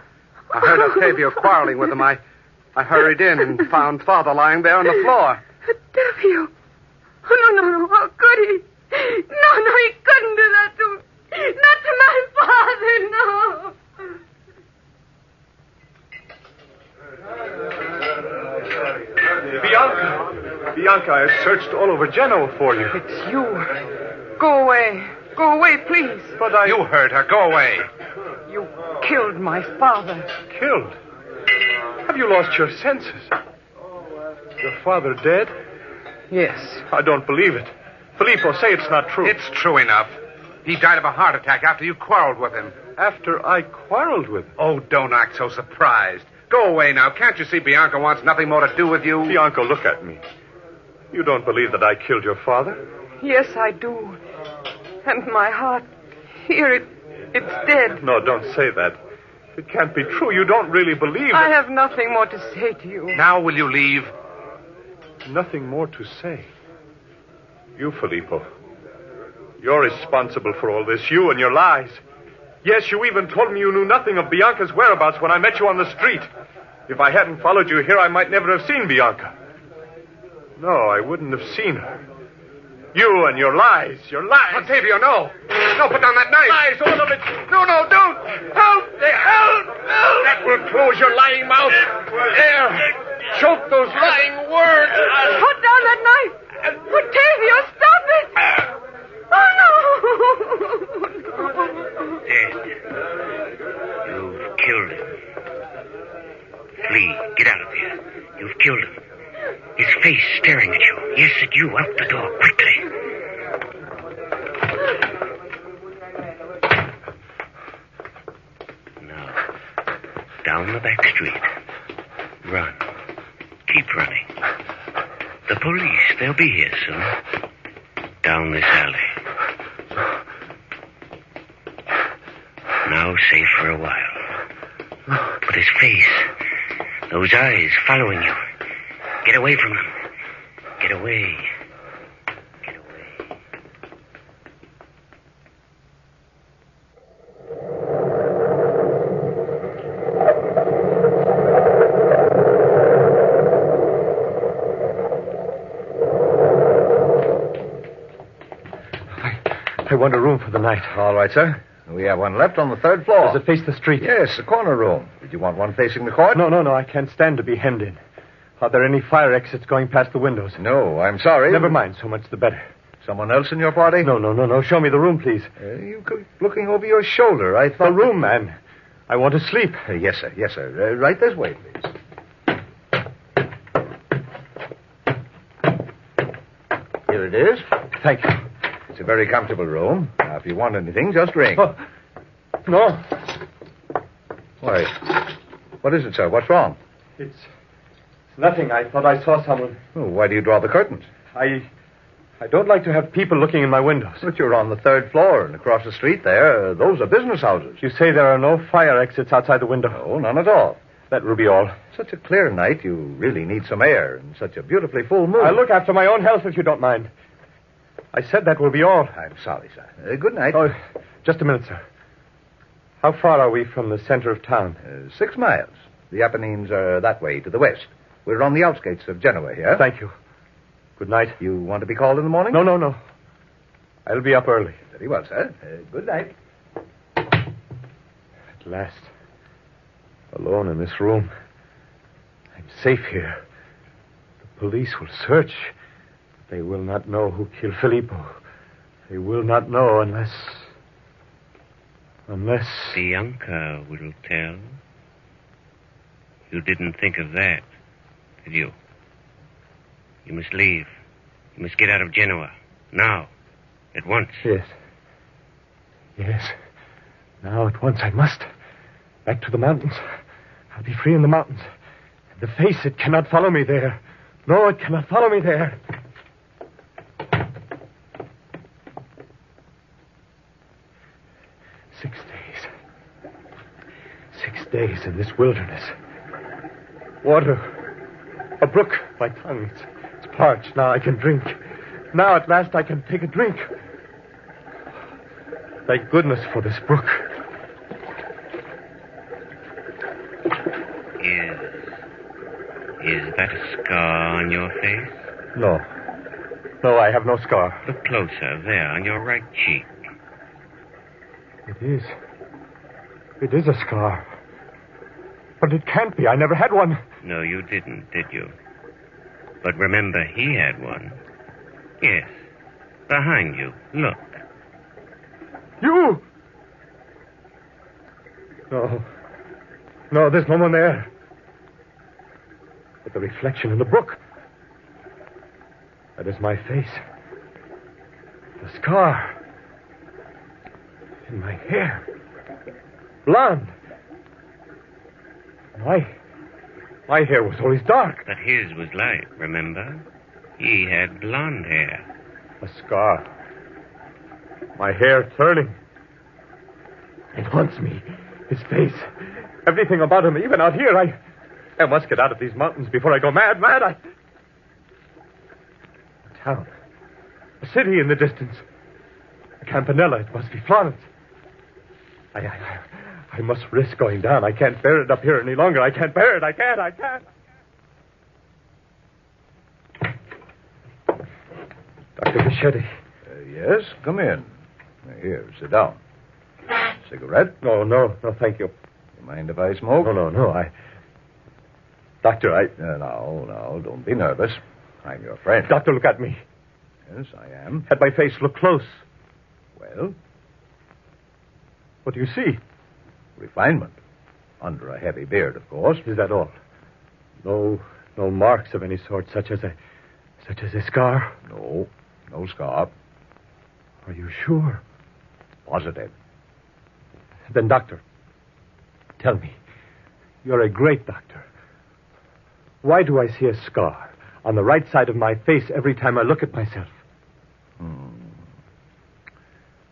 heard Octavio quarreling with him. I hurried in and found Father lying there on the floor. Octavio. Oh, no. How could he? No, he couldn't do that to me. Not to my father, no. Bianca, I searched all over Genoa for you. It's you. Go away. Go away, please. But I... You heard her. Go away. You killed my father. Killed? Have you lost your senses? Your father dead? Yes. I don't believe it. Filippo, say it's not true. It's true enough. He died of a heart attack after you quarreled with him. After I quarreled with him? Oh, don't act so surprised. Go away now. Can't you see Bianca wants nothing more to do with you? Bianca, look at me. You don't believe that I killed your father? Yes, I do. And my heart, here, it's dead. No, don't say that. It can't be true. You don't really believe it. I have nothing more to say to you. Now will you leave? Nothing more to say. You, Filippo. You're responsible for all this. You and your lies. Yes, you even told me you knew nothing of Bianca's whereabouts when I met you on the street. If I hadn't followed you here, I might never have seen Bianca. No, I wouldn't have seen her. You and your lies. Your lies. Octavio, no. No, put down that knife. Lies, all of it. No, don't. Help! Help! That will close your lying mouth. There. Choke those lying words. Put down that knife. Octavio, stop it. Oh, no. Dead. You've killed him. Flee. Get out of here. You've killed him. His face staring at you. Yes, at you. Out the door, quickly. Now, down the back street. Run. Keep running. The police, they'll be here soon. Down this alley. Now safe for a while. But his face, those eyes following you. Get away from them. Get away. Get away. I want a room for the night. All right, sir. We have one left on the third floor. Does it face the street? Yes, the corner room. Did you want one facing the court? No. I can't stand to be hemmed in. Are there any fire exits going past the windows? No, I'm sorry. Never mind. So much the better. Someone else in your party? No. Show me the room, please. You keep looking over your shoulder. I thought... The room, man. I want to sleep. Yes, sir. Right this way, please. Here it is. Thank you. It's a very comfortable room. Now, if you want anything, just ring. Oh. No. Why? What is it, sir? What's wrong? It's nothing. I thought I saw someone. Oh, why do you draw the curtains? I don't like to have people looking in my windows. But you're on the third floor, and across the street there, those are business houses. You say there are no fire exits outside the window? No, none at all. That will be all. Such a clear night, you really need some air, and such a beautifully full moon. I'll look after my own health if you don't mind. I said that will be all. I'm sorry, sir. Good night. Oh, just a minute, sir. How far are we from the center of town? 6 miles. The Apennines are that way to the west. We're on the outskirts of Genoa here. Thank you. Good night. You want to be called in the morning? No. I'll be up early. Very well, sir. Good night. At last. Alone in this room. I'm safe here. The police will search. They will not know who killed Filippo. They will not know unless... Bianca will tell. You didn't think of that, did you? You must leave. You must get out of Genoa. Now. At once. Yes. Now at once I must. Back to the mountains. I'll be free in the mountains. And the face, it cannot follow me there. No, it cannot follow me there. 6 days. 6 days in this wilderness. Water. A brook. My tongue, it's parched. Now I can drink. Now at last I can take a drink. Thank goodness for this brook. Is that a scar on your face? No, I have no scar. Look closer. There, on your right cheek. It is. It is a scar. But it can't be. I never had one. No, you didn't, did you? But remember, he had one. Yes. Behind you. Look. You! No, there's no one there. But the reflection in the brook. That is my face. The scar. In my hair. Blonde. My hair was always dark. But his was light, remember? He had blonde hair. A scar. My hair turning. It haunts me. His face. Everything about him, even out here. I must get out of these mountains before I go mad. A town. A city in the distance. A campanella. It must be Florence. I must risk going down. I can't bear it up here any longer. I can't bear it. I can't. Dr. Bichetti. Yes, come in. Here, sit down. Cigarette? No, thank you. You mind if I smoke? No, Doctor, No, don't be nervous. I'm your friend. Doctor, look at me. Yes, I am. At my face, look close. Well? What do you see? Refinement. Under a heavy beard, of course. Is that all? No marks of any sort, such as a scar? No scar. Are you sure? Positive. Then, doctor, tell me. You're a great doctor. Why do I see a scar on the right side of my face every time I look at myself?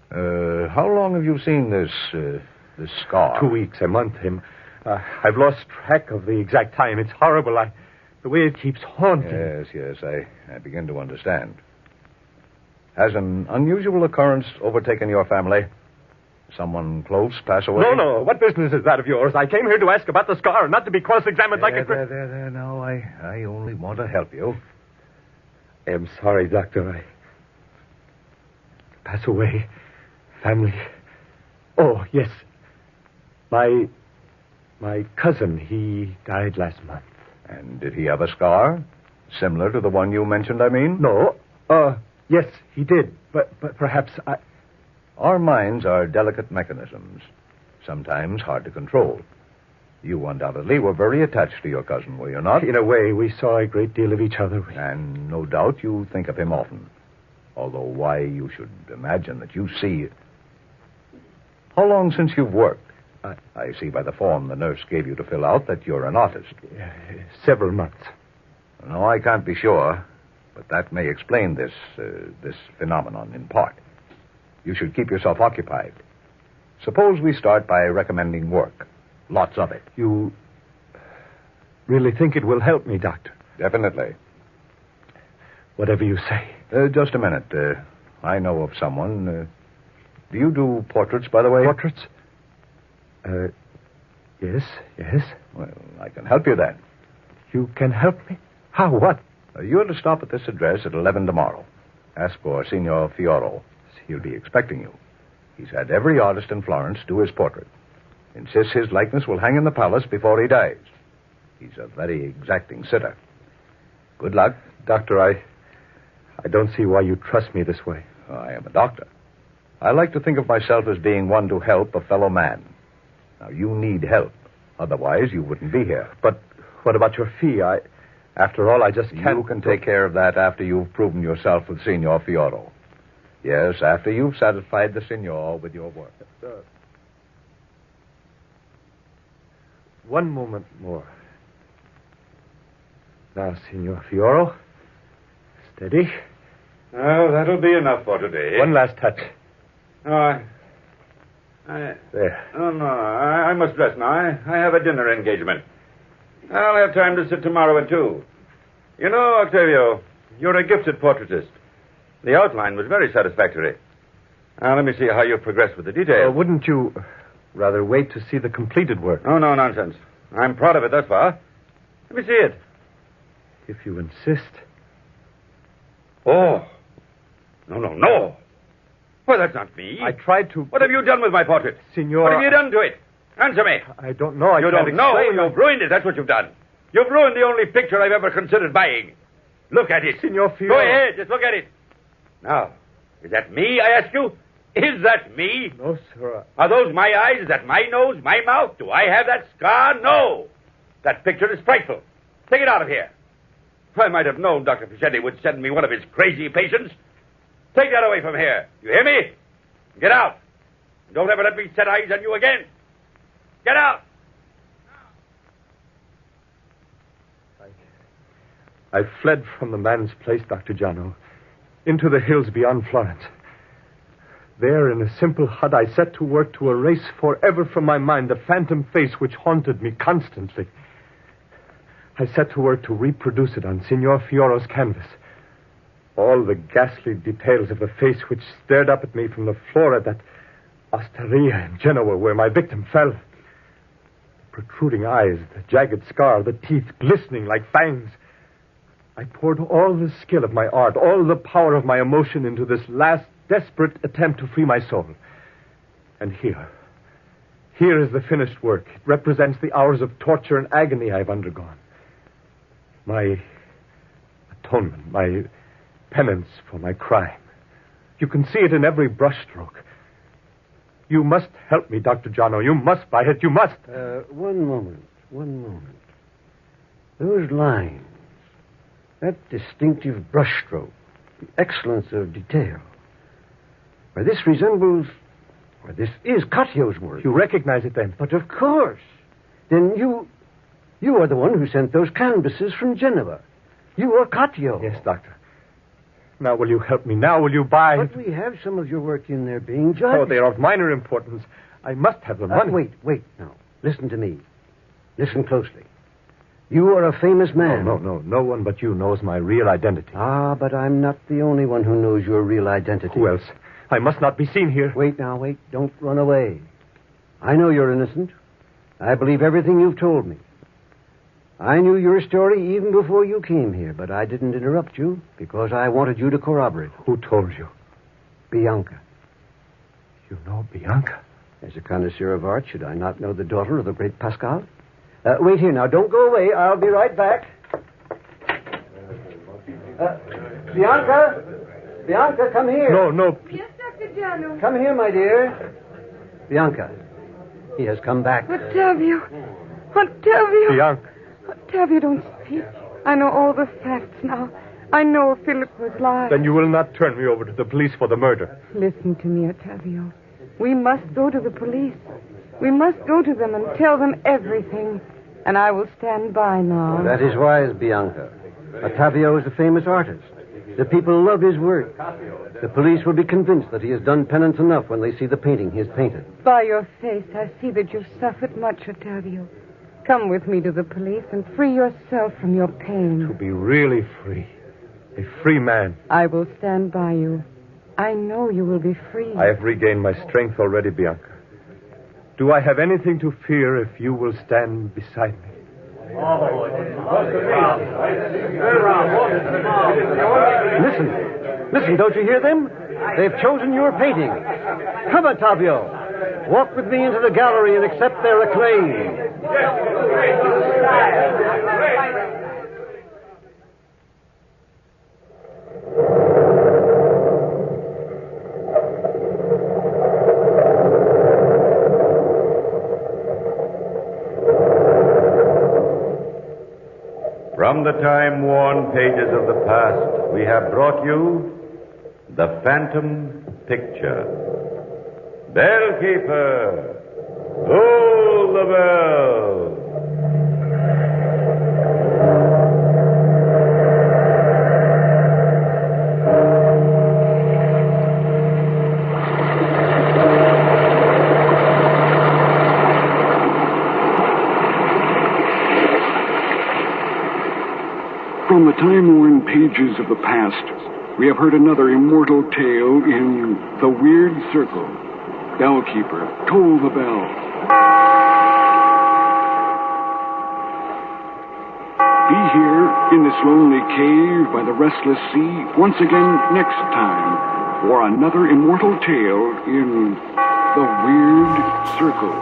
How long have you seen this scar? 2 weeks, a month. I've lost track of the exact time. It's horrible. The way it keeps haunting. Yes, I begin to understand. Has an unusual occurrence overtaken your family? Someone close pass away? No. What business is that of yours? I came here to ask about the scar, not to be cross-examined like a... There. Now, I only want to help you. I am sorry, Doctor. Pass away. Family. Oh, yes. My cousin, he died last month. And did he have a scar? Similar to the one you mentioned, I mean? No. Yes, he did. But perhaps Our minds are delicate mechanisms, sometimes hard to control. You undoubtedly were very attached to your cousin, were you not? In a way, we saw a great deal of each other. And no doubt you think of him often. Although why you should imagine that you see... How long since you've worked? I see by the form the nurse gave you to fill out that you're an artist. Several months. No, I can't be sure, but that may explain this phenomenon in part. You should keep yourself occupied. Suppose we start by recommending work. Lots of it. You really think it will help me, Doctor? Definitely. Whatever you say. Just a minute. I know of someone. Do you do portraits, by the way? Portraits? Yes. Well, I can help you then. You can help me? How? What? You're to stop at this address at 11 tomorrow. Ask for Signor Fioro. He'll be expecting you. He's had every artist in Florence do his portrait. Insists his likeness will hang in the palace before he dies. He's a very exacting sitter. Good luck. Doctor, I don't see why you trust me this way. I am a doctor. I like to think of myself as being one to help a fellow man. Now, you need help. Otherwise, you wouldn't be here. But what about your fee? After all, I just can't... You can take care of that after you've proven yourself with Signor Fioro. Yes, after you've satisfied the Signor with your work. One moment more. Now, Signor Fioro. Steady. Oh, that'll be enough for today. One last touch. Oh, There. Oh, no, I must dress now. I have a dinner engagement. I'll have time to sit tomorrow at 2. You know, Octavio, you're a gifted portraitist. The outline was very satisfactory. Now, let me see how you've progressed with the details. Wouldn't you rather wait to see the completed work? Oh, no nonsense. I'm proud of it thus far. Let me see it. If you insist. Oh. No. Well, that's not me. I tried to... What have you done with my portrait? Signor... What have you done to it? Answer me. I don't know. You don't know. You've ruined it. That's what you've done. You've ruined the only picture I've ever considered buying. Look at it. Signor Fioro. Go ahead. Just look at it. Now, is that me, I ask you? Is that me? No, sir. Are those my eyes? Is that my nose, my mouth? Do I have that scar? No. That picture is frightful. Take it out of here. I might have known Dr. Fischetti would send me one of his crazy patients. Take that away from here. You hear me? Get out. Don't ever let me set eyes on you again. Get out. I fled from the man's place, Dr. Giano, into the hills beyond Florence. There, in a simple hut, I set to work to erase forever from my mind the phantom face which haunted me constantly. I set to work to reproduce it on Signor Fioro's canvas. All the ghastly details of the face which stared up at me from the floor at that osteria in Genoa where my victim fell. The protruding eyes, the jagged scar, the teeth glistening like fangs. I poured all the skill of my art, all the power of my emotion into this last desperate attempt to free my soul. And here is the finished work. It represents the hours of torture and agony I've undergone. My atonement, my penance for my crime. You can see it in every brushstroke. You must help me, Dr. Giano. You must buy it. You must. One moment. Those lines, that distinctive brushstroke, the excellence of detail. Why, this resembles... Why, this is Caccio's work. You recognize it, then? But of course. Then you are the one who sent those canvases from Genoa. You are Caccio. Yes, Doctor. Now, will you help me? Now, will you buy... But we have some of your work in there being judged. Oh, they are of minor importance. I must have the money. Wait, now. Listen to me. Listen closely. You are a famous man. No. No one but you knows my real identity. Ah, but I'm not the only one who knows your real identity. Who else? I must not be seen here. Wait. Don't run away. I know you're innocent. I believe everything you've told me. I knew your story even before you came here, but I didn't interrupt you because I wanted you to corroborate. Who told you? Bianca. You know Bianca? As a connoisseur of art, should I not know the daughter of the great Pascal? Wait here now. Don't go away. I'll be right back. Bianca? Bianca, come here. No. Yes, Dr. Giano. Come here, my dear. Bianca. He has come back. Ottavio. Bianca. Ottavio, don't speak. I know all the facts now. I know Philip was lying. Then you will not turn me over to the police for the murder. Listen to me, Ottavio. We must go to the police. We must go to them and tell them everything. And I will stand by now. That is wise, Bianca. Ottavio is a famous artist. The people love his work. The police will be convinced that he has done penance enough when they see the painting he has painted. By your face, I see that you've suffered much, Ottavio. Come with me to the police and free yourself from your pain. To be really free. A free man. I will stand by you. I know you will be free. I have regained my strength already, Bianca. Do I have anything to fear if you will stand beside me? Listen, don't you hear them? They've chosen your painting. Come, Ottavio. Walk with me into the gallery and accept their acclaim. From the time-worn pages of the past, we have brought you The Phantom Picture. Bellkeeper, toll the bell. From the time-worn pages of the past, we have heard another immortal tale in The Weird Circle. Bellkeeper, toll the bell. Be here in this lonely cave by the restless sea once again next time for another immortal tale in The Weird Circle.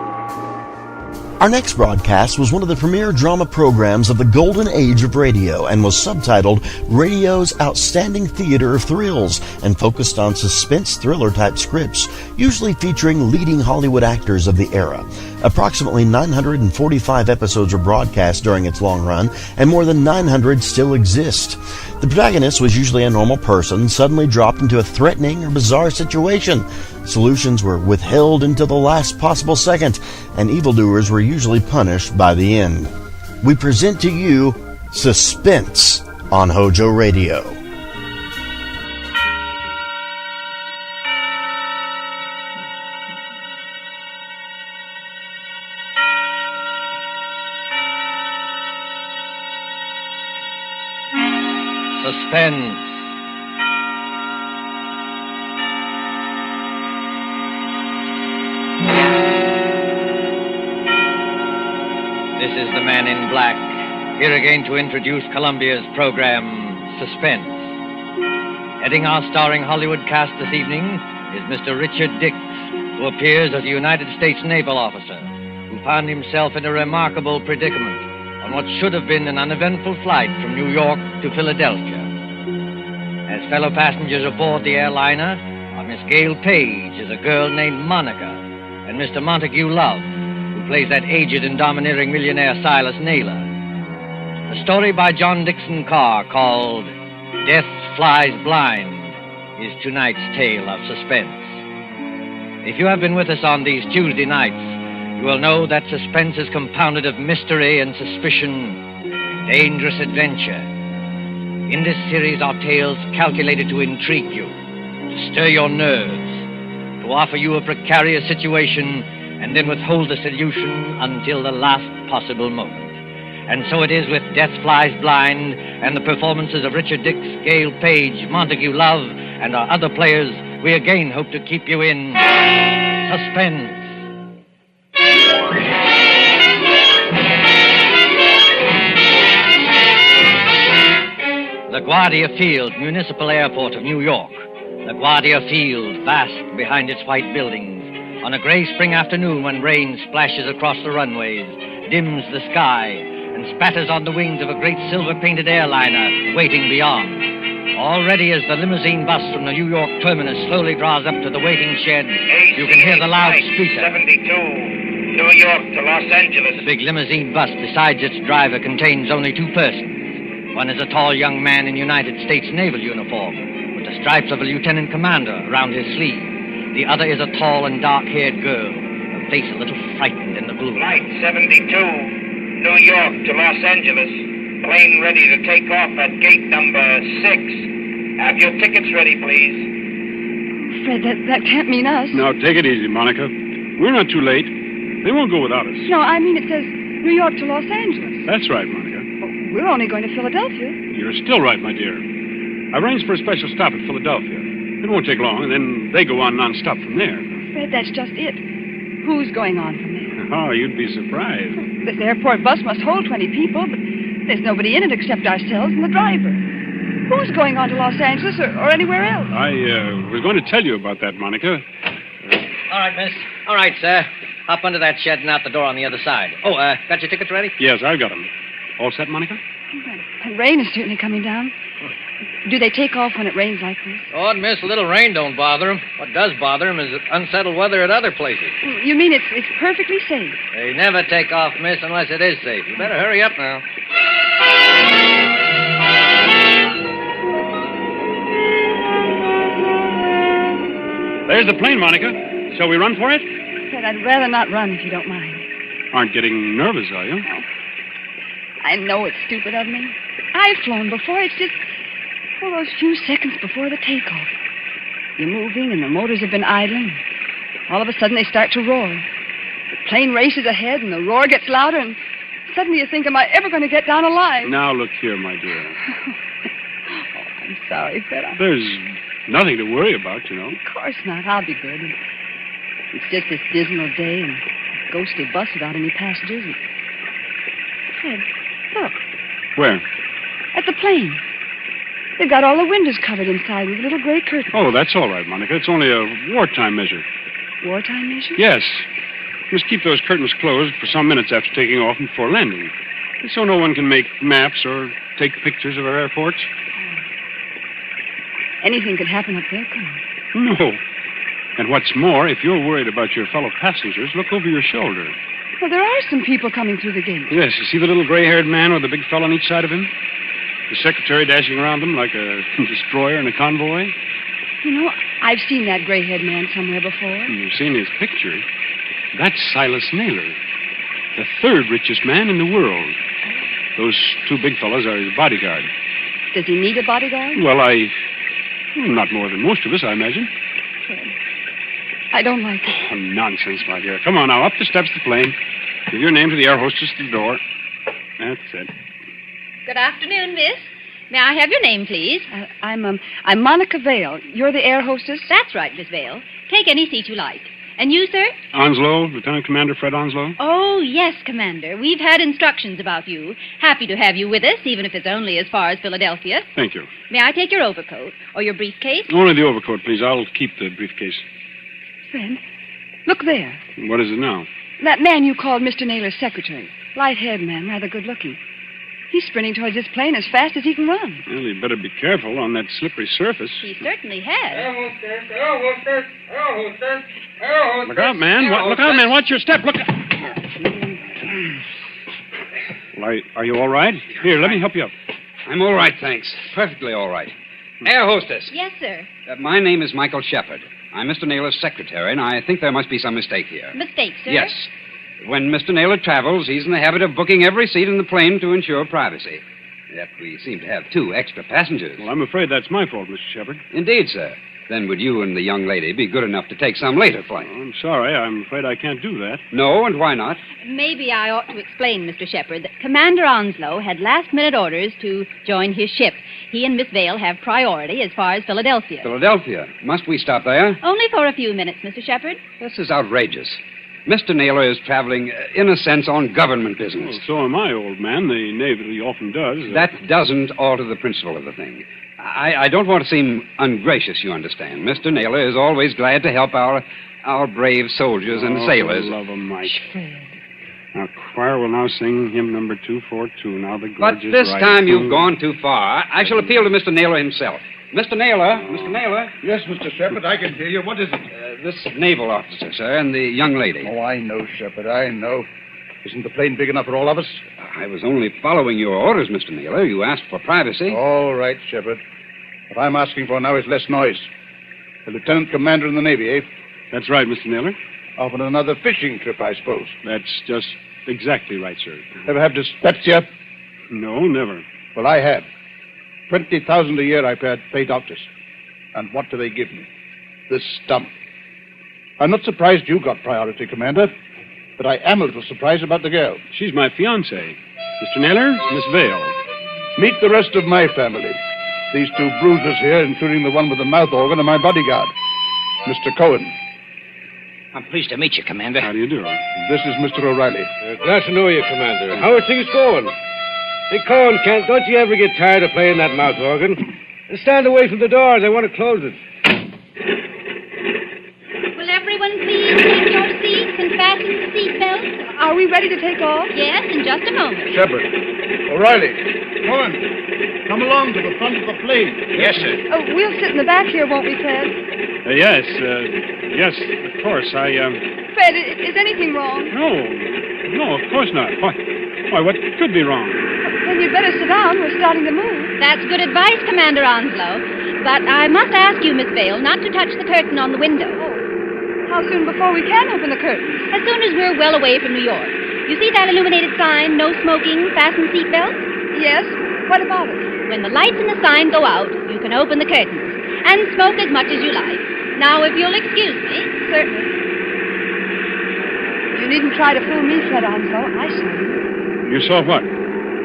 Our next broadcast was one of the premier drama programs of the golden age of radio and was subtitled Radio's Outstanding Theater of Thrills and focused on suspense thriller-type scripts, usually featuring leading Hollywood actors of the era. Approximately 945 episodes were broadcast during its long run, and more than 900 still exist. The protagonist was usually a normal person suddenly dropped into a threatening or bizarre situation. Solutions were withheld until the last possible second, and evildoers were usually punished by the end. We present to you Suspense on HOJO Radio. Suspense. This is the Man in Black, here again to introduce Columbia's program, Suspense. Heading our starring Hollywood cast this evening is Mr. Richard Dix, who appears as a United States naval officer who found himself in a remarkable predicament on what should have been an uneventful flight from New York to Philadelphia. As fellow passengers aboard the airliner are Miss Gail Page as a girl named Monica and Mr. Montague Love, who plays that aged and domineering millionaire Silas Naylor. A story by John Dixon Carr called Death Flies Blind is tonight's tale of suspense. If you have been with us on these Tuesday nights, you will know that suspense is compounded of mystery and suspicion, dangerous adventure. In this series are tales calculated to intrigue you, to stir your nerves, to offer you a precarious situation, and then withhold the solution until the last possible moment. And so it is with Death Flies Blind and the performances of Richard Dix, Gail Page, Montague Love, and our other players, we again hope to keep you in suspense. LaGuardia Field, Municipal Airport of New York. LaGuardia Field, vast behind its white buildings. On a gray spring afternoon when rain splashes across the runways, dims the sky, and spatters on the wings of a great silver-painted airliner waiting beyond. Already as the limousine bus from the New York terminus slowly draws up to the waiting shed, you can hear the loudspeaker. 72, New York to Los Angeles. The big limousine bus, besides its driver, contains only two persons. One is a tall young man in United States naval uniform, with the stripes of a lieutenant commander around his sleeve. The other is a tall and dark-haired girl, her face a little frightened in the gloom. Flight 72, New York to Los Angeles. Plane ready to take off at gate number 6. Have your tickets ready, please. Fred, that can't mean us. Now, take it easy, Monica. We're not too late. They won't go without us. No, I mean it says New York to Los Angeles. That's right, Monica. We're only going to Philadelphia. You're still right, my dear. I arranged for a special stop at Philadelphia. It won't take long, and then they go on non-stop from there. Fred, that's just it. Who's going on from there? Oh, you'd be surprised. This airport bus must hold 20 people, but there's nobody in it except ourselves and the driver. Who's going on to Los Angeles or anywhere else? I was going to tell you about that, Monica. All right, miss. All right, sir. Hop under that shed and out the door on the other side. Oh, got your tickets ready? Yes, I've got them. All set, Monica? The rain is certainly coming down. Do they take off when it rains like this? Oh, miss, a little rain don't bother them. What does bother them is unsettled weather at other places. You mean it's perfectly safe? They never take off, miss, unless it is safe. You better hurry up now. There's the plane, Monica. Shall we run for it? Fred, I'd rather not run if you don't mind. Aren't getting nervous, are you? No. I know it's stupid of me. I've flown before. It's just those few seconds before the takeoff. You're moving and the motors have been idling. All of a sudden they start to roar. The plane races ahead and the roar gets louder and suddenly you think, am I ever going to get down alive? Now, look here, my dear. I'm sorry, Fred. There's nothing to worry about, you know. Of course not. I'll be good. It's just this dismal day and a ghostly bus without any passengers. And... Fred, look. Where? At the plane. They've got all the windows covered inside with little gray curtains. Oh, that's all right, Monica. It's only a wartime measure. Wartime measure? Yes. Must keep those curtains closed for some minutes after taking off and before landing, so no one can make maps or take pictures of our airports. Anything could happen up there, Colonel. No. And what's more, if you're worried about your fellow passengers, look over your shoulder. Well, there are some people coming through the gate. Yes, you see the little gray-haired man with the big fellow on each side of him? The secretary dashing around them like a destroyer in a convoy? You know, I've seen that gray-haired man somewhere before. You've seen his picture. That's Silas Naylor, the third richest man in the world. Those two big fellows are his bodyguard. Does he need a bodyguard? Well, not more than most of us, I imagine. I don't like it. Oh, nonsense, my dear. Come on now, up the steps of the plane. Give your name to the air hostess at the door. That's it. Good afternoon, miss. May I have your name, please? I'm Monica Vale. You're the air hostess? That's right, Miss Vale. Take any seat you like. And you, sir? Onslow, Lieutenant Commander Fred Onslow. Oh, yes, Commander. We've had instructions about you. Happy to have you with us, even if it's only as far as Philadelphia. Thank you. May I take your overcoat or your briefcase? Only the overcoat, please. I'll keep the briefcase. Fred, look there. What is it now? That man you called Mr. Naylor's secretary. Light-haired man, rather good-looking. He's sprinting towards this plane as fast as he can run. Well, he'd better be careful on that slippery surface. He certainly has. Look out, man. Look out, man. Watch your step. Look out. Well, are you all right? Here, let me help you up. I'm all right, thanks. Perfectly all right. Air hostess. Yes, sir. My name is Michael Shepard. I'm Mr. Naylor's secretary, and I think there must be some mistake here. Mistake, sir? Yes. When Mr. Naylor travels, he's in the habit of booking every seat in the plane to ensure privacy. Yet we seem to have 2 extra passengers. Well, I'm afraid that's my fault, Mr. Shepard. Indeed, sir. Then would you and the young lady be good enough to take some later flight? Oh, I'm sorry. I'm afraid I can't do that. No, and why not? Maybe I ought to explain, Mr. Shepard, that Commander Onslow had last-minute orders to join his ship. He and Miss Vale have priority as far as Philadelphia. Philadelphia? Must we stop there? Only for a few minutes, Mr. Shepard. This is outrageous. Mr. Naylor is traveling, in a sense, on government business. Well, so am I, old man. The Navy often does. That doesn't alter the principle of the thing. I don't want to seem ungracious, you understand. Mr. Naylor is always glad to help our brave soldiers and sailors. Oh, love 'em, Mike. Now, choir will now sing hymn number 242. Now the But gorgeous this right time you've through. gone too far. I shall appeal to Mr. Naylor himself. Mr. Naylor? Mr. Naylor? Yes, Mr. Shepard, I can hear you. What is it? This naval officer, sir, and the young lady. Oh, I know, Shepard, I know. Isn't the plane big enough for all of us? I was only following your orders, Mr. Naylor. You asked for privacy. All right, Shepard. What I'm asking for now is less noise. The lieutenant commander in the Navy, eh? That's right, Mr. Naylor. Off on another fishing trip, I suppose. That's just exactly right, sir. Ever have dyspepsia? No, never. Well, I have. 20,000 a year I pay doctors. And what do they give me? This stump. I'm not surprised you got priority, Commander, but I am a little surprised about the girl. She's my fiancée. Mr. Naylor, Miss Vale. Meet the rest of my family. These 2 bruisers here, including the one with the mouth organ, are my bodyguard, Mr. Cohen. I'm pleased to meet you, Commander. How do you do? This is Mr. O'Reilly. Glad to know you, Commander. How are things going? Hey, Cohen, don't you ever get tired of playing that mouth organ? Stand away from the doors. I want to close it. Will everyone please take your seats and fasten the seatbelts? Are we ready to take off? Yes, in just a moment. Shepard. O'Reilly. Cohen. Come along to the front of the plane. Yes, sir. Oh, we'll sit in the back here, won't we, Fred? Yes, of course. Fred, is anything wrong? No, of course not. Why, what could be wrong? Then you'd better sit down. We're starting to move. That's good advice, Commander Onslow. But I must ask you, Miss Vale, not to touch the curtain on the window. How soon before we can open the curtain? As soon as we're well away from New York. You see that illuminated sign, no smoking, fasten seatbelts? Yes. What about it? When the lights in the sign go out, you can open the curtains and smoke as much as you like. Now, if you'll excuse me. Certainly. You needn't try to fool me, Fred Onslow. I saw you. You saw what?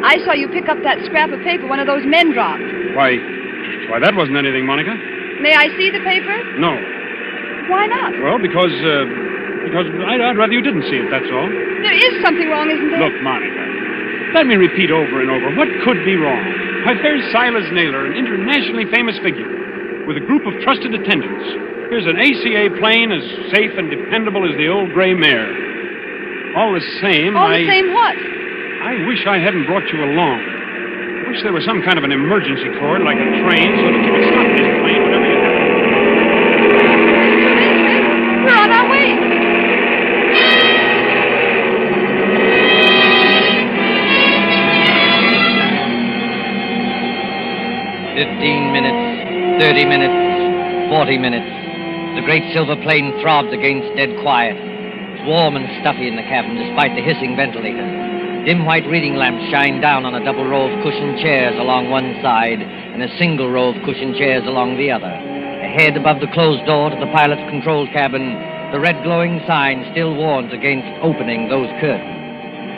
I saw you pick up that scrap of paper one of those men dropped. Why, that wasn't anything, Monica. May I see the paper? No. Why not? Well, because I'd rather you didn't see it, that's all. There is something wrong, isn't there? Look, Monica, let me repeat over and over. What could be wrong? Why, there's Silas Naylor, an internationally famous figure, with a group of trusted attendants. Here's an ACA plane as safe and dependable as the old gray mare. All the same, All the same what? I wish I hadn't brought you along. I wish there was some kind of an emergency cord, like a train, so that you could stop this plane whenever you... We're on our way. "15 minutes, 30 minutes, 40 minutes. The great silver plane throbs against dead quiet. It's warm and stuffy in the cabin, despite the hissing ventilators. Dim white reading lamps shine down on a double row of cushioned chairs along one side and a single row of cushioned chairs along the other. Ahead, above the closed door to the pilot's control cabin, the red glowing sign still warns against opening those curtains.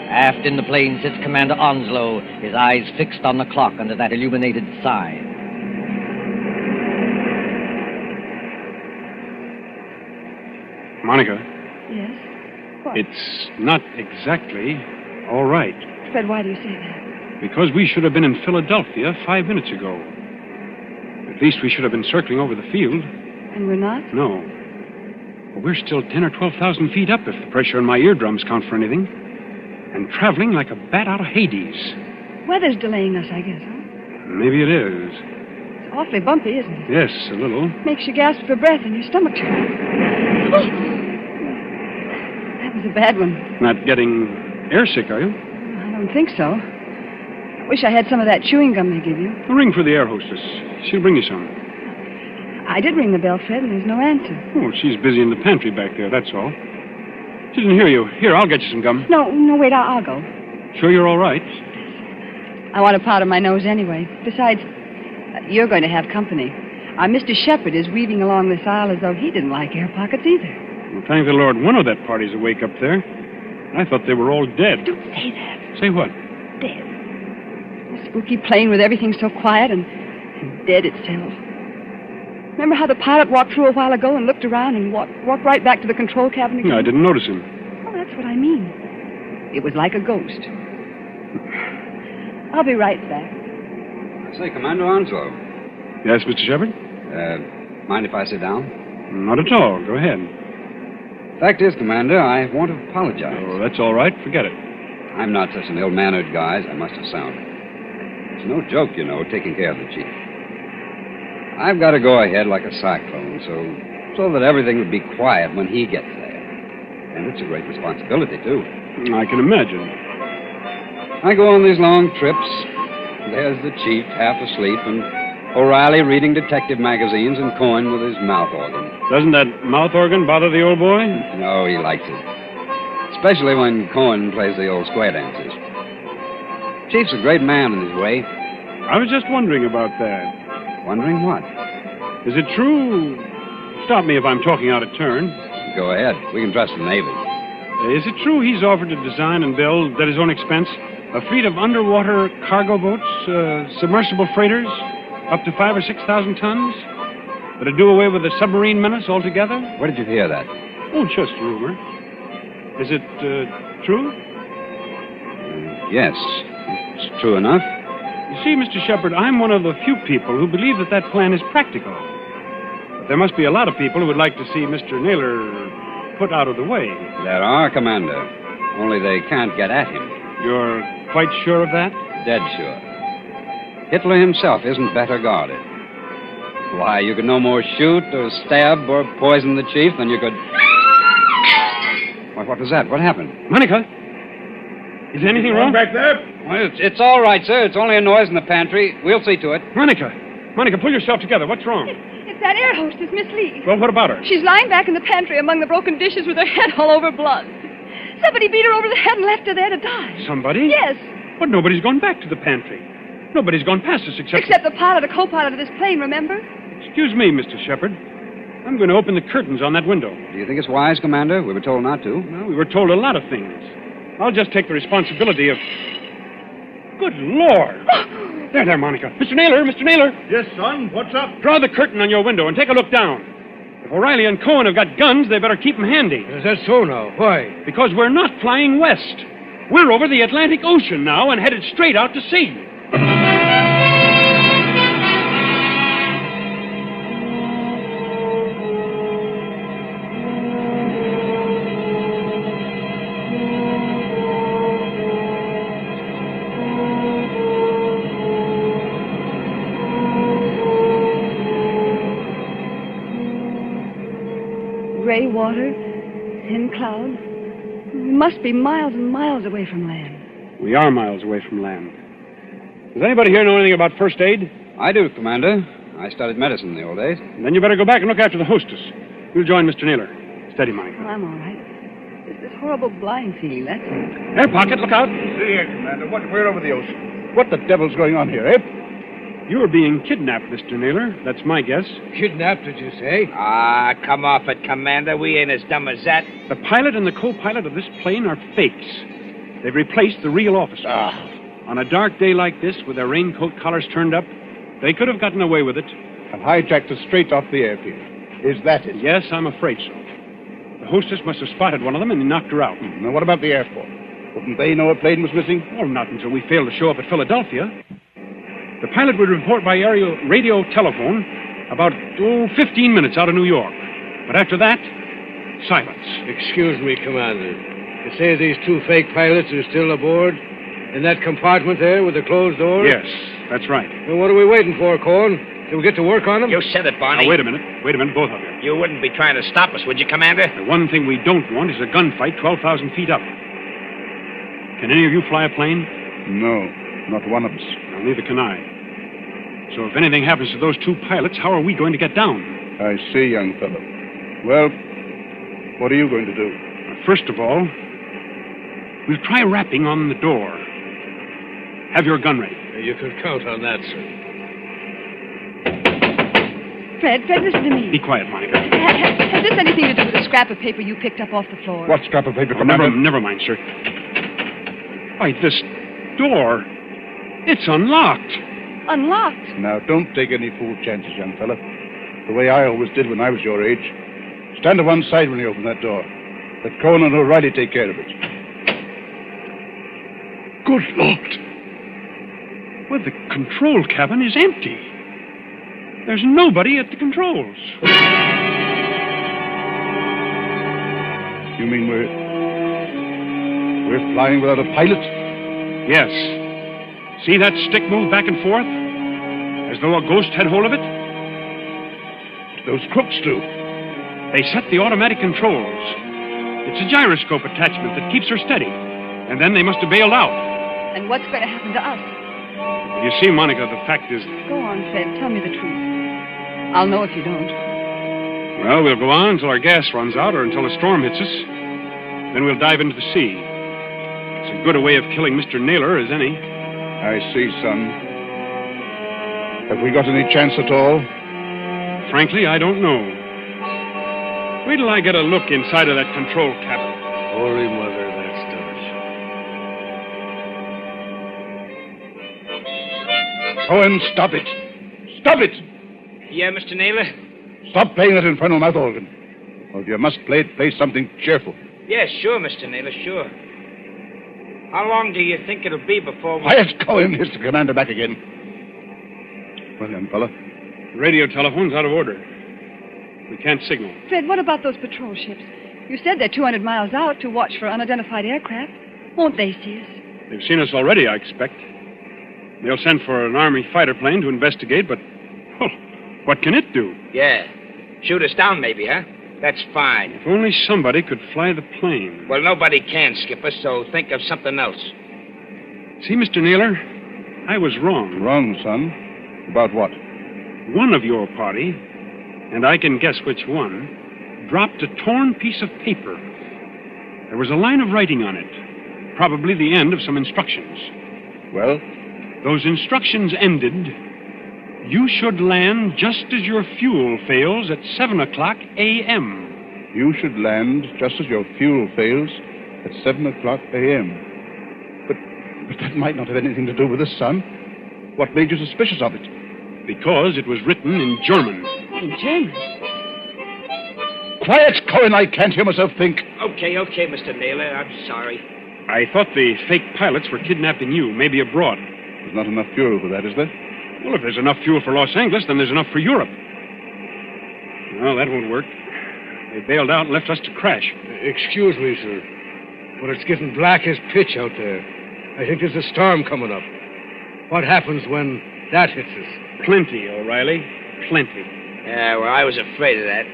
Aft in the plane sits Commander Onslow, his eyes fixed on the clock under that illuminated sign. Monica, Yes? What? it's not exactly all right. Fred, why do you say that? Because we should have been in Philadelphia 5 minutes ago. At least we should have been circling over the field. And we're not? No. Well, we're still 10 or 12,000 feet up if the pressure on my eardrums count for anything. And traveling like a bat out of Hades. Weather's delaying us, I guess, huh? Maybe it is. It's awfully bumpy, isn't it? Yes, a little. Makes you gasp for breath and your stomach turns. That was a bad one. Not getting airsick, are you? I don't think so. I wish I had some of that chewing gum they give you. Well, ring for the air hostess. She'll bring you some. I did ring the bell, Fred, and there's no answer. Oh, she's busy in the pantry back there, that's all. She didn't hear you. Here, I'll get you some gum. No, wait, I'll go. Sure you're all right? I want to powder my nose anyway. Besides, you're going to have company. Our Mr. Shepherd is weaving along this aisle as though he didn't like air pockets either. Well, thank the Lord one of that party's awake up there. I thought they were all dead. Don't say that. Say what? Dead. A spooky plane with everything so quiet and dead itself. Remember how the pilot walked through a while ago and looked around and walked right back to the control cabin again? No, I didn't notice him. Well, that's what I mean. It was like a ghost. I'll be right back. Say, Commander Onslow. Yes, Mr. Shepherd? Mind if I sit down? Not at all. Go ahead. Fact is, Commander, I want to apologize. Oh, that's all right. Forget it. I'm not such an ill-mannered guy as I must have sounded. It's no joke, you know, taking care of the chief. I've got to go ahead like a cyclone, so that everything would be quiet when he gets there. And it's a great responsibility, too. I can imagine. I go on these long trips. There's the chief, half asleep, and O'Reilly reading detective magazines and Cohen with his mouth organ. Doesn't that mouth organ bother the old boy? No, he likes it. Especially when Cohen plays the old square dances. Chief's a great man in his way. I was just wondering about that. Wondering what? Is it true? Stop me if I'm talking out of turn. Go ahead. We can trust the Navy. Is it true he's offered to design and build, at his own expense, a fleet of underwater cargo boats, submersible freighters, up to 5,000 or 6,000 tons? That'd do away with the submarine menace altogether? Where did you hear that? Oh, just rumor. Is it true? Yes. It's true enough. You see, Mr. Shepherd, I'm one of the few people who believe that plan is practical. But there must be a lot of people who would like to see Mr. Naylor put out of the way. There are, Commander. Only they can't get at him. You're quite sure of that? Dead sure. Hitler himself isn't better guarded. Why, you could no more shoot or stab or poison the chief than you could... What was that? What happened? Monica! Is anything wrong back there? Well, it's all right, sir. It's only a noise in the pantry. We'll see to it. Monica, pull yourself together. What's wrong? It's that air hostess, Miss Lee. Well, what about her? She's lying back in the pantry among the broken dishes with her head all over blood. Somebody beat her over the head and left her there to die. Somebody? Yes. But nobody's gone back to the pantry. Nobody's gone past us except the pilot or co-pilot of this plane, remember? Excuse me, Mr. Shepherd. I'm going to open the curtains on that window. Do you think it's wise, Commander? We were told not to. Well, we were told a lot of things. I'll just take the responsibility of... Good Lord! There, Monica. Mr. Naylor! Yes, son. What's up? Draw the curtain on your window and take a look down. If O'Reilly and Cohen have got guns, they better keep them handy. Is that so now? Why? Because we're not flying west. We're over the Atlantic Ocean now and headed straight out to sea. gray water, thin clouds. We must be miles and miles away from land. We are miles away from land. Does anybody here know anything about first aid? I do, Commander. I studied medicine in the old days. Then you better go back and look after the hostess. You'll join Mr. Naylor. Steady, Monica. I'm all right. It's this horrible blind feeling, that's it. Air pocket, look out. See here, Commander. We're over the ocean. What the devil's going on here, eh? You're being kidnapped, Mr. Naylor. That's my guess. Kidnapped, did you say? Ah, come off it, Commander. We ain't as dumb as that. The pilot and the co-pilot of this plane are fakes. They've replaced the real officer. On a dark day like this, with their raincoat collars turned up, they could have gotten away with it. And hijacked us straight off the airfield. Is that it? Yes, I'm afraid so. The hostess must have spotted one of them and knocked her out. Now, what about the airport? Wouldn't they know a plane was missing? Well, not until we failed to show up at Philadelphia. The pilot would report by radio telephone about, 15 minutes out of New York. But after that, silence. Excuse me, Commander. You say these two fake pilots are still aboard? In that compartment there with the closed door? Yes, that's right. Well, what are we waiting for, Corn? Till we get to work on them? You said it, Barney. Now, wait a minute, both of you. You wouldn't be trying to stop us, would you, Commander? The one thing we don't want is a gunfight 12,000 feet up. Can any of you fly a plane? No, not one of us. Well, neither can I. So if anything happens to those two pilots, how are we going to get down? I see, young fellow. Well, what are you going to do? First of all, we'll try rapping on the door. Have your gun ready. You can count on that, sir. Fred, listen to me. Be quiet, Monica. Has this anything to do with the scrap of paper you picked up off the floor? What scrap of paper, Oh, Commander? never mind, sir. Why, this door, it's unlocked. Unlocked? Now, don't take any fool chances, young fella. The way I always did when I was your age. Stand to one side when you open that door. Let Cohen and O'Reilly take care of it. Good Lord. Well, the control cabin is empty. There's nobody at the controls. You mean we're flying without a pilot? Yes. See that stick move back and forth? As though a ghost had hold of it? Those crooks do. They set the automatic controls. It's a gyroscope attachment that keeps her steady. And then they must have bailed out. And what's going to happen to us? You see, Monica, the fact is... Go on, Fred. Tell me the truth. I'll know if you don't. Well, we'll go on until our gas runs out or until a storm hits us. Then we'll dive into the sea. It's as good a way of killing Mr. Naylor as any. I see, son. Have we got any chance at all? Frankly, I don't know. Wait till I get a look inside of that control cabin. Holy Mother, that's done. Cohen, stop it. Stop it! Yeah, Mr. Naylor? Stop playing that infernal mouth organ. Or if you must play something cheerful. Yeah, sure, Mr. Naylor, sure. How long do you think it'll be before we... Quiet, Cohen. Here's the commander back again. Well, young fella. The radio telephone's out of order. We can't signal. Fred, what about those patrol ships? You said they're 200 miles out to watch for unidentified aircraft. Won't they see us? They've seen us already, I expect. They'll send for an Army fighter plane to investigate, but... Oh, what can it do? Yeah. Shoot us down, maybe, huh? That's fine. If only somebody could fly the plane. Well, nobody can, Skipper, so think of something else. See, Mr. Naylor, I was wrong. Wrong, son? About what? One of your party, and I can guess which one, dropped a torn piece of paper. There was a line of writing on it, probably the end of some instructions. Well? Those instructions ended, you should land just as your fuel fails at 7 o'clock a.m. You should land just as your fuel fails at 7 o'clock a.m. But that might not have anything to do with the sun. What made you suspicious of it? Because it was written in German. In German? Quiet, Cohen. I can't hear myself think. Okay, Mr. Naylor. I'm sorry. I thought the fake pilots were kidnapping you, maybe abroad. There's not enough fuel for that, is there? Well, if there's enough fuel for Los Angeles, then there's enough for Europe. Well, that won't work. They bailed out and left us to crash. Excuse me, sir, but it's getting black as pitch out there. I think there's a storm coming up. What happens when that hits us? Plenty, O'Reilly. Plenty. Yeah, well, I was afraid of that.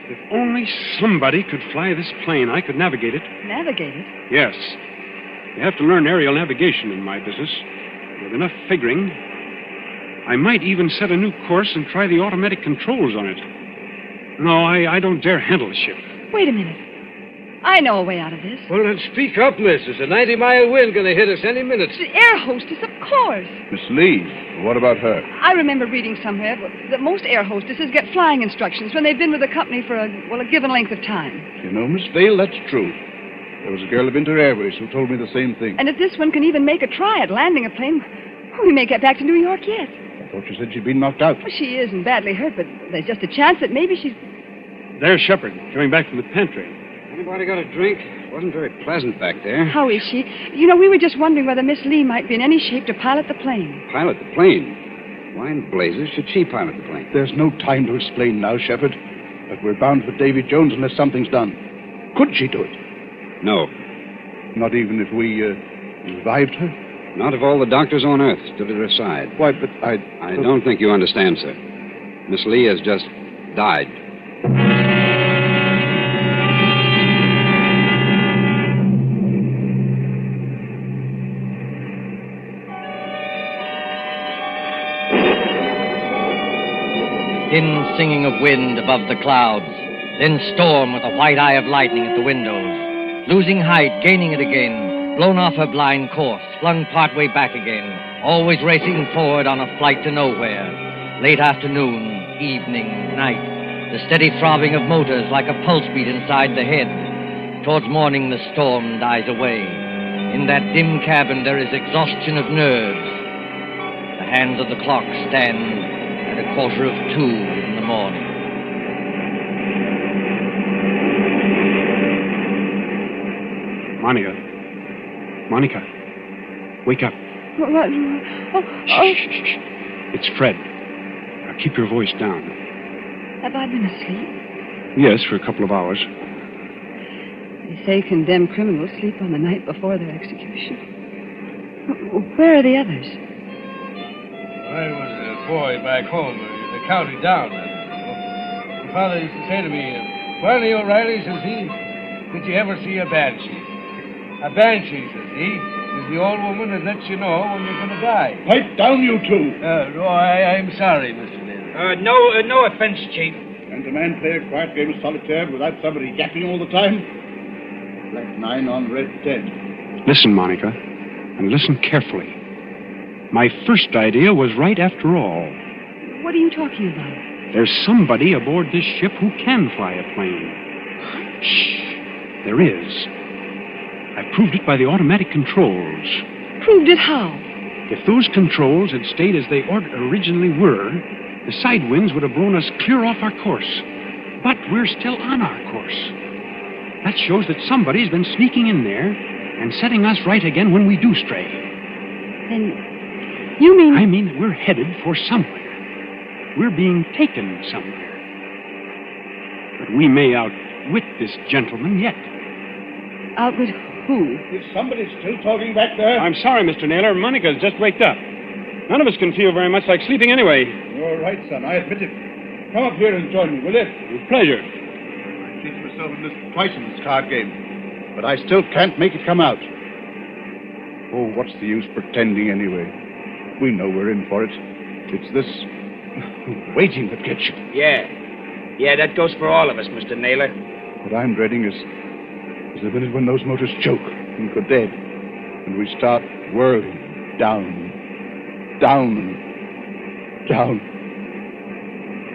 If only somebody could fly this plane, I could navigate it. Navigate it? Yes. You have to learn aerial navigation in my business. With enough figuring, I might even set a new course and try the automatic controls on it. No, I don't dare handle the ship. Wait a minute. I know a way out of this. Well, then speak up, miss. There's a 90-mile wind going to hit us any minute. The air hostess, of course. Miss Lee, what about her? I remember reading somewhere that most air hostesses get flying instructions when they've been with the company for a given length of time. You know, Miss Vale, that's true. There was a girl of Inter Airways who told me the same thing. And if this one can even make a try at landing a plane, we may get back to New York yet. I thought you said she'd been knocked out. Well, she isn't badly hurt, but there's just a chance that maybe she's... There's Shepard, coming back from the pantry. Anybody got a drink? It wasn't very pleasant back there. How is she? You know, we were just wondering whether Miss Lee might be in any shape to pilot the plane. Pilot the plane? Why in blazes should she pilot the plane? There's no time to explain now, Shepard. But we're bound for Davy Jones unless something's done. Could she do it? No. Not even if we revived her? Not if all the doctors on Earth stood at her side. Why, but I don't think you understand, sir. Miss Lee has just died. Thin singing of wind above the clouds, then storm with a white eye of lightning at the windows. Losing height, gaining it again, blown off her blind course, flung partway back again, always racing forward on a flight to nowhere. Late afternoon, evening, night, the steady throbbing of motors like a pulse beat inside the head. Towards morning, the storm dies away. In that dim cabin, there is exhaustion of nerves. The hands of the clock stand at 1:45 in the morning. Monica, wake up. What? Oh. Shh. It's Fred. Now keep your voice down. Have I been asleep? Yes, for a couple of hours. They say condemned criminals sleep on the night before their execution. Where are the others? I was a boy back home in the county down there. My father used to say to me, Barney O'Reilly, says he, did you ever see a banshee? A banshee, says he, is the old woman that lets you know when you're going to die. Pipe down, you two. No, I'm sorry, Mr. Naylor. No offense, Chief. Can a man play a quiet game of solitaire without somebody yapping all the time? Black 9 on red 10. Listen, Monica, and listen carefully. My first idea was right after all. What are you talking about? There's somebody aboard this ship who can fly a plane. Shh. There is. I proved it by the automatic controls. Proved it how? If those controls had stayed as they originally were, the side winds would have blown us clear off our course. But we're still on our course. That shows that somebody's been sneaking in there and setting us right again when we do stray. Then you mean... I mean that we're headed for somewhere. We're being taken somewhere. But we may outwit this gentleman yet. Outwit who? Is somebody still talking back there? I'm sorry, Mr. Naylor. Monica's just waked up. None of us can feel very much like sleeping anyway. You're right, son. I admit it. Come up here and join me, will you? With pleasure. I cheated myself in this twice in this card game. But I still can't make it come out. Oh, what's the use pretending anyway? We know we're in for it. It's this waiting that gets you. Yeah, that goes for all of us, Mr. Naylor. What I'm dreading is the minute when those motors choke and go dead, and we start whirling down.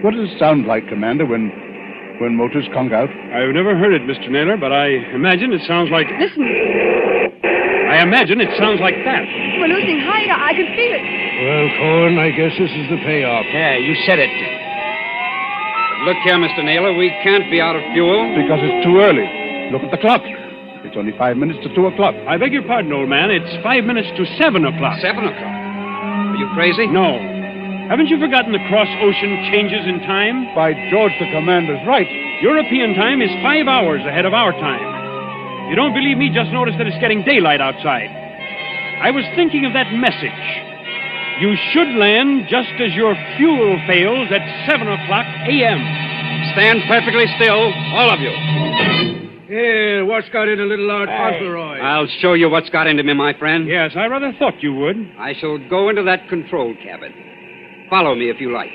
What does it sound like, Commander, when motors conk out? I've never heard it, Mr. Naylor, but I imagine it sounds like... Listen. I imagine it sounds like that. We're losing height. I can feel it. Well, Cohen, I guess this is the payoff. Yeah, you said it. But look here, Mr. Naylor, we can't be out of fuel. Because it's too early. Look at the clock. It's only 5 minutes to 2 o'clock. I beg your pardon, old man. It's 5 minutes to 7 o'clock. 7 o'clock? Are you crazy? No. Haven't you forgotten the cross-ocean changes in time? By George, the commander's right. European time is 5 hours ahead of our time. If you don't believe me, just notice that it's getting daylight outside. I was thinking of that message. You should land just as your fuel fails at 7 o'clock a.m. stand perfectly still, all of you. Yeah, what's got into little Lord Fauntleroy? I'll show you what's got into me, my friend. Yes, I rather thought you would. I shall go into that control cabin. Follow me if you like.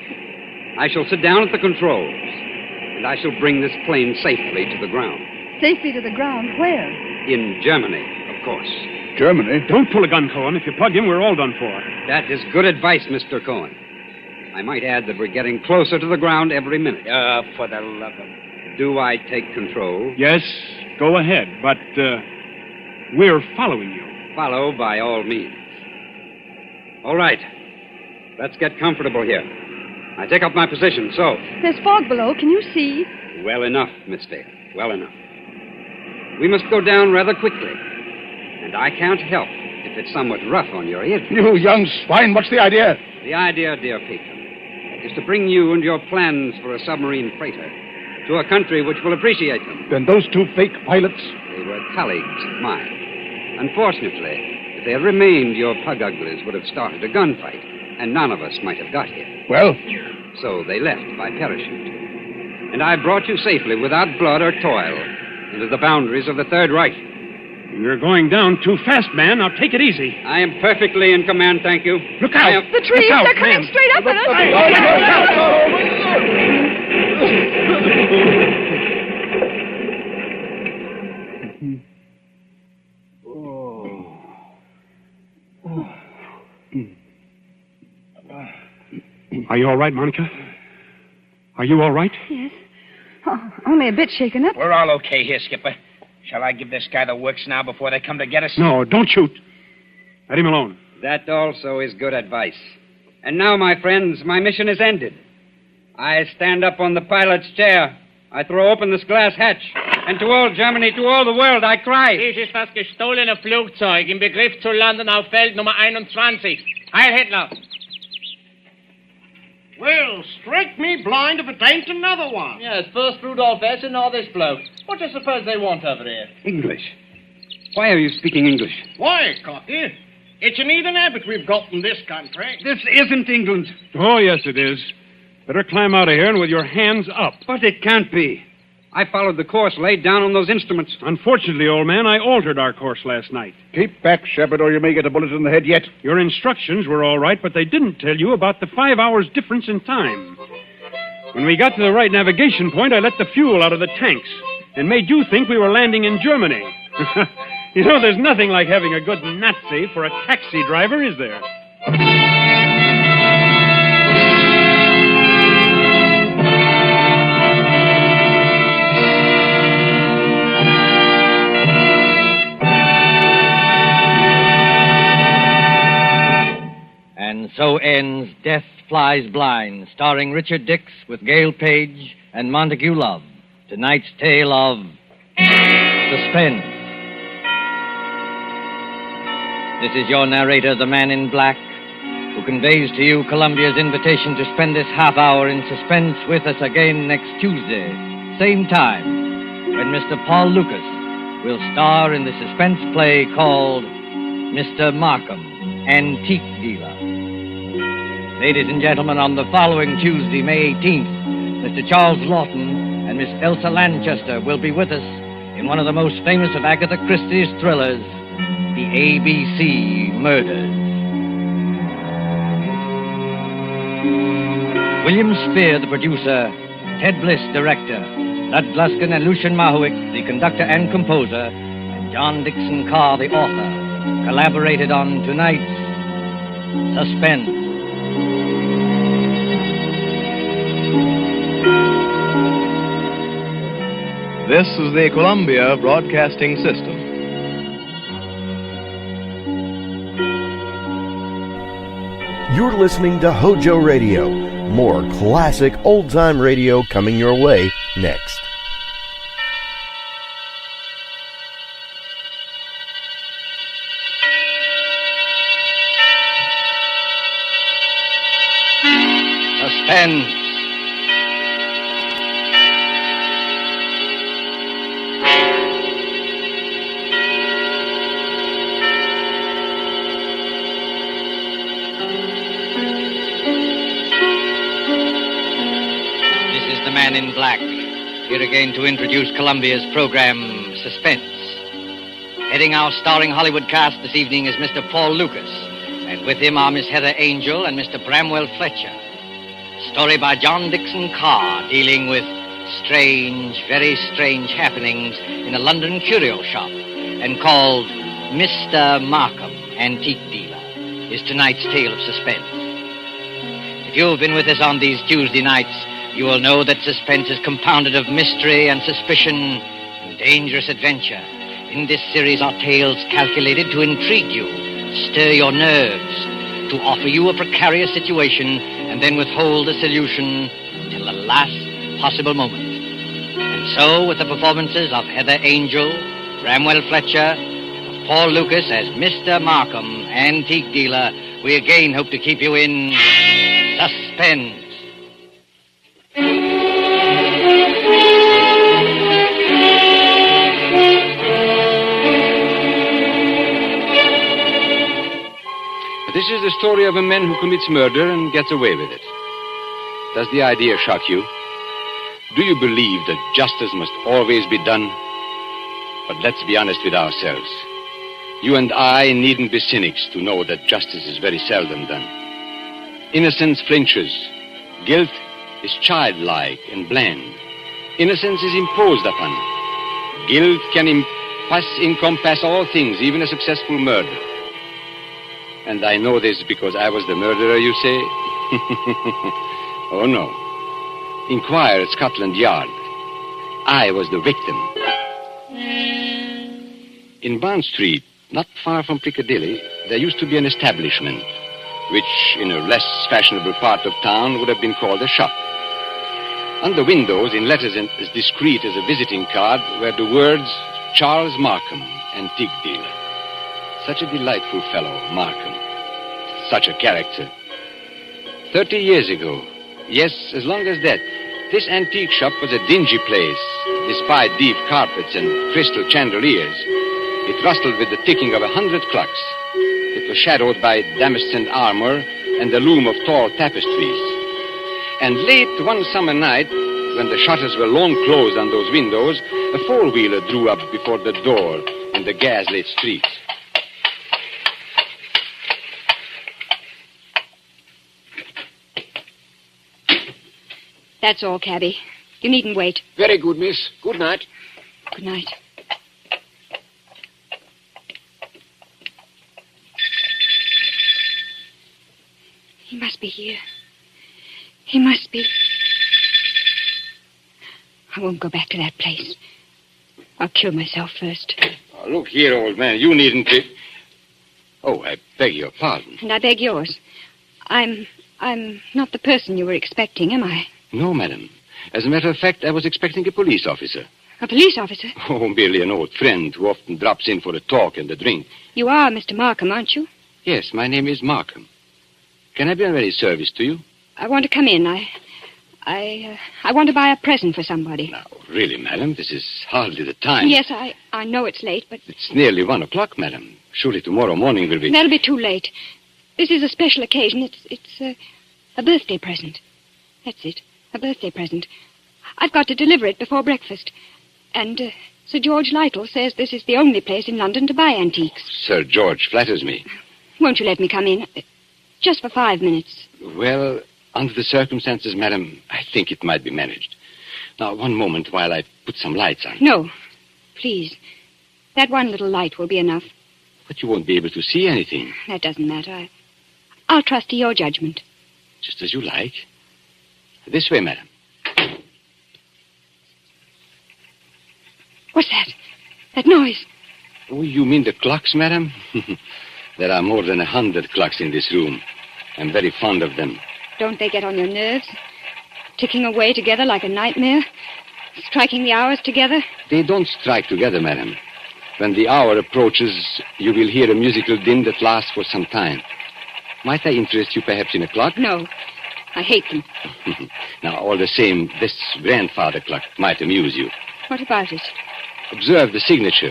I shall sit down at the controls, and I shall bring this plane safely to the ground. Safely to the ground? Where? In Germany, of course. Germany? Don't pull a gun, Cohen. If you plug him, we're all done for. That is good advice, Mr. Cohen. I might add that we're getting closer to the ground every minute. For the love of... Do I take control? Yes, go ahead, but we're following you. Follow by all means. All right. Let's get comfortable here. I take up my position, so. There's fog below. Can you see? Well enough, Miss Dale. Well enough. We must go down rather quickly. And I can't help if it's somewhat rough on your ears. You young swine, what's the idea? The idea, dear patron, is to bring you and your plans for a submarine freighter to a country which will appreciate them. Then those two fake pilots? They were colleagues of mine. Unfortunately, if they had remained, your pug uglies would have started a gunfight, and none of us might have got here. Well? So they left by parachute. And I brought you safely, without blood or toil, into the boundaries of the Third Reich. You're going down too fast, man. Now take it easy. I am perfectly in command, thank you. Look out! The trees, Look out, they're coming man. straight up at us. Are you all right, Monica? Are you all right? Yes. Oh, only a bit shaken up. We're all okay here, Skipper. Shall I give this guy the works now before they come to get us? No, don't shoot. Let him alone. That also is good advice. And now, my friends, my mission is ended. I stand up on the pilot's chair. I throw open this glass hatch. And to all Germany, to all the world, I cry. Dies ist das gestohlene Flugzeug im Begriff zu landen auf Feld Nummer 21. Heil Hitler! Well, strike me blind if it ain't another one. Yes, first Rudolph S. and now this bloke. What do you suppose they want over here? English. Why are you speaking English? Why, Cocky? It's an heathen habit we've got in this country. This isn't England. Oh, yes, it is. Better climb out of here and with your hands up. But it can't be. I followed the course laid down on those instruments. Unfortunately, old man, I altered our course last night. Keep back, Shepard, or you may get a bullet in the head yet. Your instructions were all right, but they didn't tell you about the 5 hours difference in time. When we got to the right navigation point, I let the fuel out of the tanks and made you think we were landing in Germany. You know, there's nothing like having a good Nazi for a taxi driver, is there? And so ends Death Flies Blind, starring Richard Dix with Gail Page and Montague Love. Tonight's tale of suspense. This is your narrator, the Man in Black, who conveys to you Columbia's invitation to spend this half hour in suspense with us again next Tuesday, same time, when Mr. Paul Lucas will star in the suspense play called Mr. Markham, Antique Dealer. Ladies and gentlemen, on the following Tuesday, May 18th, Mr. Charles Lawton and Miss Elsa Lanchester will be with us in one of the most famous of Agatha Christie's thrillers, The ABC Murders. William Spear, the producer, Ted Bliss, director, Lud Gluskin and Lucian Mahowick, the conductor and composer, and John Dixon Carr, the author, collaborated on tonight's Suspense. This is the Columbia Broadcasting System. You're listening to HOJO Radio. More classic old-time radio coming your way next. Suspense. the man in black, here again to introduce Columbia's program, Suspense. Heading our starring Hollywood cast this evening is Mr. Paul Lucas, and with him are Miss Heather Angel and Mr. Bramwell Fletcher. Story by John Dixon Carr, dealing with strange, very strange happenings in a London curio shop, and called Mr. Markham, Antique Dealer, is tonight's tale of suspense. If you've been with us on these Tuesday nights, you will know that suspense is compounded of mystery and suspicion and dangerous adventure. In this series are tales calculated to intrigue you, stir your nerves, to offer you a precarious situation, and then withhold the solution till the last possible moment. And so, with the performances of Heather Angel, Bramwell Fletcher, of Paul Lucas as Mr. Markham, Antique Dealer, we again hope to keep you in suspense. This is the story of a man who commits murder and gets away with it. Does the idea shock you? Do you believe that justice must always be done? But let's be honest with ourselves. You and I needn't be cynics to know that justice is very seldom done. Innocence flinches. Guilt is childlike and bland. Innocence is imposed upon. Guilt can encompass all things, even a successful murder. And I know this because I was the murderer, you say? Oh, no. Inquire at Scotland Yard. I was the victim. In Bond Street, not far from Piccadilly, there used to be an establishment, which in a less fashionable part of town would have been called a shop. On the windows, in letters as discreet as a visiting card, were the words, Charles Markham, Antique Dealer. Such a delightful fellow, Markham. Such a character. 30 years ago, yes, as long as that, this antique shop was a dingy place, despite deep carpets and crystal chandeliers. It rustled with the ticking of 100 clocks. It was shadowed by damascened armor and the loom of tall tapestries. And late one summer night, when the shutters were long closed on those windows, a four-wheeler drew up before the door in the gas-lit street. That's all, cabby. You needn't wait. Very good, miss. Good night. Good night. He must be here. He must be. I won't go back to that place. I'll kill myself first. Oh, look here, old man. You needn't be... Oh, I beg your pardon. And I beg yours. I'm not the person you were expecting, am I? No, madam. As a matter of fact, I was expecting a police officer. A police officer? Oh, merely an old friend who often drops in for a talk and a drink. You are Mr. Markham, aren't you? Yes, my name is Markham. Can I be of any service to you? I want to come in. I want to buy a present for somebody. Now, really, madam, this is hardly the time. Yes, I know it's late, but... It's nearly 1 o'clock, madam. Surely tomorrow morning will be... That'll be too late. This is a special occasion. It's a birthday present. That's it. A birthday present. I've got to deliver it before breakfast. And Sir George Lytle says this is the only place in London to buy antiques. Sir George flatters me. Won't you let me come in? Just for 5 minutes. Well, under the circumstances, madam, I think it might be managed. Now, one moment while I put some lights on. No, please. That one little light will be enough. But you won't be able to see anything. That doesn't matter. I'll trust to your judgment. Just as you like. This way, madam. What's that? That noise? Oh, you mean the clocks, madam? There are more than 100 clocks in this room. I'm very fond of them. Don't they get on your nerves? Ticking away together like a nightmare? Striking the hours together? They don't strike together, madam. When the hour approaches, you will hear a musical din that lasts for some time. Might I interest you perhaps in a clock? No. I hate them. Now, all the same, this grandfather clock might amuse you. What about it? Observe the signature.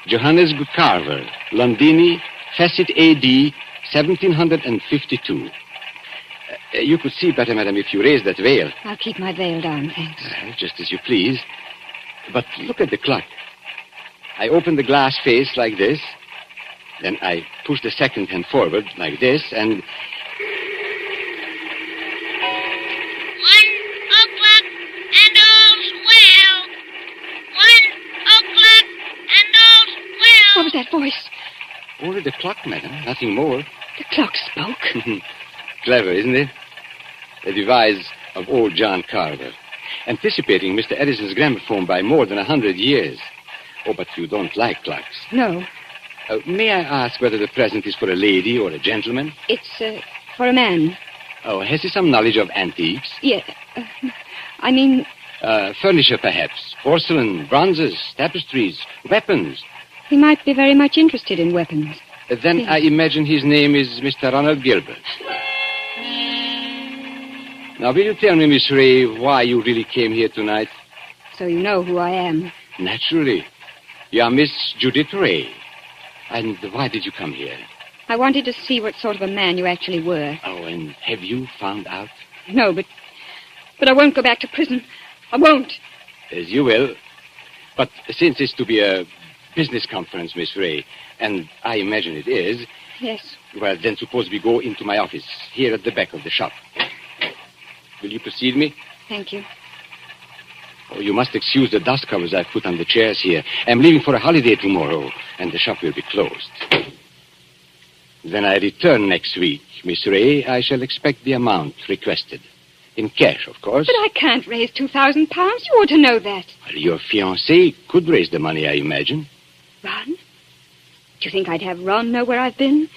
Johannes Carver, Londini, Facet A.D., 1752. You could see better, madam, if you raised that veil. I'll keep my veil down, thanks. Just as you please. But look at the clock. I open the glass face like this. Then I push the second hand forward like this, and... 1 o'clock and all's well. 1 o'clock and all's well. What was that voice? Only the clock, madam, nothing more. The clock spoke. Clever, isn't it? A device of old John Carver, anticipating Mr. Edison's gramophone by more than 100 years. Oh, but you don't like clocks. No. May I ask whether the present is for a lady or a gentleman? It's for a man. Oh, has he some knowledge of antiques? Yeah. I mean... furniture, perhaps. Porcelain, bronzes, tapestries, weapons. He might be very much interested in weapons. Then Yes. I imagine his name is Mr. Ronald Gilbert. Now, will you tell me, Miss Ray, why you really came here tonight? So you know who I am. Naturally. You are Miss Judith Ray. And why did you come here? I wanted to see what sort of a man you actually were. Oh, and have you found out? No, but I won't go back to prison. I won't. As you will. But since it's to be a business conference, Miss Ray, and I imagine it is, Yes. well, then suppose we go into my office, here at the back of the shop. Will you precede me? Thank you. Oh, you must excuse the dust covers I've put on the chairs here. I'm leaving for a holiday tomorrow, and the shop will be closed. When I return next week, Miss Ray, I shall expect the amount requested. In cash, of course. But I can't raise 2,000 pounds. You ought to know that. Well, your fiancé could raise the money, I imagine. Ron? Do you think I'd have Ron know where I've been?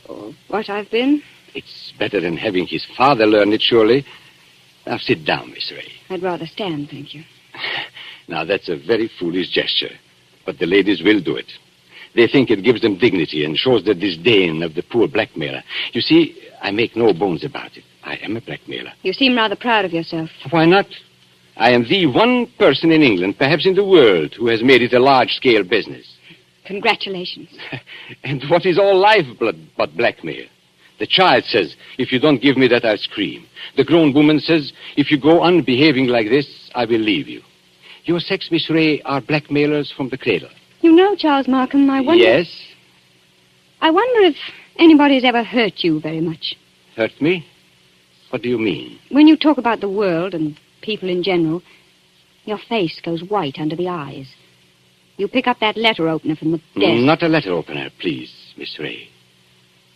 Or what I've been? It's better than having his father learn it, surely. Now, sit down, Miss Ray. I'd rather stand, thank you. Now, that's a very foolish gesture. But the ladies will do it. They think it gives them dignity and shows the disdain of the poor blackmailer. You see, I make no bones about it. I am a blackmailer. You seem rather proud of yourself. Why not? I am the one person in England, perhaps in the world, who has made it a large-scale business. Congratulations. And what is all lifeblood but blackmail? The child says, if you don't give me that, I'll scream. The grown woman says, if you go on behaving like this, I will leave you. Your sex, Miss Ray, are blackmailers from the cradle. You know, Charles Markham, I wonder... Yes? I wonder if anybody's ever hurt you very much. Hurt me? What do you mean? When you talk about the world and people in general, your face goes white under the eyes. You pick up that letter opener from the desk. Not a letter opener, please, Miss Ray.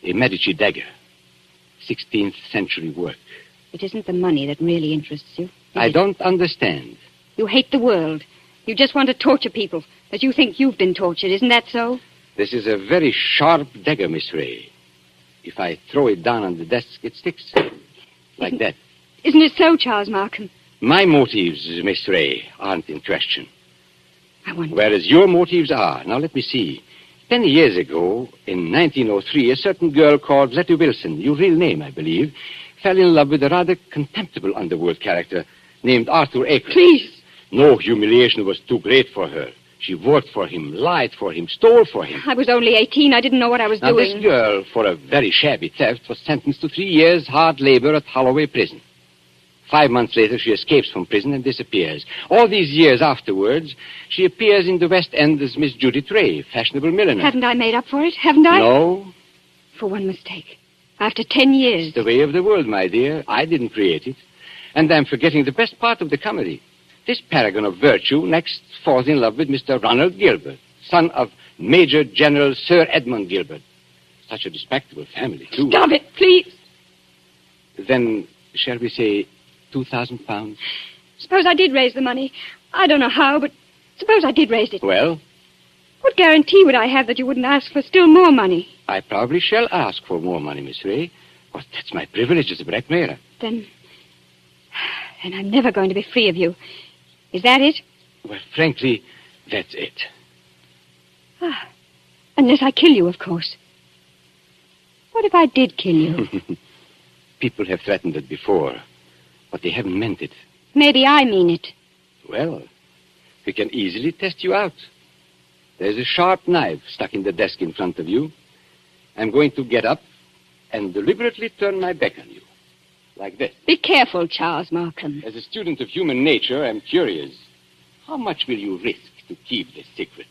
A Medici dagger. 16th century work. It isn't the money that really interests you. I don't understand. You hate the world. You just want to torture people, but you think you've been tortured. Isn't that so? This is a very sharp dagger, Miss Ray. If I throw it down on the desk, it sticks. Like that. Isn't it so, Charles Markham? My motives, Miss Ray, aren't in question. I wonder. Whereas your motives are. Now, let me see. 10 years ago, in 1903, a certain girl called Letty Wilson, your real name, I believe, fell in love with a rather contemptible underworld character named Arthur Akers. Please. No humiliation was too great for her. She worked for him, lied for him, stole for him. I was only 18. I didn't know what I was Now, doing. this girl, for a very shabby theft, was sentenced to 3 years hard labor at Holloway Prison. 5 months later, she escapes from prison and disappears. All these years afterwards, she appears in the West End as Miss Judith Ray, fashionable milliner. Haven't I made up for it? Haven't I? No. For one mistake. After 10 years. It's the way of the world, my dear. I didn't create it. And I'm forgetting the best part of the comedy. This paragon of virtue next falls in love with Mr. Ronald Gilbert, son of Major General Sir Edmund Gilbert. Such a respectable family, too. Stop it, please. Then, shall we say 2,000 pounds? Suppose I did raise the money. I don't know how, but suppose I did raise it. Well? What guarantee would I have that you wouldn't ask for still more money? I probably shall ask for more money, Miss Ray. But that's my privilege as a blackmailer. Then I'm never going to be free of you. Is that it? Well, frankly, that's it. Unless I kill you, of course. What if I did kill you? People have threatened it before, but they haven't meant it. Maybe I mean it. Well, we can easily test you out. There's a sharp knife stuck in the desk in front of you. I'm going to get up and deliberately turn my back on you. like this. Be careful, Charles Markham. As a student of human nature, I'm curious. How much will you risk to keep this secret?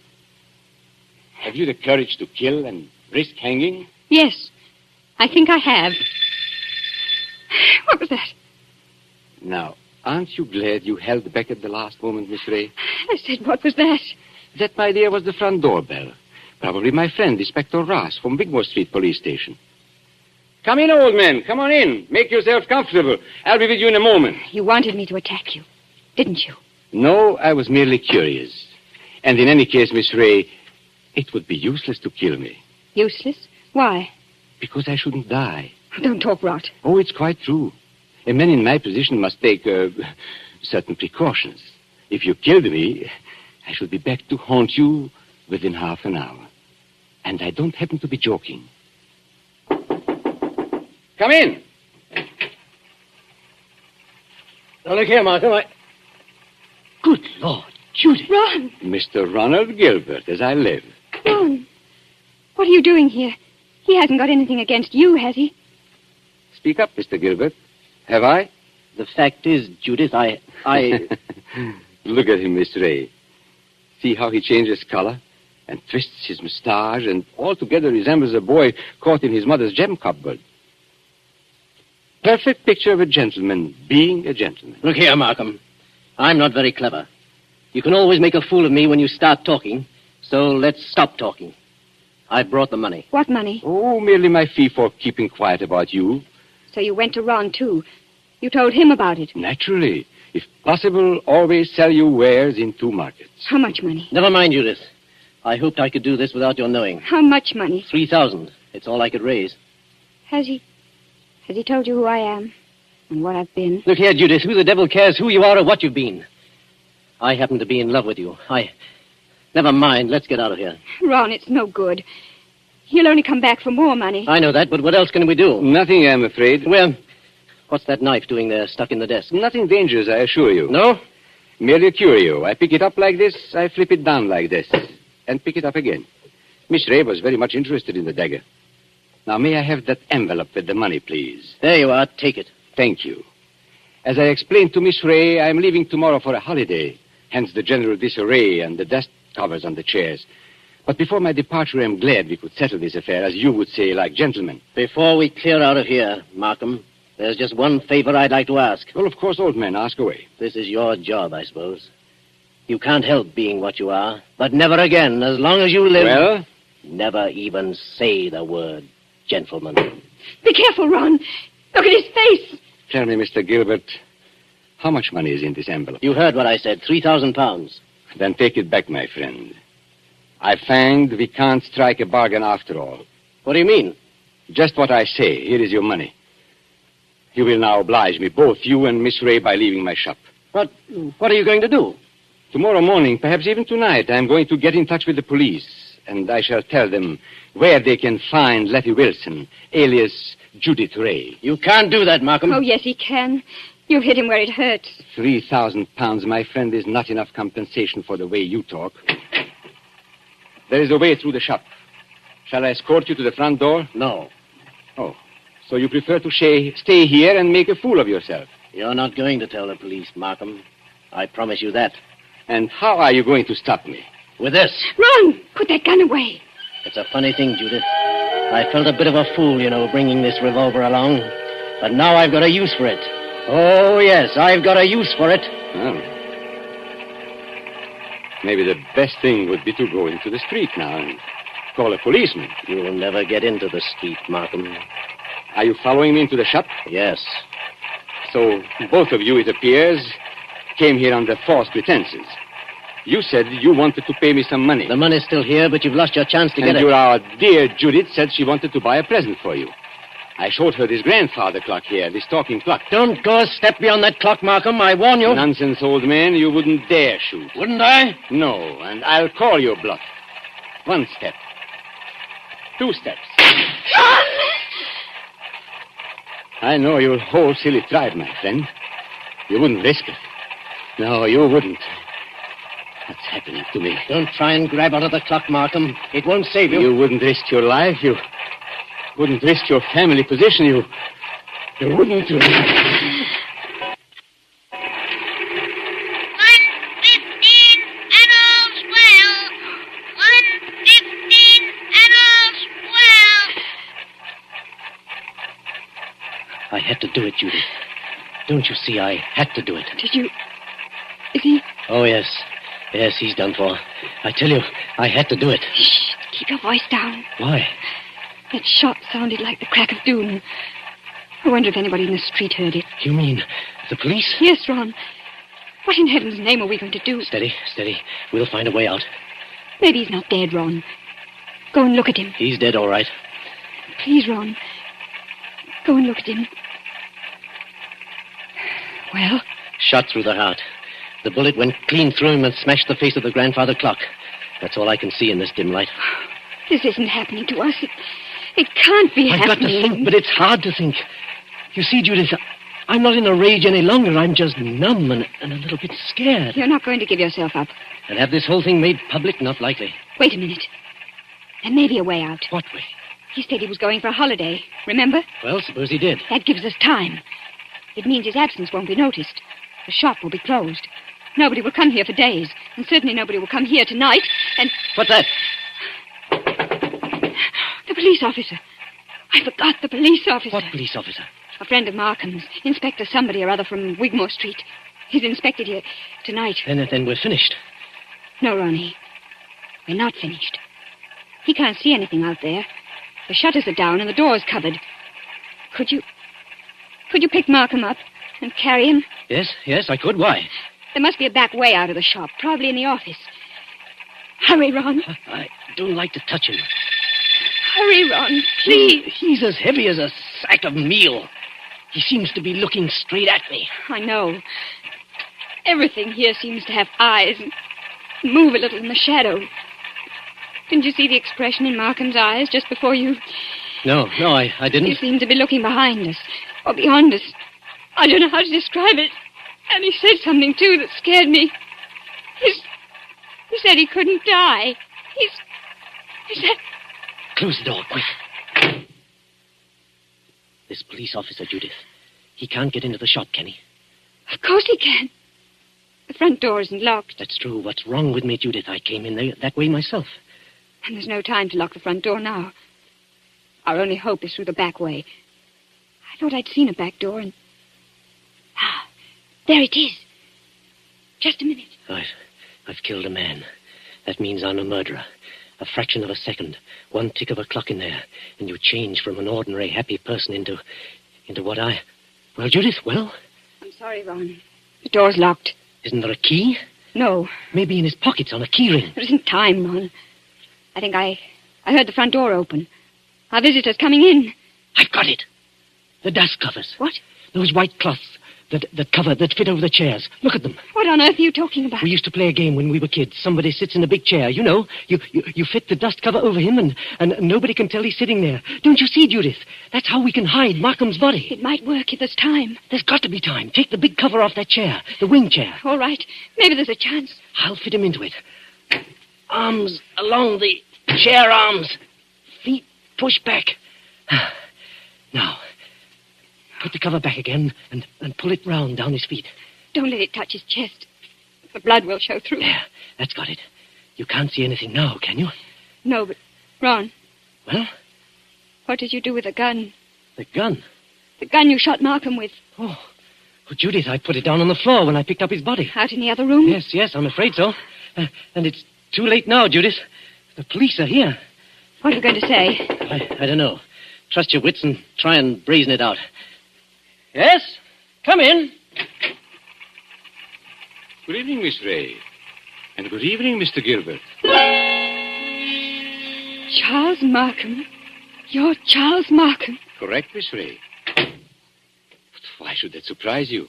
Have you the courage to kill and risk hanging? Yes, I think I have. What was that? Now, aren't you glad you held back at the last moment, Miss Ray? I said, what was that? That, my dear, was the front doorbell. Probably my friend, Inspector Ross, from Wigmore Street Police Station. Come in, old man. Come on in. Make yourself comfortable. I'll be with you in a moment. You wanted me to attack you, didn't you? No, I was merely curious. And in any case, Miss Ray, it would be useless to kill me. Useless? Why? Because I shouldn't die. Don't talk rot. Oh, it's quite true. A man in my position must take certain precautions. If you killed me, I should be back to haunt you within half an hour. And I don't happen to be joking. Come in. Now, look here, Markham. Good Lord, Judy. Ron! Mr. Ronald Gilbert, as I live. Ron, what are you doing here? He hasn't got anything against you, has he? Speak up, Mr. Gilbert. Have I? The fact is, Judith, I... Look at him, Miss Ray. See how he changes color and twists his mustache and altogether resembles a boy caught in his mother's gem cupboard. Perfect picture of a gentleman being a gentleman. Look here, Markham. I'm not very clever. You can always make a fool of me when you start talking, so let's stop talking. I brought the money. What money? Oh, merely my fee for keeping quiet about you. So you went to Ron, too. You told him about it. Naturally. If possible, always sell your wares in 2 markets. How much money? Never mind, Judith. I hoped I could do this without your knowing. How much money? 3,000. It's all I could raise. Has he told you who I am and what I've been? Look here, Judith. Who the devil cares who you are or what you've been? I happen to be in love with you. Never mind. Let's get out of here. Ron, it's no good. He'll only come back for more money. I know that, but what else can we do? Nothing, I'm afraid. Well, what's that knife doing there, stuck in the desk? Nothing dangerous, I assure you. No? Merely a curio. I pick it up like this, I flip it down like this, and pick it up again. Miss Ray was very much interested in the dagger. Now, may I have that envelope with the money, please? There you are. Take it. Thank you. As I explained to Miss Ray, I'm leaving tomorrow for a holiday, hence the general disarray and the dust covers on the chairs. But before my departure, I'm glad we could settle this affair, as you would say, like gentlemen. Before we clear out of here, Markham, there's just one favor I'd like to ask. Well, of course, old man, ask away. This is your job, I suppose. You can't help being what you are, but never again, as long as you live... Well? Never even say the word gentleman. Be careful, Ron. Look at his face. Tell me, Mr. Gilbert, how much money is in this envelope? You heard what I said, 3,000 pounds. Then take it back, my friend. I find we can't strike a bargain after all. What do you mean? Just what I say. Here is your money. You will now oblige me, both you and Miss Ray, by leaving my shop. What are you going to do? Tomorrow morning, perhaps even tonight, I'm going to get in touch with the police, and I shall tell them where they can find Letty Wilson, alias Judith Ray. You can't do that, Markham. Oh, yes, he can. You hit him where it hurts. 3,000 pounds, my friend, is not enough compensation for the way you talk. There is a way through the shop. Shall I escort you to the front door? No. Oh, so you prefer to stay here and make a fool of yourself? You're not going to tell the police, Markham. I promise you that. And how are you going to stop me? With this. Run! Put that gun away. It's a funny thing, Judith. I felt a bit of a fool, bringing this revolver along. But now I've got a use for it. Oh, yes, I've got a use for it. Oh. Maybe the best thing would be to go into the street now and call a policeman. You'll never get into the street, Markham. Are you following me into the shop? Yes. So both of you, it appears, came here under false pretenses. You said you wanted to pay me some money. The money's still here, but you've lost your chance to get it. And our dear Judith said she wanted to buy a present for you. I showed her this grandfather clock here, this talking clock. Don't go a step beyond that clock, Markham. I warn you. Nonsense, old man. You wouldn't dare shoot. Wouldn't I? No, and I'll call your bluff. 1 step. 2 steps. John! I know your whole silly tribe, my friend. You wouldn't risk it. No, you wouldn't. What's happening to me? Don't try and grab out of the clock, Markham. It won't save you. You wouldn't risk your life. You wouldn't risk your family position. You wouldn't. 1:15 and all's well. 1:15 and all's well. I had to do it, Judith. Don't you see? I had to do it. Did you... Is he... Oh, yes. Yes, he's done for. I tell you, I had to do it. Shh, keep your voice down. Why? That shot sounded like the crack of doom. I wonder if anybody in the street heard it. You mean the police? Yes, Ron. What in heaven's name are we going to do? Steady, steady. We'll find a way out. Maybe he's not dead, Ron. Go and look at him. He's dead, all right. Please, Ron. Go and look at him. Well? Shot through the heart. The bullet went clean through him and smashed the face of the grandfather clock. That's all I can see in this dim light. This isn't happening to us. It can't be I've happening. got to think, but it's hard to think. You see, Judith, I'm not in a rage any longer. I'm just numb and a little bit scared. You're not going to give yourself up. And have this whole thing made public? Not likely. Wait a minute. There may be a way out. What way? He said he was going for a holiday. Remember? Well, suppose he did. That gives us time. It means his absence won't be noticed. The shop will be closed. Nobody will come here for days. And certainly nobody will come here tonight. And... What's that? The police officer. I forgot the police officer. What police officer? A friend of Markham's. Inspector somebody or other from Wigmore Street. He's inspected here tonight. Then we're finished. No, Ronnie. We're not finished. He can't see anything out there. The shutters are down and the door's covered. Could you pick Markham up and carry him? Yes, I could. Why? There must be a back way out of the shop, probably in the office. Hurry, Ron. I don't like to touch him. Hurry, Ron, please. He's as heavy as a sack of meal. He seems to be looking straight at me. I know. Everything here seems to have eyes and move a little in the shadow. Didn't you see the expression in Markham's eyes just before you... No, I didn't. He seemed to be looking behind us, or beyond us. I don't know how to describe it. And he said something, too, that scared me. He said he couldn't die. He said... Close the door, quick. This police officer, Judith, he can't get into the shop, can he? Of course he can. The front door isn't locked. That's true. What's wrong with me, Judith? I came in there that way myself. And there's no time to lock the front door now. Our only hope is through the back way. I thought I'd seen a back door and... Ah, there it is. Just a minute. I've killed a man. That means I'm a murderer. A fraction of a second, one tick of a clock in there, and you change from an ordinary happy person into what I... Well, Judith, well? I'm sorry, Ron. The door's locked. Isn't there a key? No. Maybe in his pockets on a key ring. There isn't time, Ron. I think I heard the front door open. Our visitor's coming in. I've got it. The dust covers. What? Those white cloths that fit over the chairs. Look at them. What on earth are you talking about? We used to play a game when we were kids. Somebody sits in a big chair. You know, you fit the dust cover over him and nobody can tell he's sitting there. Don't you see, Judith? That's how we can hide Markham's body. It might work if there's time. There's got to be time. Take the big cover off that chair, the wing chair. All right. Maybe there's a chance. I'll fit him into it. Arms along the chair arms. Feet pushed back. Now, put the cover back again and pull it round down his feet. Don't let it touch his chest. The blood will show through. There, that's got it. You can't see anything now, can you? No, but, Ron. Well? What did you do with the gun? The gun? The gun you shot Markham with. Oh, Judith, I put it down on the floor when I picked up his body. Out in the other room? Yes, I'm afraid so. And it's too late now, Judith. The police are here. What are you going to say? I don't know. Trust your wits and try and brazen it out. Yes? Come in. Good evening, Miss Ray. And good evening, Mr. Gilbert. Charles Markham? You're Charles Markham? Correct, Miss Ray. But why should that surprise you?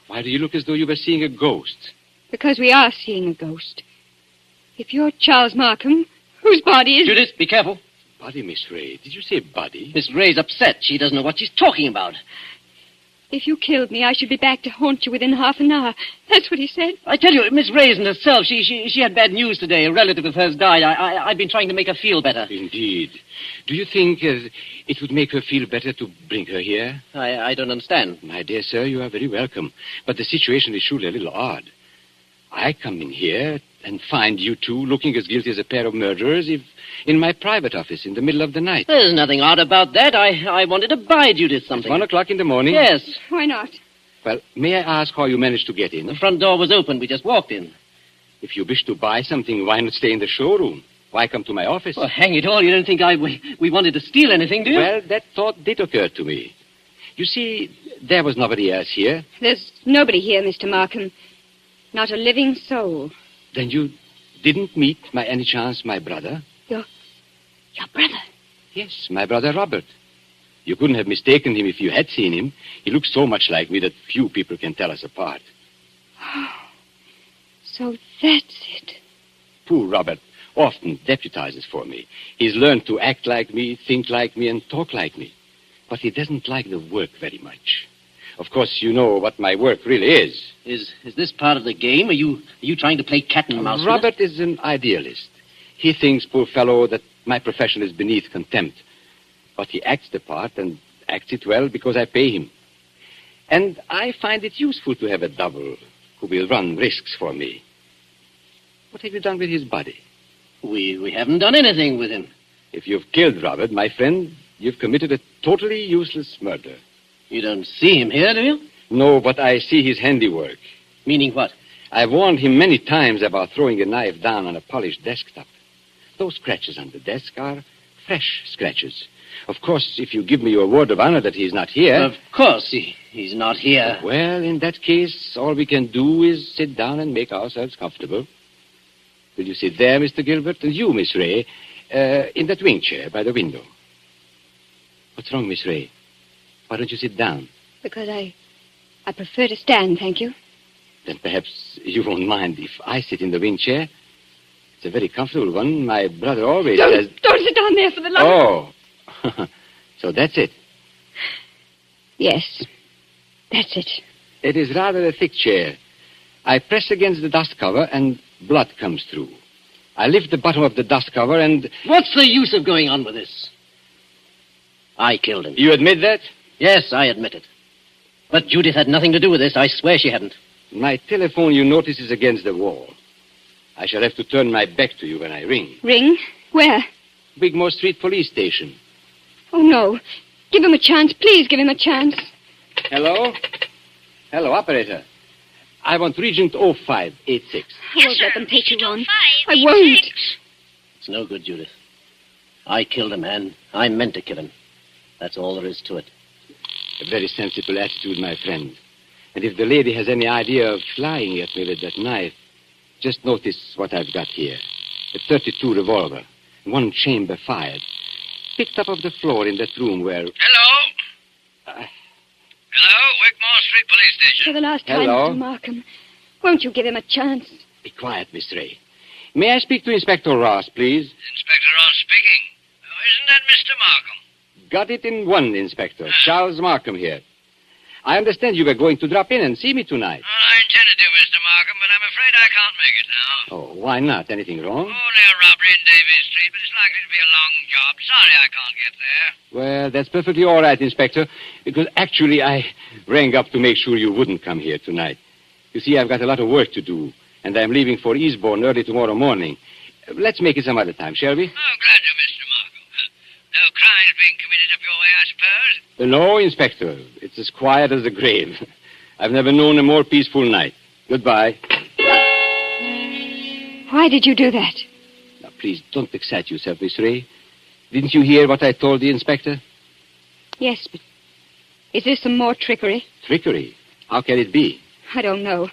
Why do you look as though you were seeing a ghost? Because we are seeing a ghost. If you're Charles Markham, whose body is... Judith, be careful. Body, Miss Ray. Did you say body? Miss Ray's upset. She doesn't know what she's talking about. If you killed me, I should be back to haunt you within half an hour. That's what he said. I tell you, Miss Raisin herself, she had bad news today. A relative of hers died. I've been trying to make her feel better. Indeed. Do you think it would make her feel better to bring her here? I don't understand. My dear sir, you are very welcome. But the situation is surely a little odd. I come in here and find you two looking as guilty as a pair of murderers in my private office in the middle of the night. There's nothing odd about that. I wanted to buy Judith something. 1 o'clock in the morning? Yes. Why not? Well, may I ask how you managed to get in? The front door was open. We just walked in. If you wish to buy something, why not stay in the showroom? Why come to my office? Well, hang it all. You don't think we wanted to steal anything, do you? Well, that thought did occur to me. You see, there was nobody else here. There's nobody here, Mr. Markham. Not a living soul. Then you didn't meet, by any chance, my brother? Your brother? Yes, my brother Robert. You couldn't have mistaken him if you had seen him. He looks so much like me that few people can tell us apart. So that's it. Poor Robert often deputizes for me. He's learned to act like me, think like me, and talk like me. But he doesn't like the work very much. Of course, you know what my work really is. Is this part of the game? Are you trying to play cat and mouse? Robert is an idealist. He thinks, poor fellow, that my profession is beneath contempt. But he acts the part and acts it well because I pay him. And I find it useful to have a double who will run risks for me. What have you done with his body? We haven't done anything with him. If you've killed Robert, my friend, you've committed a totally useless murder. You don't see him here, do you? No, but I see his handiwork. Meaning what? I've warned him many times about throwing a knife down on a polished desktop. Those scratches on the desk are fresh scratches. Of course, if you give me your word of honor that he's not here... Of course, he's not here. Well, in that case, all we can do is sit down and make ourselves comfortable. Will you sit there, Mr. Gilbert? And you, Miss Ray, in that wing chair by the window. What's wrong, Miss Ray? Why don't you sit down? Because I prefer to stand, thank you. Then perhaps you won't mind if I sit in the wing chair. It's a very comfortable one. My brother always says... Don't sit down there for the love Oh. So that's it. Yes, that's it. It is rather a thick chair. I press against the dust cover and blood comes through. I lift the bottom of the dust cover and... What's the use of going on with this? I killed him. You admit that? Yes, I admit it. But Judith had nothing to do with this. I swear she hadn't. My telephone, you notice, is against the wall. I shall have to turn my back to you when I ring. Ring? Where? Wigmore Street Police Station. Oh, no. Give him a chance. Please give him a chance. Hello? Hello, operator. I want Regent 0586. I won't let them take you on. I won't. It's no good, Judith. I killed a man. I meant to kill him. That's all there is to it. A very sensible attitude, my friend. And if the lady has any idea of flying at me with that knife, just notice what I've got here. A .32 revolver, one chamber fired, picked up off the floor in that room where... Hello? Hello, Wigmore Street Police Station. For the last time, Hello? Mr. Markham, won't you give him a chance? Be quiet, Miss Ray. May I speak to Inspector Ross, please? Inspector Ross speaking. Oh, isn't that Mr. Markham? Got it in one, Inspector. Charles Markham here. I understand you were going to drop in and see me tonight. I intended to, Mr. Markham, but I'm afraid I can't make it now. Oh, why not? Anything wrong? Only a robbery in Davies Street, but it's likely to be a long job. Sorry I can't get there. Well, that's perfectly all right, Inspector, because actually I rang up to make sure you wouldn't come here tonight. You see, I've got a lot of work to do, and I'm leaving for Eastbourne early tomorrow morning. Let's make it some other time, shall we? Oh, glad to, Mr. Markham. No crimes being committed up your way, I suppose? No, Inspector. It's as quiet as the grave. I've never known a more peaceful night. Goodbye. Why did you do that? Now, please, don't excite yourself, Miss Ray. Didn't you hear what I told the Inspector? Yes, but is this some more trickery? Trickery? How can it be? I don't know.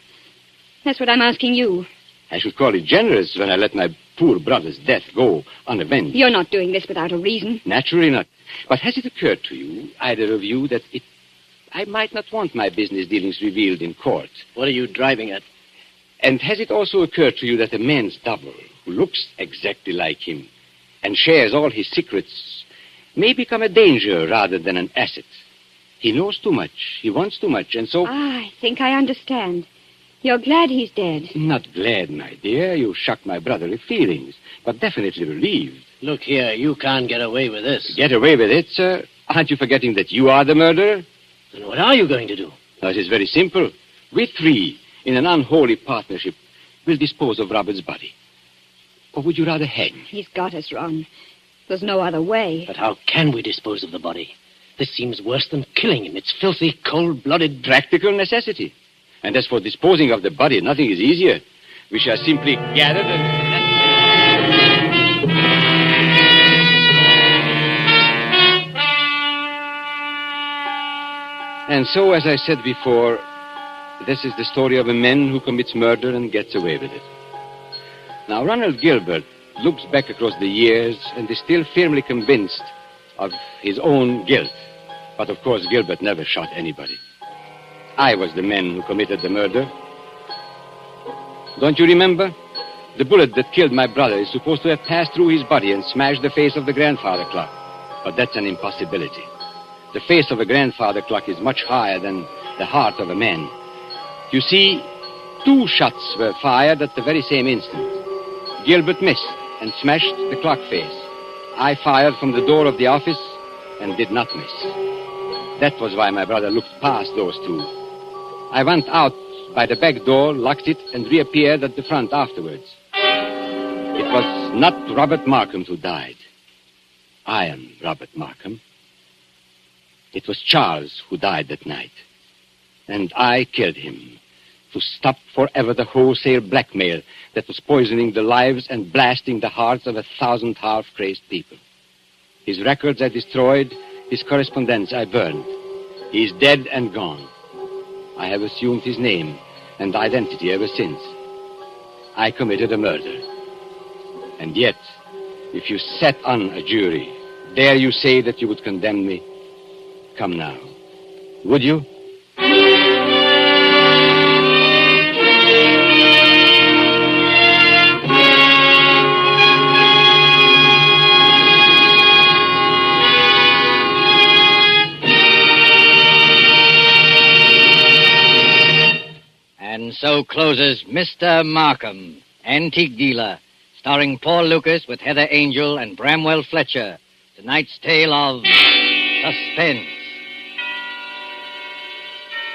That's what I'm asking you. I should call it generous when I let my poor brother's death go unavenged. You're not doing this without a reason. Naturally not. But has it occurred to you, either of you, that I might not want my business dealings revealed in court? What are you driving at? And has it also occurred to you that a man's double, who looks exactly like him and shares all his secrets, may become a danger rather than an asset? He knows too much. He wants too much, and so... I think I understand. You're glad he's dead. Not glad, my dear. You shocked my brotherly feelings, but definitely relieved. Look here, you can't get away with this. Get away with it, sir? Aren't you forgetting that you are the murderer? Then what are you going to do? No, it is very simple. We three, in an unholy partnership, will dispose of Robert's body. Or would you rather hang? He's got us, Ron. There's no other way. But how can we dispose of the body? This seems worse than killing him. It's filthy, cold-blooded... Practical necessity. And as for disposing of the body, nothing is easier. We shall simply gather and... And so, as I said before, this is the story of a man who commits murder and gets away with it. Now, Ronald Gilbert looks back across the years and is still firmly convinced of his own guilt. But, of course, Gilbert never shot anybody. I was the man who committed the murder. Don't you remember? The bullet that killed my brother is supposed to have passed through his body and smashed the face of the grandfather clock. But that's an impossibility. The face of a grandfather clock is much higher than the heart of a man. You see, 2 shots were fired at the very same instant. Gilbert missed and smashed the clock face. I fired from the door of the office and did not miss. That was why my brother looked past those 2. I went out by the back door, locked it, and reappeared at the front afterwards. It was not Robert Markham who died. I am Robert Markham. It was Charles who died that night. And I killed him to stop forever the wholesale blackmail that was poisoning the lives and blasting the hearts of 1,000 half-crazed people. His records I destroyed, his correspondence I burned. He is dead and gone. I have assumed his name and identity ever since. I committed a murder. And yet, if you sat on a jury, dare you say that you would condemn me? Come now. Would you? And so closes Mr. Markham, Antique Dealer, starring Paul Lucas with Heather Angel and Bramwell Fletcher. Tonight's tale of suspense.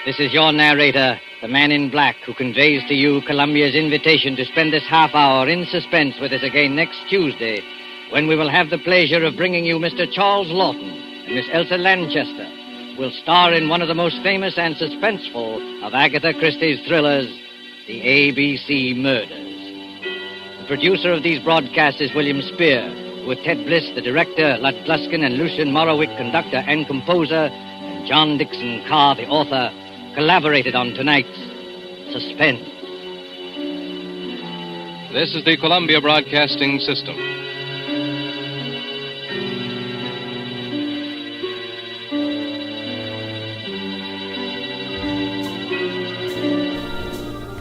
This is your narrator, the man in black, who conveys to you Columbia's invitation to spend this half hour in suspense with us again next Tuesday, when we will have the pleasure of bringing you Mr. Charles Lawton and Miss Elsa Lanchester, who will star in one of the most famous and suspenseful of Agatha Christie's thrillers, The ABC Murders. The producer of these broadcasts is William Spear, with Ted Bliss, the director, Lud Gluskin and Lucian Morowick, conductor and composer, and John Dixon Carr, the author, collaborated on tonight's Suspense. This is the Columbia Broadcasting System.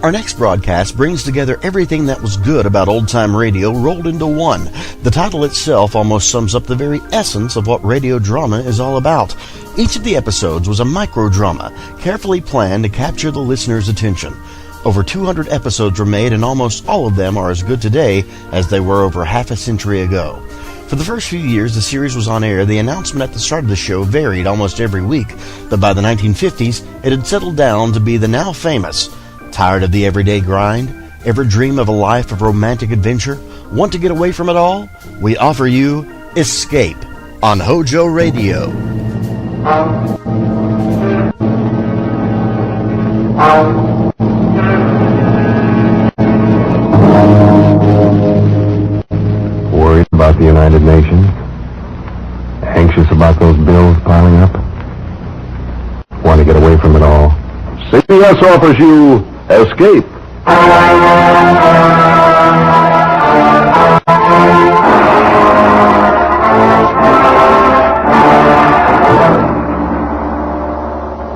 Our next broadcast brings together everything that was good about old-time radio rolled into one. The title itself almost sums up the very essence of what radio drama is all about. Each of the episodes was a microdrama, carefully planned to capture the listener's attention. Over 200 episodes were made, and almost all of them are as good today as they were over half a century ago. For the first few years the series was on air, the announcement at the start of the show varied almost every week, but by the 1950s, it had settled down to be the now famous "Tired of the everyday grind? Ever dream of a life of romantic adventure? Want to get away from it all? We offer you Escape on HOJO Radio." Worried about the United Nations? Anxious about those bills piling up? Want to get away from it all? CBS offers you Escape.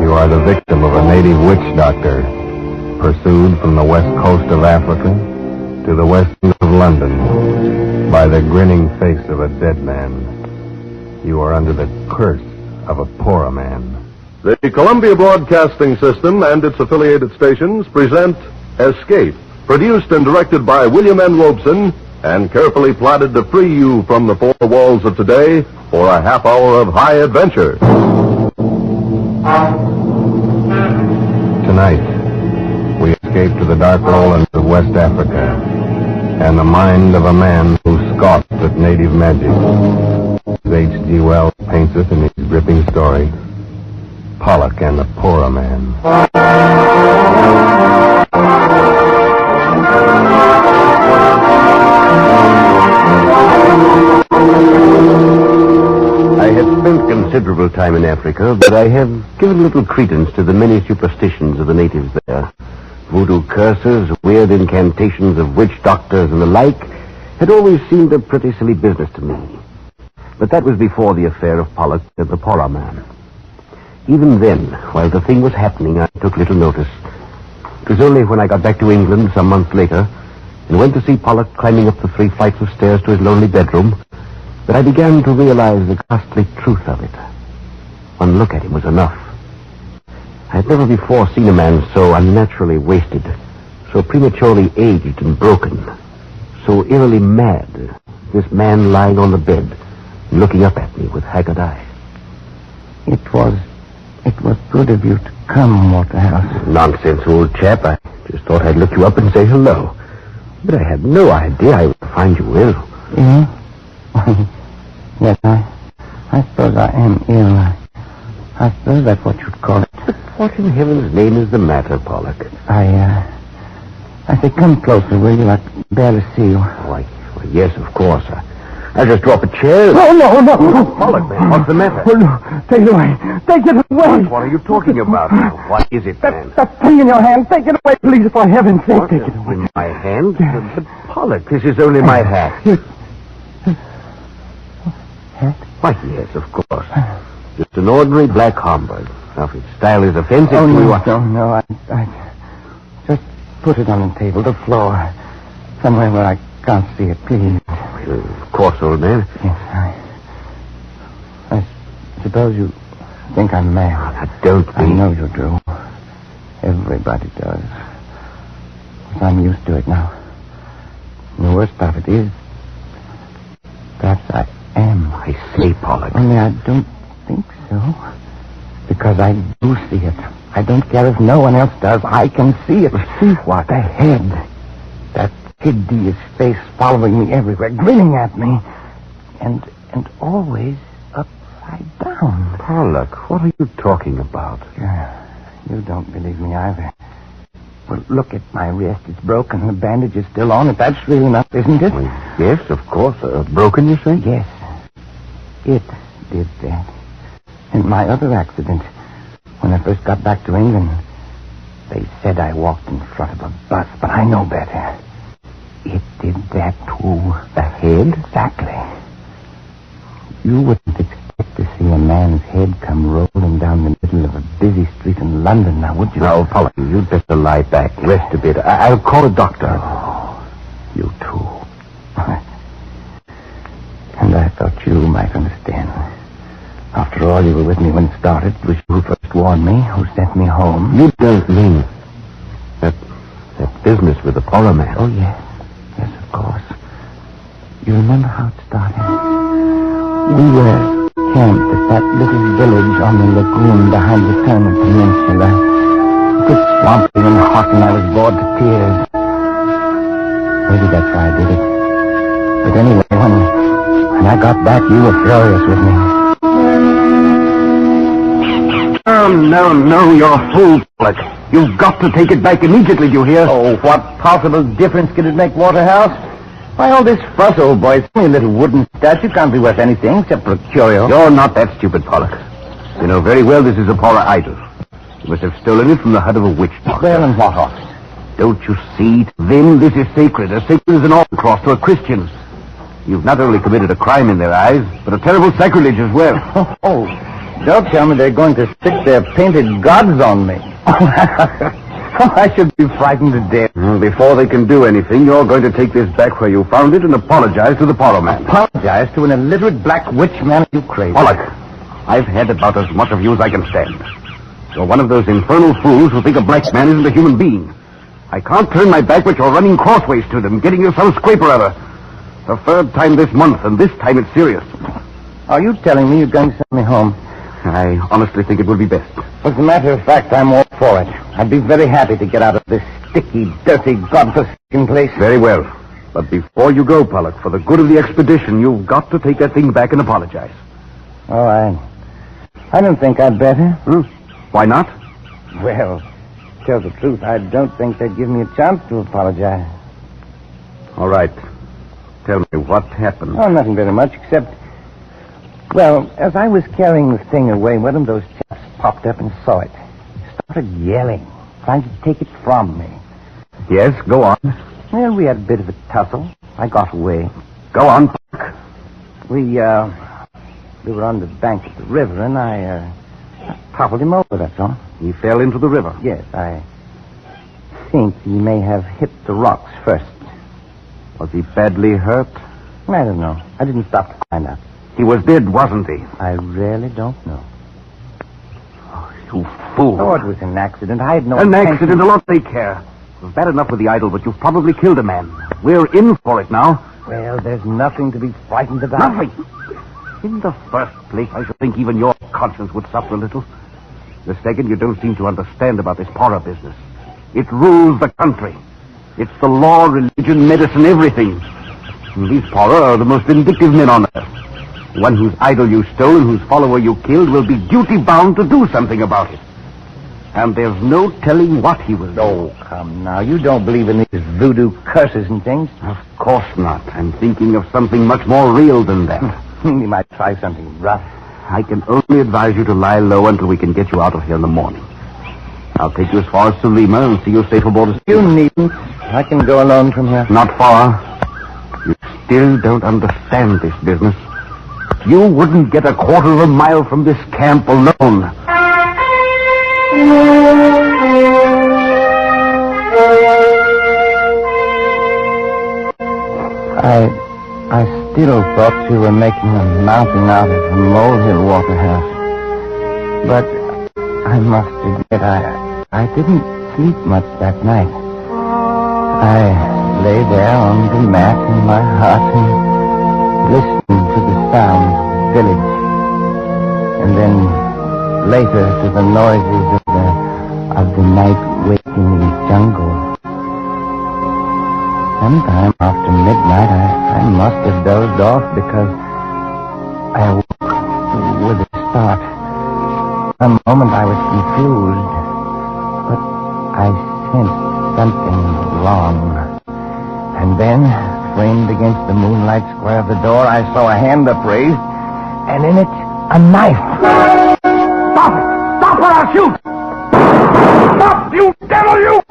You are the victim of a native witch doctor, pursued from the west coast of Africa to the west end of London by the grinning face of a dead man. You are under the curse of a poorer man. The Columbia Broadcasting System and its affiliated stations present Escape, produced and directed by William N. Robeson, and carefully plotted to free you from the four walls of today for a half hour of high adventure. Tonight, we escape to the dark lowlands of West Africa and the mind of a man who scoffed at native magic. As H.G. Wells paints us in his gripping story, Pollock and the Poorer Man. I have spent considerable time in Africa, but I have given little credence to the many superstitions of the natives there. Voodoo curses, weird incantations of witch doctors and the like had always seemed a pretty silly business to me. But that was before the affair of Pollock and the Poorer Man. Even then, while the thing was happening, I took little notice. It was only when I got back to England some months later and went to see Pollock climbing up the 3 flights of stairs to his lonely bedroom that I began to realize the ghastly truth of it. One look at him was enough. I had never before seen a man so unnaturally wasted, so prematurely aged and broken, so eerily mad, this man lying on the bed, looking up at me with haggard eyes. It was good of you to come, Waterhouse. Nonsense, old chap. I just thought I'd look you up and say hello. But I had no idea I would find you ill. Yeah? Yes, I suppose I am ill. I suppose that's what you'd call it. But what in heaven's name is the matter, Pollock? I say, come closer, will you? I can barely see you. Why, yes, of course. I'll just drop a chair. No. Pollock, man, what's the matter? Oh, no. Take it away. Take it away. What are you talking about now? What is it, man? That thing in your hand. Take it away, please, for heaven's sake. Take it away. In my hand? But Pollock, this is only my hat. Hat? Why, yes, of course. Just an ordinary black Homburg. Now, if its style is offensive to you... No, I just put it on the table, the floor. Somewhere where I can't see it, please. Of course, old man. Yes, I suppose you think I'm mad. I don't I know you do. Everybody does. But I'm used to it now. And the worst part of it is, perhaps I am. I say, Pollock. Only I don't think so. Because I do see it. I don't care if no one else does. I can see it. See what? The head. That hideous face following me everywhere, grinning at me. And always upside down. Pollock, what are you talking about? You don't believe me either. Well, look at my wrist. It's broken. The bandage is still on it. That's real enough, isn't it? Well, yes, of course. Broken, you say? Yes. It did that. And my other accident, when I first got back to England, they said I walked in front of a bus, but I know better. It did that, too. The head? Exactly. You wouldn't expect to see a man's head come rolling down the middle of a busy street in London, now, would you? No, Pollock, you'd better lie back. Rest a bit. I'll call a doctor. Oh, you too. And I thought you might understand. After all, you were with me when it started. It was you who first warned me, who sent me home. You don't mean that business with the Poorer Man? Oh, yes. Yes, of course. You remember how it started? We were camped at that little village on the lagoon behind the Turner Peninsula. It was swampy and hot, and I was bored to tears. Maybe that's why I did it. But anyway, when I got back, you were furious with me. Oh, no, you're a fool, Pollock. You've got to take it back immediately, do you hear? Oh, what possible difference could it make, Waterhouse? Why all this fuss, old boy? It's only a little wooden statue. Can't be worth anything except for a curio. You're not that stupid, Pollock. You know very well this is a Poorer idol. You must have stolen it from the hut of a witch doctor. Well, and what of it? Don't you see? To them, this is sacred. As sacred as an altar cross to a Christian. You've not only committed a crime in their eyes, but a terrible sacrilege as well. Oh, don't tell me they're going to stick their painted gods on me. I should be frightened to death. Before they can do anything, you're going to take this back where you found it and apologize to the Poorer Man. Apologize to an illiterate black witch man? You crazy? Pollock, I've had about as much of you as I can stand. You're one of those infernal fools who think a black man isn't a human being. I can't turn my back, but you're running crossways to them, getting you some scrape or other. The third time this month, and this time it's serious. Are you telling me you're going to send me home? I honestly think it would be best. As a matter of fact, I'm all for it. I'd be very happy to get out of this sticky, dirty, godforsaken place. Very well. But before you go, Pollock, for the good of the expedition, you've got to take that thing back and apologize. Oh, I don't think I'd better. Why not? Well, to tell the truth, I don't think they'd give me a chance to apologize. All right. Tell me, what happened? Oh, nothing very much, except... Well, as I was carrying the thing away, one of those chaps popped up and saw it. He started yelling, trying to take it from me. Yes, go on. Well, we had a bit of a tussle. I got away. Go on, Pollock. We were on the bank of the river, and I toppled him over, that's all. He fell into the river? Yes, I think he may have hit the rocks first. Was he badly hurt? I don't know. I didn't stop to find out. He was dead, wasn't he? I really don't know. Oh, you fool. Oh, it was an accident. I had no An intention. accident, a lot they care. It was bad enough with the idol, but you've probably killed a man. We're in for it now. Well, there's nothing to be frightened about. Nothing. In the first place, I should think even your conscience would suffer a little. The second, you don't seem to understand about this Porra business. It rules the country. It's the law, religion, medicine, everything. And these Porra are the most vindictive men on earth. The one whose idol you stole and whose follower you killed will be duty-bound to do something about it. And there's no telling what he will do. Oh, come now. You don't believe in these voodoo curses and things? Of course not. I'm thinking of something much more real than that. You might try something rough. I can only advise you to lie low until we can get you out of here in the morning. I'll take you as far as Salima and see you safe aboard a You needn't. I can go alone from here. Not far. You still don't understand this business. You wouldn't get a quarter of a mile from this camp alone. I still thought you were making a mountain out of a molehill waterhouse. But I must admit, I didn't sleep much that night. I lay there on the mat in my hut and listened to the sounds of the village. And then later to the noises of the night waking jungle. Sometime after midnight, I must have dozed off because I awoke with a start. For a moment I was confused, but I sensed something wrong. And then, framed against the moonlight square of the door, I saw a hand upraised, and in it, a knife. Stop it! Stop or I'll shoot! Stop, you devil, you!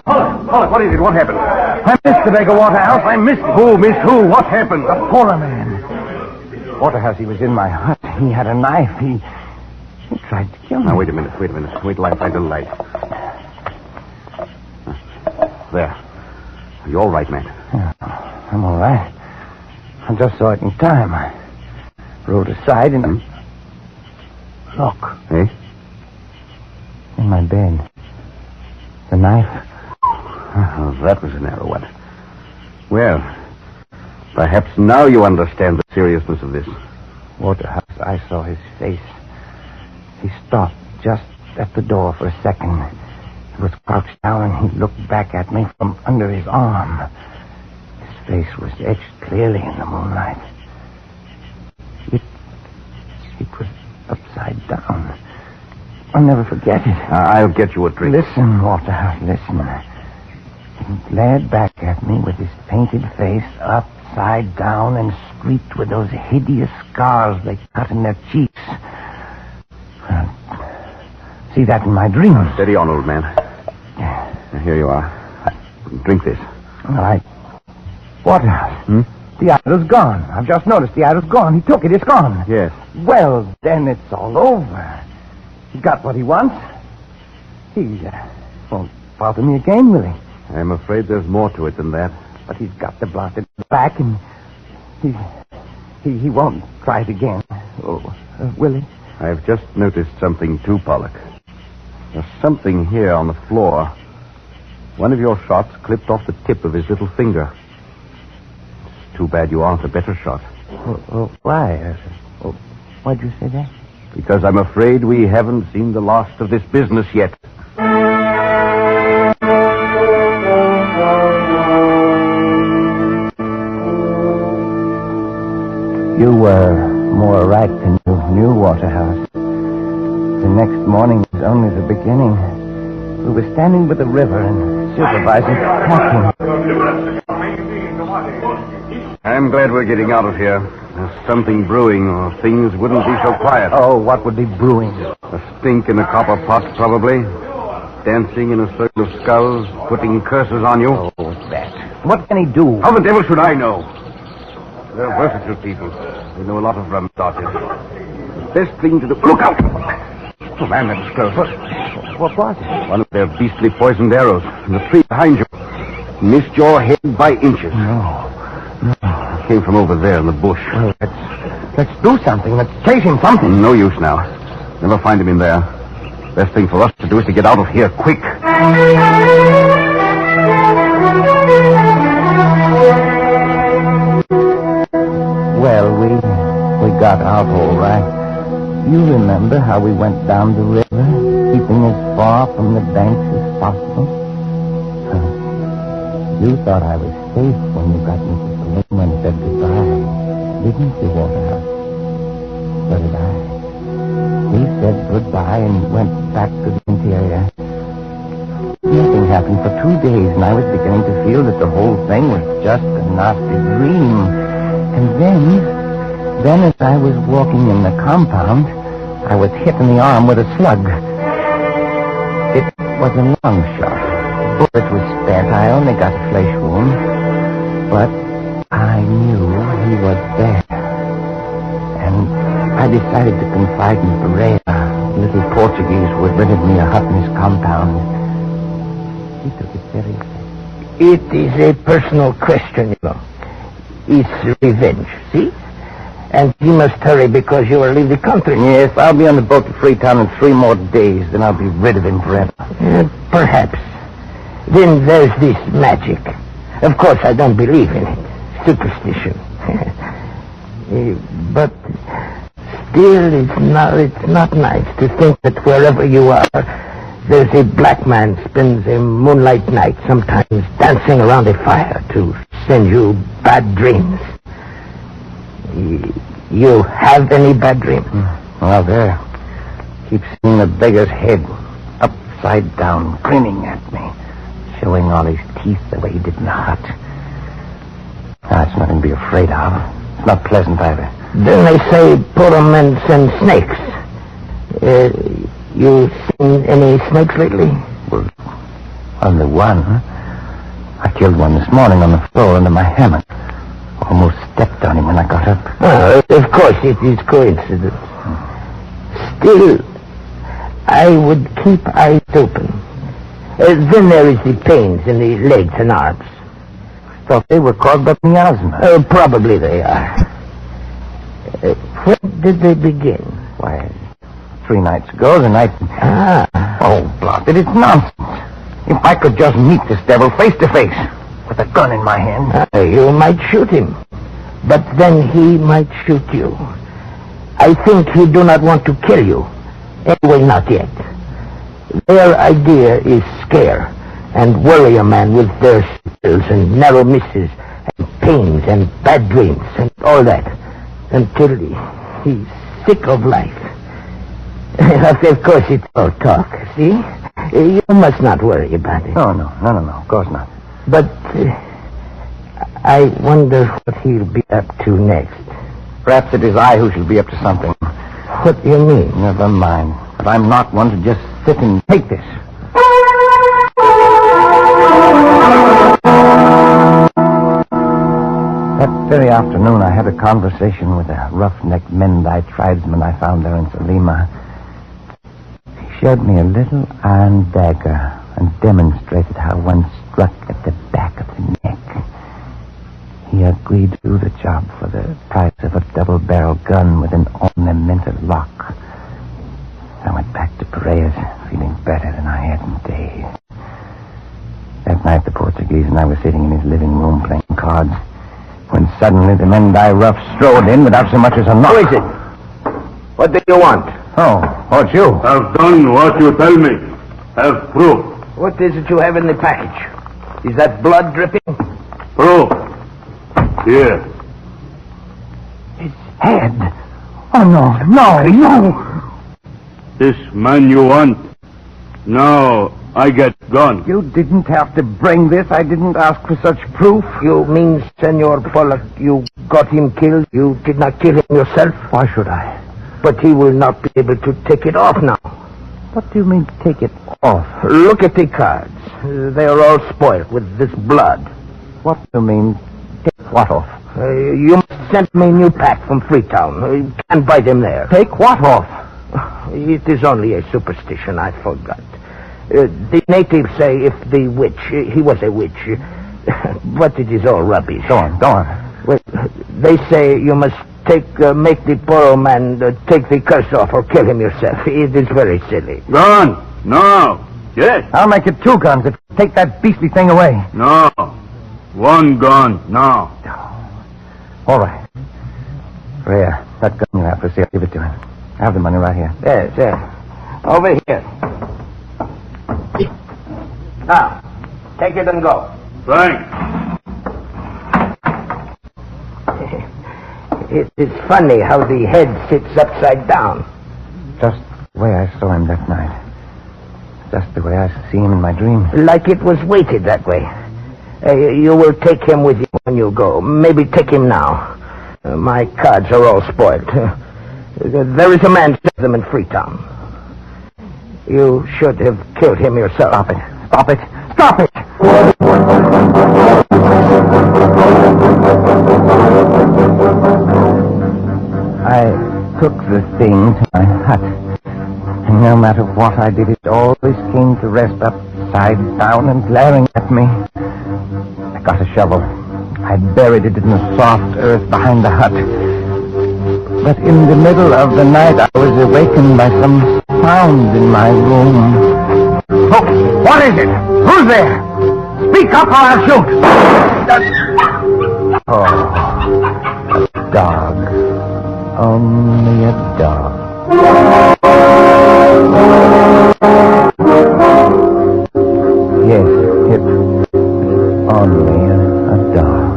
Pollock, what is it? What happened? I missed the Beggar Waterhouse. I missed Who? Miss who? What happened? the Porra man. Waterhouse, he was in my hut. He had a knife. He tried to kill me. Now, wait a minute. Wait till I find a light. There. Are you all right, man? Yeah, I'm all right. I just saw it in time. I rode aside and... Look. Eh? In my bed. The knife. Oh, that was a narrow one. Well, perhaps now you understand the seriousness of this. Waterhouse, I saw his face. He stopped just at the door for a second. He was crouched down and he looked back at me from under his arm. His face was etched clearly in the moonlight. It was upside down. I'll never forget it. I'll get you a drink. Listen, Waterhouse, listen. He glared back at me with his painted face upside down and streaked with those hideous scars they cut in their cheeks. See that in my dreams. Steady on, old man. Here you are. Drink this. All right. Waterhouse. The idol's gone. I've just noticed the idol's gone. He took it. It's gone. Yes. Well, then it's all over. He got what he wants. He won't bother me again, will he? I'm afraid there's more to it than that. But he's got the blasted back, and he won't try it again. Oh, will he? I've just noticed something too, Pollock. There's something here on the floor. One of your shots clipped off the tip of his little finger. It's too bad you aren't a better shot. Why? Why'd you say that? Because I'm afraid we haven't seen the last of this business yet. You were more right than you knew, Waterhouse. The next morning was only the beginning. We were standing by the river and supervising packing. I'm glad we're getting out of here. There's something brewing, or things wouldn't be so quiet. Oh, what would be brewing? A stink in a copper pot, probably. Dancing in a circle of skulls, putting curses on you. Oh, that. What can he do? How the devil should I know? They're versatile people. They know a lot of rum starters. The best thing to do... Look out! Oh, man, that was close. What was it? One of their beastly poisoned arrows from the tree behind you. Missed your head by inches. No. It came from over there in the bush. Well, let's do something. Let's chase him something. No use now. Never find him in there. Best thing for us to do is to get out of here quick. Well, we got out all right. You remember how we went down the river, keeping as far from the banks as possible? You thought I was safe when you got me to the lake and said goodbye, didn't you, Waterhouse? So did I. We said goodbye and went back to the interior. Nothing happened for 2 days, and I was beginning to feel that the whole thing was just a nasty dream. And then as I was walking in the compound, I was hit in the arm with a slug. It was a long shot. The bullet was spent. I only got a flesh wound. But I knew he was there. And I decided to confide in Pereira, a little Portuguese who had rented me a hut in his compound. He took it seriously. It is a personal question, you know. It's revenge, see? And you must hurry because you will leave the country. Yes, I'll be on the boat to Freetown in 3 more days. Then I'll be rid of him forever. Perhaps. Then there's this magic. Of course, I don't believe in it. Superstition. But still, it's not nice to think that wherever you are, there's a black man spends a moonlight night, sometimes dancing around a fire to send you bad dreams. You have any bad dreams? Well, there. Keep seeing the beggar's head upside down, grinning at me, showing all his teeth the way he did in the hut. It's nothing to be afraid of. It's not pleasant either. Then they say poor men send snakes. You seen any snakes lately? Well, only one. I killed one this morning on the floor under my hammock. Almost stepped on him when I got up. Of course, it is coincidence. Still, I would keep eyes open. Then there is the pains in the legs and arms. Thought they were caused by miasma. Probably they are. When did they begin? Why, 3 nights ago, the night... Oh, blot it, it's nonsense. If I could just meet this devil face to face, with a gun in my hand... You might shoot him, but then he might shoot you. I think he do not want to kill you. Anyway, not yet. Their idea is scare and worry a man with their skills and narrow misses and pains and bad dreams and all that until he's sick of life. Of course, it's all talk, see? You must not worry about it. No, of course not. But I wonder what he'll be up to next. Perhaps it is I who shall be up to something. What do you mean? Never mind. But I'm not one to just sit and take this. That very afternoon, I had a conversation with a roughneck Mendai tribesman I found there in Salima. He showed me a little iron dagger and demonstrated how one struck at the back of the neck. He agreed to do the job for the price of a double-barrel gun with an ornamental lock. I went back to Parejas, feeling better than I had in days. That night, the Portuguese and I were sitting in his living room playing cards, when suddenly the Mendai rough strode in without so much as a knock. Who is it? What do you want? Oh, it's you. Have done what you tell me. Have proof. What is it you have in the package? Is that blood dripping? Proof. Here. His head. Oh, no. This man you want. Now I get gone. You didn't have to bring this. I didn't ask for such proof. You mean, Senor Pollock, you got him killed? You did not kill him yourself? Why should I? But he will not be able to take it off now. What do you mean, take it off? Look at the cards. They are all spoiled with this blood. What do you mean, take what off? You must send me a new pack from Freetown. You can't buy them there. Take what off? It is only a superstition. I forgot. The natives say if the witch... he was a witch. But it is all rubbish. Go on. Well, they say you must make the poor man take the curse off or kill him yourself. It is very silly. Gone. No. Yes. I'll make it 2 guns if you take that beastly thing away. No. 1 gun. Now. All right. Freya, that gun you have for sale, give it to him. I have the money right here. Yes. Over here. Now, take it and go. Thanks. It is funny how the head sits upside down. Just the way I saw him that night. Just the way I see him in my dream. Like it was weighted that way. You will take him with you when you go. Maybe take him now. My cards are all spoiled. There is a man to them in Freetown. You should have killed him yourself. Stop it. I took the thing to my hut. And no matter what I did, it always came to rest upside down and glaring at me. I got a shovel. I buried it in the soft earth behind the hut. But in the middle of the night, I was awakened by some sound in my room. Look, what is it? Who's there? Speak up or I'll shoot. Oh, a dog. Only a dog. Yes, it's only a dog.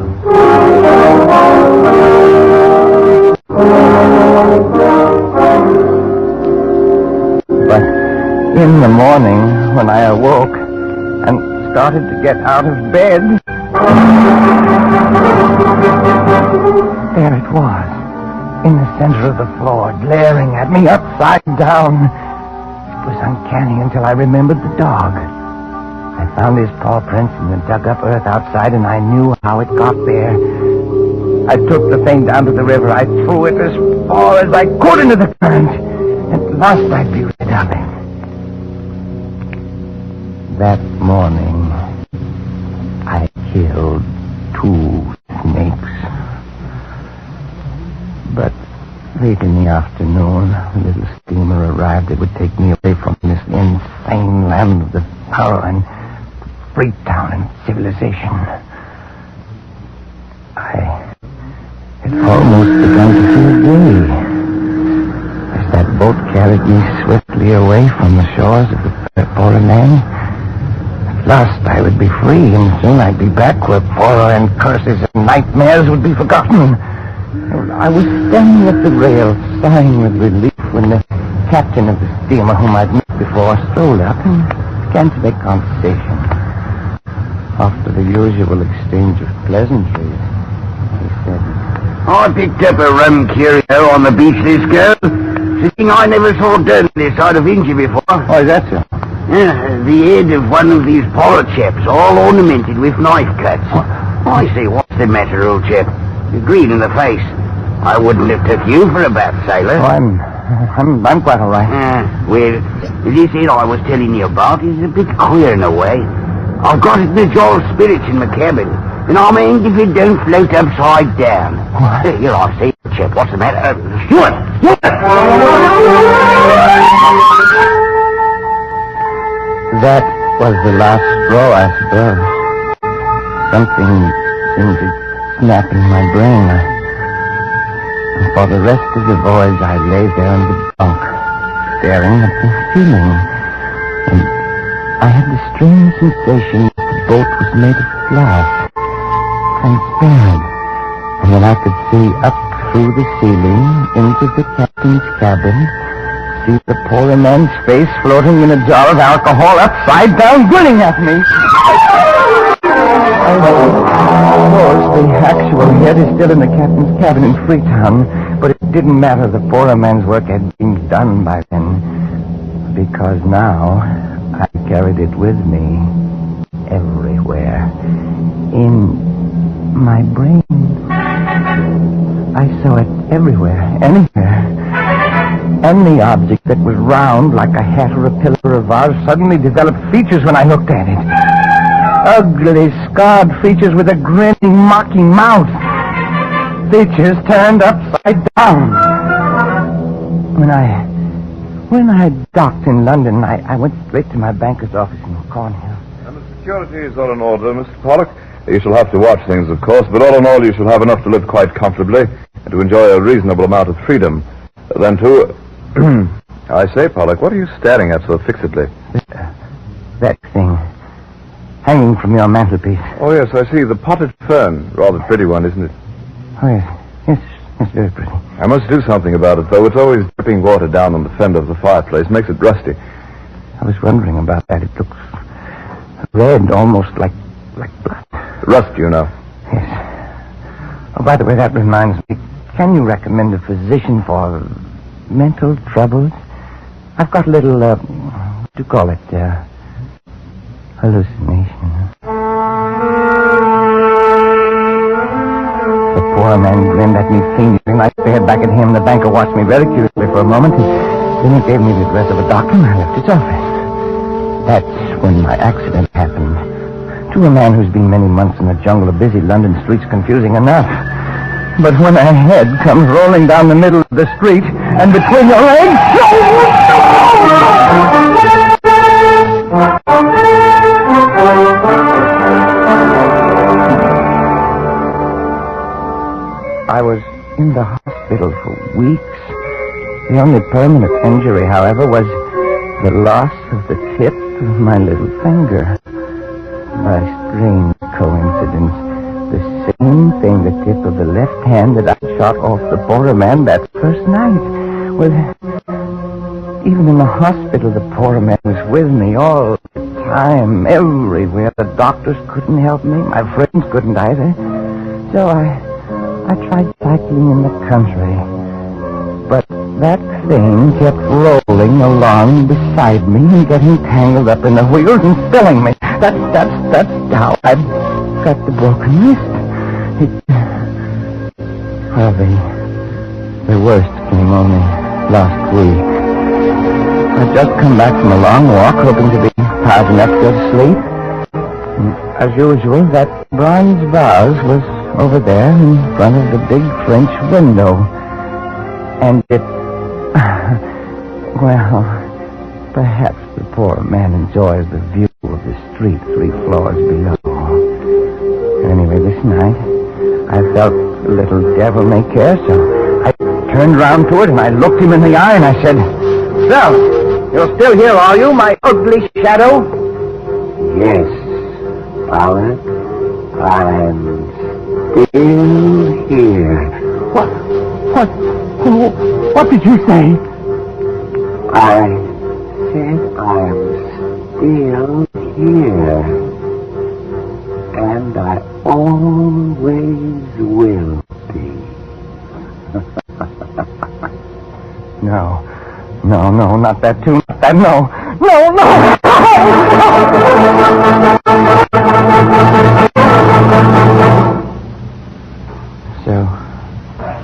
But in the morning, when I awoke and started to get out of bed, there it was, in the center of the floor, glaring at me upside down. It was uncanny until I remembered the dog. I found his paw prints in the dug-up earth outside, and I knew how it got there. I took the thing down to the river. I threw it as far as I could into the current. At last I'd be rid of it. That morning, I killed 2 snakes. But late in the afternoon, a little steamer arrived that would take me away from this insane land of the power and Freetown and civilization. I had almost begun to feel gay as that boat carried me swiftly away from the shores of the foreign land. At last I would be free, and soon I'd be back where horror and curses and nightmares would be forgotten. I was standing at the rail, sighing with relief, when the captain of the steamer, whom I'd met before, strolled up and began to make conversation. After the usual exchange of pleasantries, he said, I picked up a rum curio on the beach this girl. It's a thing I never saw done this side of India before. Oh, is that so? Yeah, the head of one of these polar chaps, all ornamented with knife cuts. I say, what's the matter, old chap? You're green in the face. I wouldn't have took you for a bat sailor. Oh, I'm quite all right. Well, this head I was telling you about is a bit queer in a way. I've got it in the jar of spirits in my cabin. You know what I mean? If it don't float upside down. What? Here, I see, Chip. What's the matter? Stuart! That was the last straw, I suppose. Something seemed to snap in my brain. And for the rest of the voyage, I lay there in the bunk, staring at the ceiling. And I had the strange sensation that the boat was made of glass, transparent. And then I could see up through the ceiling into the captain's cabin, see the poor man's face floating in a jar of alcohol upside down, grinning at me. Of course, the actual head is still in the captain's cabin in Freetown, but it didn't matter. The poor man's work had been done by then, because now I carried it with me everywhere. In my brain. I saw it everywhere, anywhere. Any object that was round like a hat or a pillar or a vase suddenly developed features when I looked at it. Ugly, scarred features with a grinning, mocking mouth. Features turned upside down. When I docked in London, I went straight to my banker's office in Cornhill. And the security is all in order, Mr. Pollock. You shall have to watch things, of course, but all in all, you shall have enough to live quite comfortably and to enjoy a reasonable amount of freedom. Then, too... I say, Pollock, what are you staring at so fixedly? That thing. Hanging from your mantelpiece. Oh, yes, I see. The potted fern. Rather pretty one, isn't it? Oh, yes. Yes, very pretty. I must do something about it, though. It's always dripping water down on the fender of the fireplace. Makes it rusty. I was wondering about that. It looks red, almost like blood. Rust, you know. Yes. Oh, by the way, that reminds me. Can you recommend a physician for mental troubles? I've got a little, what do you call it, hallucination. The poor man grinned at me fiendishly. I stared back at him. The banker watched me very curiously for a moment, and then he gave me the address of a doctor, and I left his office. That's when my accident happened. To a man who's been many months in the jungle of busy London streets, confusing enough. But when a head comes rolling down the middle of the street, and between your legs... I was in the hospital for weeks. The only permanent injury, however, was the loss of the tip of my little finger. By strange coincidence, the same thing, the tip of the left hand that I shot off the poor man that first night. Well, even in the hospital, the poor man was with me all the time, everywhere. The doctors couldn't help me. My friends couldn't either. So I tried cycling in the country. But that thing kept rolling along beside me and getting tangled up in the wheels and spilling me. That's how I got the broken wrist. Well, the worst came only last week. I'd just come back from a long walk, hoping to be tired enough to go to sleep. And as usual, that bronze vase was over there in front of the big French window. And it... well, perhaps the poor man enjoys the view of the street 3 floors below. Anyway, this night, I felt the little devil may care, so I turned round to it and I looked him in the eye and I said, "So, you're still here, are you, my ugly shadow?" Yes, Pollock, I'm still here. What did you say? I said I'm still here. And I always will be. No, not that too. Not that, no. So,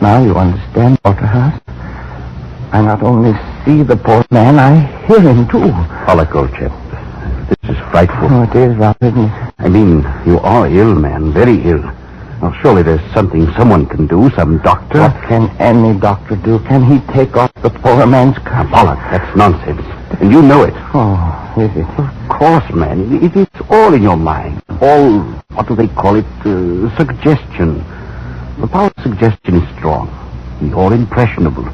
now you understand, Waterhouse? I not only see the poor man, I hear him, too. Pollock, old chap, this is frightful. Oh, it is, Robert, isn't it? I mean, you are ill, man, very ill. Now, surely there's something someone can do, some doctor. What can any doctor do? Can he take off the poor man's curse? Pollock, that's nonsense. And you know it. Oh, is it? Of course, man. It is all in your mind. All, what do they call it? Suggestion. The power of suggestion is strong. You're impressionable.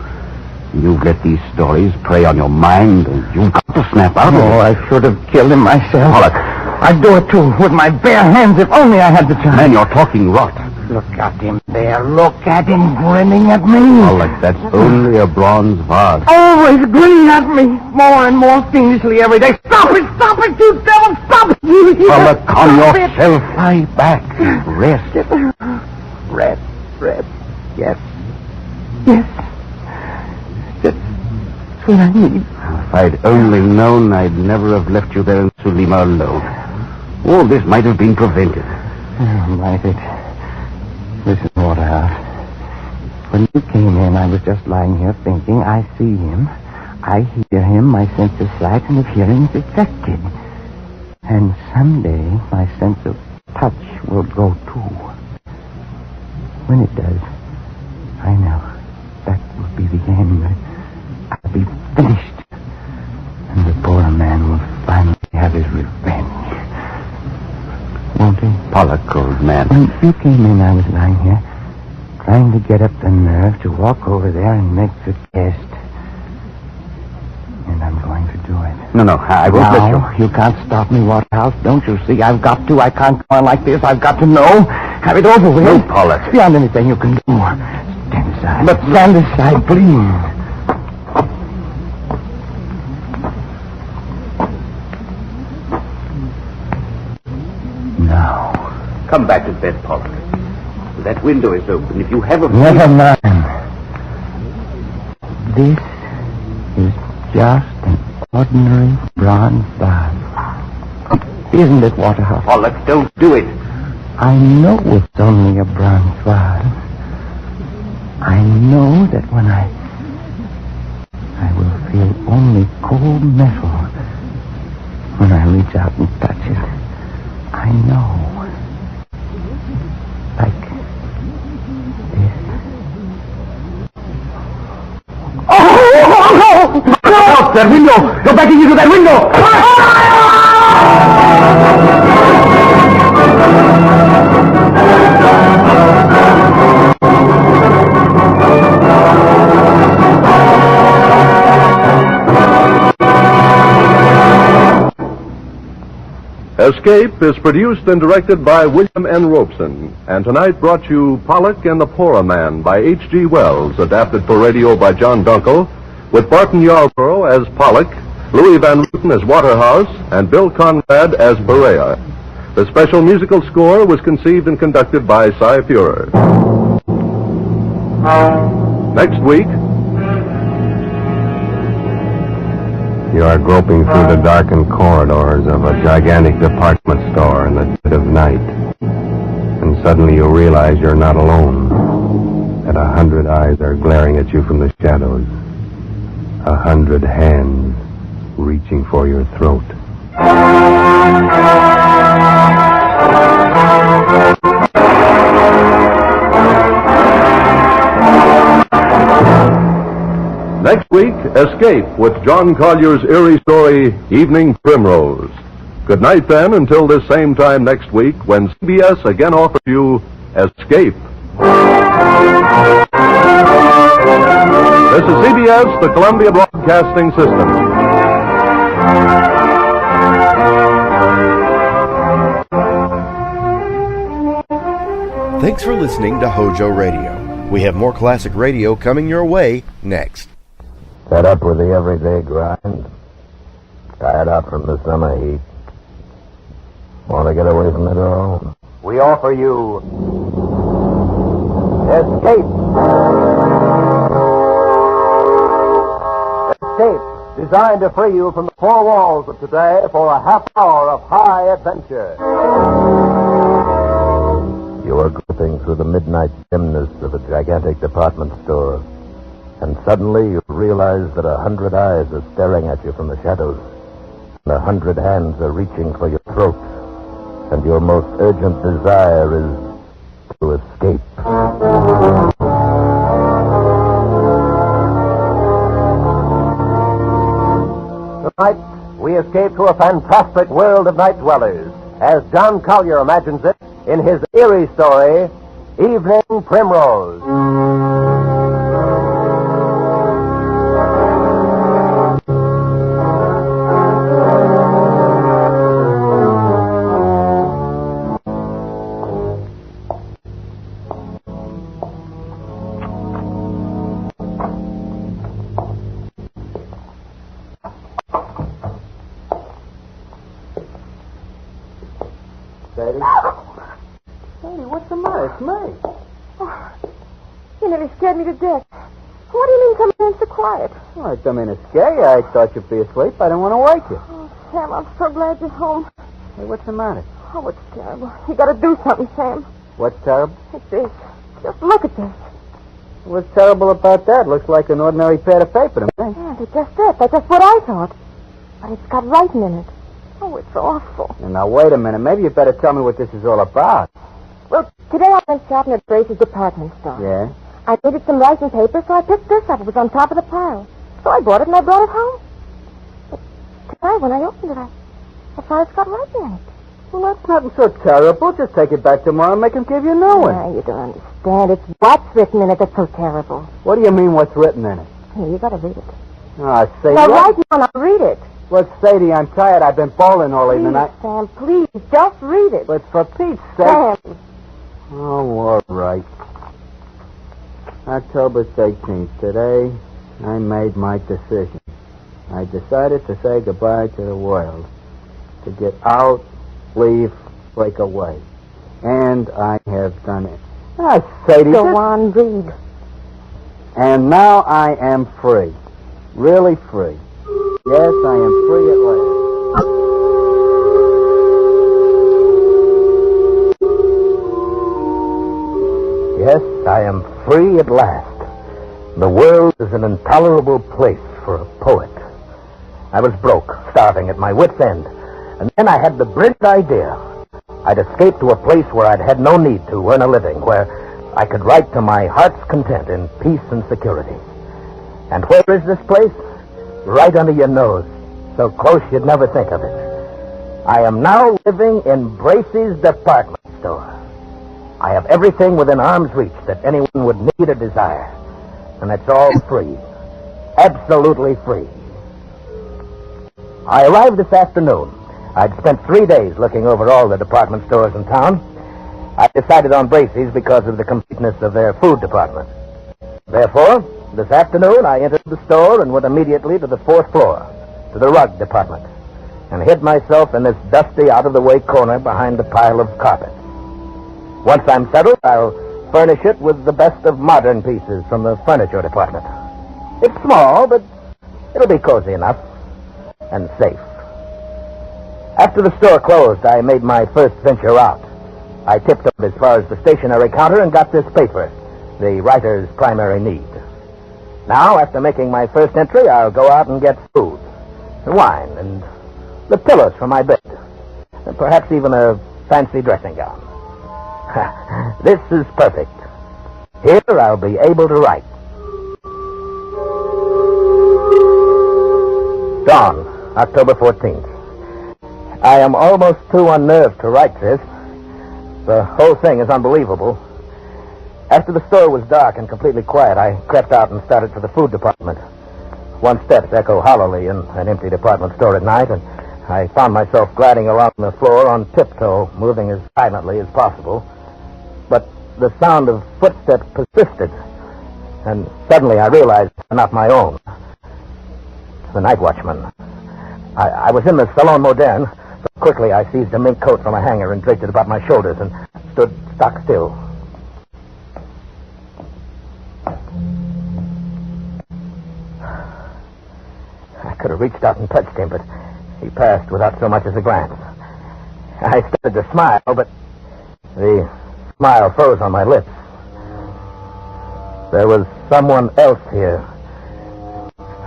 You've let these stories prey on your mind, and you've got to snap out of it. Oh, I should have killed him myself. Pollock. I'd do it, too, with my bare hands, if only I had the time. Man, you're talking rot. Look at him there. Look at him grinning at me. Pollock, that's only a bronze vase. Always grinning at me. More and more fiendishly every day. Stop it, you devil. Stop it. Pollock, calm Stop yourself. Lie back. Rest. Rest. Yes. That's what I need. If I'd only known, I'd never have left you there in Sulima alone. All this might have been prevented. Might it? Listen, Waterhouse. When you came in, I was just lying here thinking, I see him, I hear him, my sense of sight and of hearing is affected. And someday, my sense of touch will go too. When it does, I know that will be the end. I'll be finished. And the poor man will finally have his revenge. Won't he? Pollock, old man. When you came in, I was lying here, trying to get up the nerve to walk over there and make the test. And I'm going to do it. No, I won't let you. You can't stop me, Waterhouse. Don't you see? I've got to. I can't go on like this. I've got to know. Have it over with. No, Pollock. It's beyond anything you can do. Stand aside. But stand aside, please. Now. Come back to bed, Pollock. That window is open. If you have a... Never mind. This is just an ordinary bronze vase. Isn't it, Waterhouse? Pollock, don't do it. I know it's only a bronze vase. I know that when I will feel only cold metal when I reach out and touch it. I know. Like this. Oh! No! That window! Go back into that window! Escape is produced and directed by William N. Robeson, and tonight brought you Pollock and the Poorer Man by H.G. Wells, adapted for radio by John Dunkel, with Barton Yarborough as Pollock, Louis Van Luten as Waterhouse, and Bill Conrad as Berea. The special musical score was conceived and conducted by Cy Fuhrer. Next week... You are groping through the darkened corridors of a gigantic department store in the dead of night. And suddenly you realize you're not alone. That 100 eyes are glaring at you from the shadows. 100 hands reaching for your throat. Next week, Escape with John Collier's eerie story, Evening Primrose. Good night, then, until this same time next week when CBS again offers you Escape. This is CBS, the Columbia Broadcasting System. Thanks for listening to HOJO Radio. We have more classic radio coming your way next. Fed up with the everyday grind. Tired out from the summer heat. Want to get away from it all? We offer you Escape. Escape, designed to free you from the four walls of today for a half hour of high adventure. You are groping through the midnight dimness of a gigantic department store. And suddenly you realize that 100 eyes are staring at you from the shadows. And 100 hands are reaching for your throat. and your most urgent desire is to escape. Tonight, we escape to a fantastic world of night dwellers, as John Collier imagines it in his eerie story, Evening Primrose. Sadie? Sadie, what's the matter? It's me. Oh, you nearly scared me to death. What do you mean coming in so quiet? Oh, I don't mean to scare you. I thought you'd be asleep. I didn't want to wake you. Oh, Sam, I'm so glad you're home. Hey, what's the matter? Oh, it's terrible. You got to do something, Sam. What's terrible? It's this. Just look at this. What's terrible about that? Looks like an ordinary pad of paper to me. Yeah, that's just it. That's just what I thought. But it's got writing in it. Oh, it's awful. Now, wait a minute. Maybe you better tell me what this is all about. Well, today I went shopping at Grace's department store. Yeah? I needed some writing paper, so I picked this up. It was on top of the pile. So I bought it and I brought it home. But tonight, when I opened it, I thought it's got writing in it. Well, that's nothing so terrible. Just take it back tomorrow and make him give you a new one. No, you don't understand. It's what's written in it that's so terrible. What do you mean, what's written in it? Here, you got to read it. Ah, Sadie. Now, right now, I'll read it. Look, Sadie, I'm tired. I've been bowling all evening. Sam, please, just read it. But for Pete's sake... Sam. Oh, all right. October 18th. Today, I made my decision. I decided to say goodbye to the world. To get out, leave, break away. And I have done it. Ah, Sadie. Go on, read. And now I am free. Really free. Yes, I am free at last. Yes, I am free at last. The world is an intolerable place for a poet. I was broke, starving at my wit's end. And then I had the brilliant idea. I'd escape to a place where I'd had no need to earn a living, where I could write to my heart's content in peace and security. And where is this place? Right under your nose, so close you'd never think of it. I am now living in Bracey's department store. I have everything within arm's reach that anyone would need or desire. And it's all free. Absolutely free. I arrived this afternoon. I'd spent 3 days looking over all the department stores in town. I decided on Bracey's because of the completeness of their food department. Therefore, this afternoon I entered the store and went immediately to the 4th floor, to the rug department, and hid myself in this dusty, out-of-the-way corner behind a pile of carpet. Once I'm settled, I'll furnish it with the best of modern pieces from the furniture department. It's small, but it'll be cozy enough and safe. After the store closed, I made my first venture out. I tiptoed as far as the stationery counter and got this paper, the writer's primary need. Now, after making my first entry, I'll go out and get food, and wine, and the pillows for my bed, and perhaps even a fancy dressing gown. This is perfect. Here I'll be able to write. Dawn, October 14th. I am almost too unnerved to write this. The whole thing is unbelievable. After the store was dark and completely quiet, I crept out and started for the food department. One's steps echo hollowly in an empty department store at night, and I found myself gliding around the floor on tiptoe, moving as silently as possible. But the sound of footsteps persisted, and suddenly I realized they're not my own. It's the night watchman. I was in the Salon Moderne, but quickly I seized a mink coat from a hanger and draped it about my shoulders and stood stock still. I could have reached out and touched him, but he passed without so much as a glance. I started to smile, but the smile froze on my lips. There was someone else here.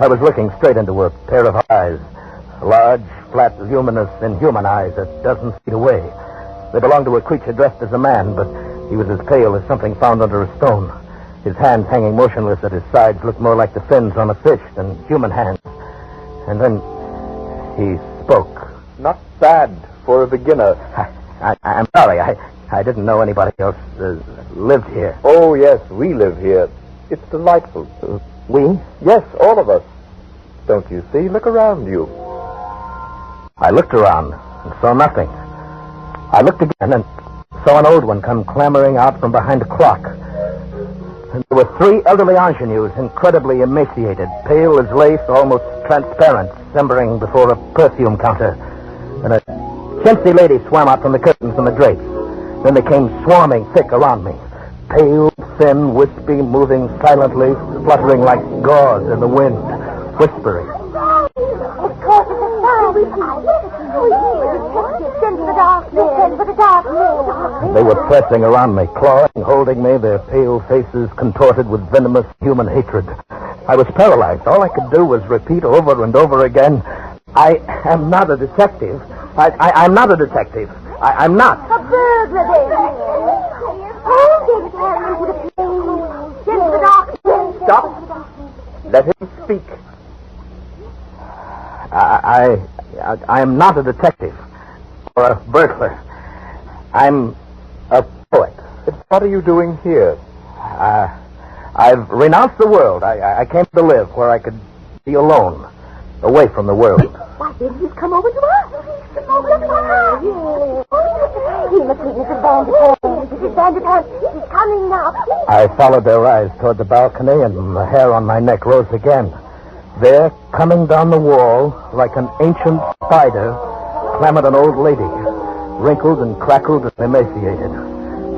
I was looking straight into a pair of eyes, large, flat, luminous, inhuman eyes a dozen feet away. They belonged to a creature dressed as a man, but he was as pale as something found under a stone. His hands hanging motionless at his sides looked more like the fins on a fish than human hands. And then he spoke. Not bad for a beginner. I'm sorry. I didn't know anybody else lived here. Oh, yes, we live here. It's delightful. We? Yes, all of us. Don't you see? Look around you. I looked around and saw nothing. I looked again and saw an old one come clambering out from behind a clock. And there were 3 elderly ingenues, incredibly emaciated, pale as lace, almost transparent, simmering before a perfume counter. And a chintzy lady swam out from the curtains and the drapes. Then they came swarming thick around me. Pale, thin, wispy, moving silently, fluttering like gauze in the wind, whispering. Of course, it's a sign. Send for the darkness. Send for the darkness. They were pressing around me, clawing, holding me, their pale faces contorted with venomous human hatred. I was paralyzed. All I could do was repeat over and over again, I am not a detective. I'm not a detective. I'm not. A burglar, David. Oh, David, carry him to the plane. Send for the darkness. Stop. Let him speak. I am not a detective or a burglar. I'm a poet. What are you doing here? I've renounced the world. I came to live where I could be alone, away from the world. Why, then he's come over to us. Look at her. He must be Mrs. Vanderpump. Mrs. Vanderpump, he's coming now. I followed their eyes toward the balcony, and the hair on my neck rose again. There, coming down the wall, like an ancient spider, clambered an old lady, wrinkled and crackled and emaciated.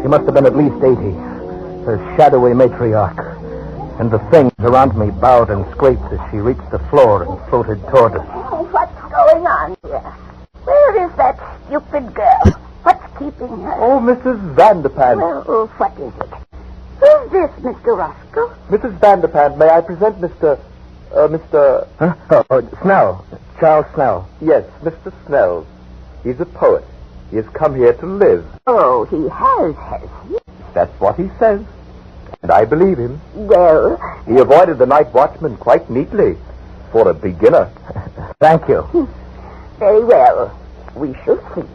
She must have been at least 80, her shadowy matriarch. And the things around me bowed and scraped as she reached the floor and floated toward us. Oh, what's going on here? Where is that stupid girl? What's keeping her? Oh, Mrs. Vanderpump. Well, what is it? Who's this, Mr. Roscoe? Mrs. Vanderpump, may I present Mr. Huh? Oh, Snell. Charles Snell. Yes, Mr. Snell. He's a poet. He has come here to live. Oh, he has he? That's what he says. And I believe him. Well? He avoided the night watchman quite neatly. For a beginner. Thank you. Very well. We shall see.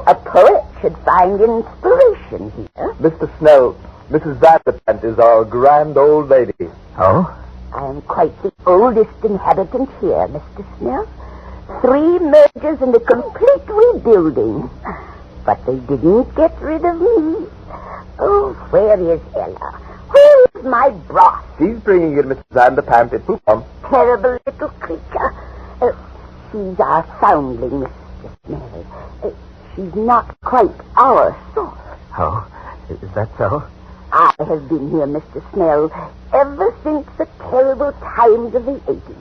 A poet should find inspiration here. Mr. Snell, Mrs. Vanderpump is our grand old lady. Oh? I am quite the oldest inhabitant here, Mr. Snell. 3 mergers and a complete rebuilding. But they didn't get rid of me. Oh, where is Ella? Where is my broth? She's bringing it, Mrs. Vanderpump. It's Poupon. Terrible little creature. She's our foundling, Mr. Snell. She's not quite our sort. Oh, is that so? I have been here, Mr. Snell, ever since the terrible times of the 80s.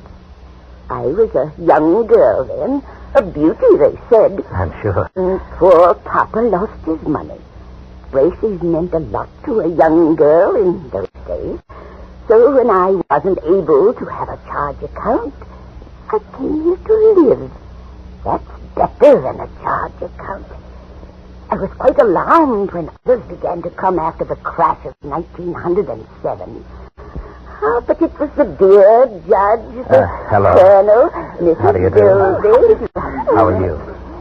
I was a young girl then, a beauty, they said. I'm sure. And poor Papa lost his money. Braces meant a lot to a young girl in those days. So when I wasn't able to have a charge account, I came here to live. That's better than a charge account. I was quite alarmed when others began to come after the crash of 1907. Oh, but it was the dear judge, the hello. colonel, Mrs. How do you do? Dilby. How are you?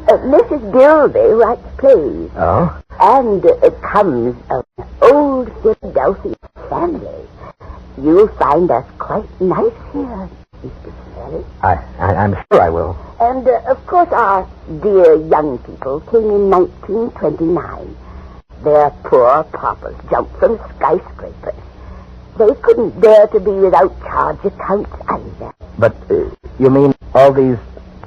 Mrs. Dilby writes plays. Oh? And comes of an old Philadelphia family. You'll find us quite nice here, Mr. Snell. I'm sure I will. And, of course, our dear young people came in 1929. Their poor papas jumped from skyscrapers. They couldn't bear to be without charge accounts either. But you mean all these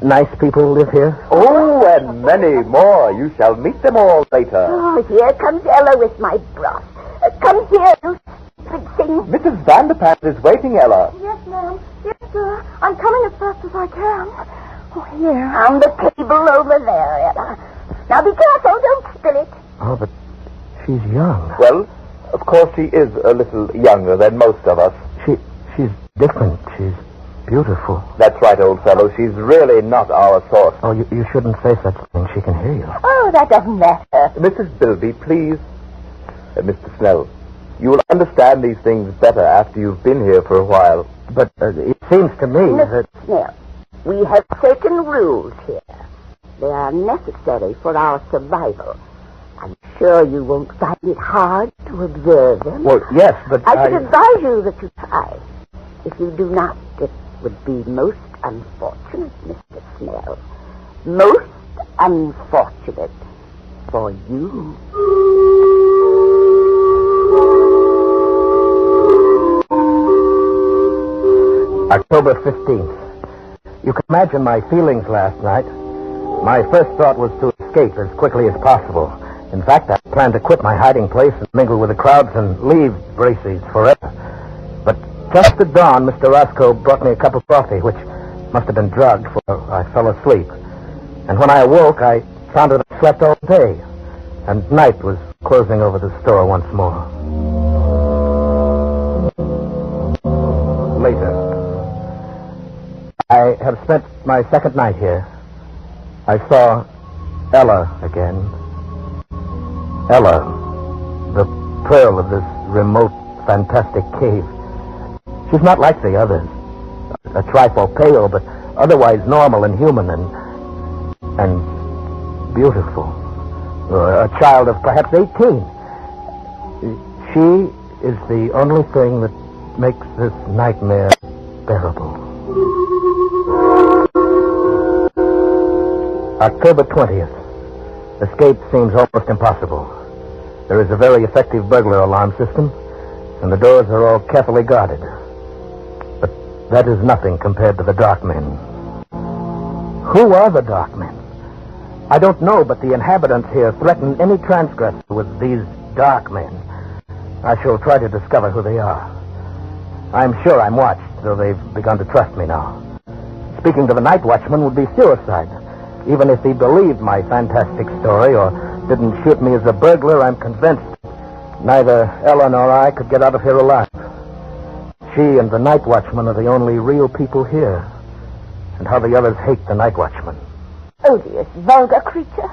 nice people live here? Oh, and many more. You shall meet them all later. Oh, here comes Ella with my broth. Come here, you stupid thing. Mrs. Vanderpump is waiting, Ella. Yes, ma'am. Yes, sir. I'm coming as fast as I can. Oh, here. On the table over there, Ella. Now be careful, don't spill it. Oh, but she's young. Well, of course she is a little younger than most of us. She's different. She's beautiful. That's right, old fellow. She's really not our sort. Oh, you shouldn't say such things. She can hear you. Oh, that doesn't matter. Mrs. Bilby, please. Mr. Snell, you will understand these things better after you've been here for a while. But it seems to me that... Snell, we have certain rules here. They are necessary for our survival. I'm sure you won't find it hard to observe them. Well, yes, but I should advise you that you try. If you do not, it would be most unfortunate, Mr. Snell. Most unfortunate for you. October 15th. You can imagine my feelings last night. My first thought was to escape as quickly as possible. In fact, I planned to quit my hiding place and mingle with the crowds and leave Bracey's forever. But just at dawn, Mr. Roscoe brought me a cup of coffee, which must have been drugged, for I fell asleep. And when I awoke, I found that I slept all day, and night was closing over the store once more. Later. I have spent my second night here. I saw Ella again. Ella, the pearl of this remote, fantastic cave. She's not like the others. A trifle pale, but otherwise normal and human and beautiful. A child of perhaps 18. She is the only thing that makes this nightmare bearable. October 20th. Escape seems almost impossible. There is a very effective burglar alarm system, and the doors are all carefully guarded. But that is nothing compared to the dark men. Who are the dark men? I don't know, but the inhabitants here threaten any transgressor with these dark men. I shall try to discover who they are. I'm sure I'm watched, though they've begun to trust me now. Speaking to the night watchman would be suicide. Even if he believed my fantastic story or didn't shoot me as a burglar, I'm convinced neither Ella nor I could get out of here alive. She and the night watchman are the only real people here. And how the others hate the night watchman. Odious, vulgar creature.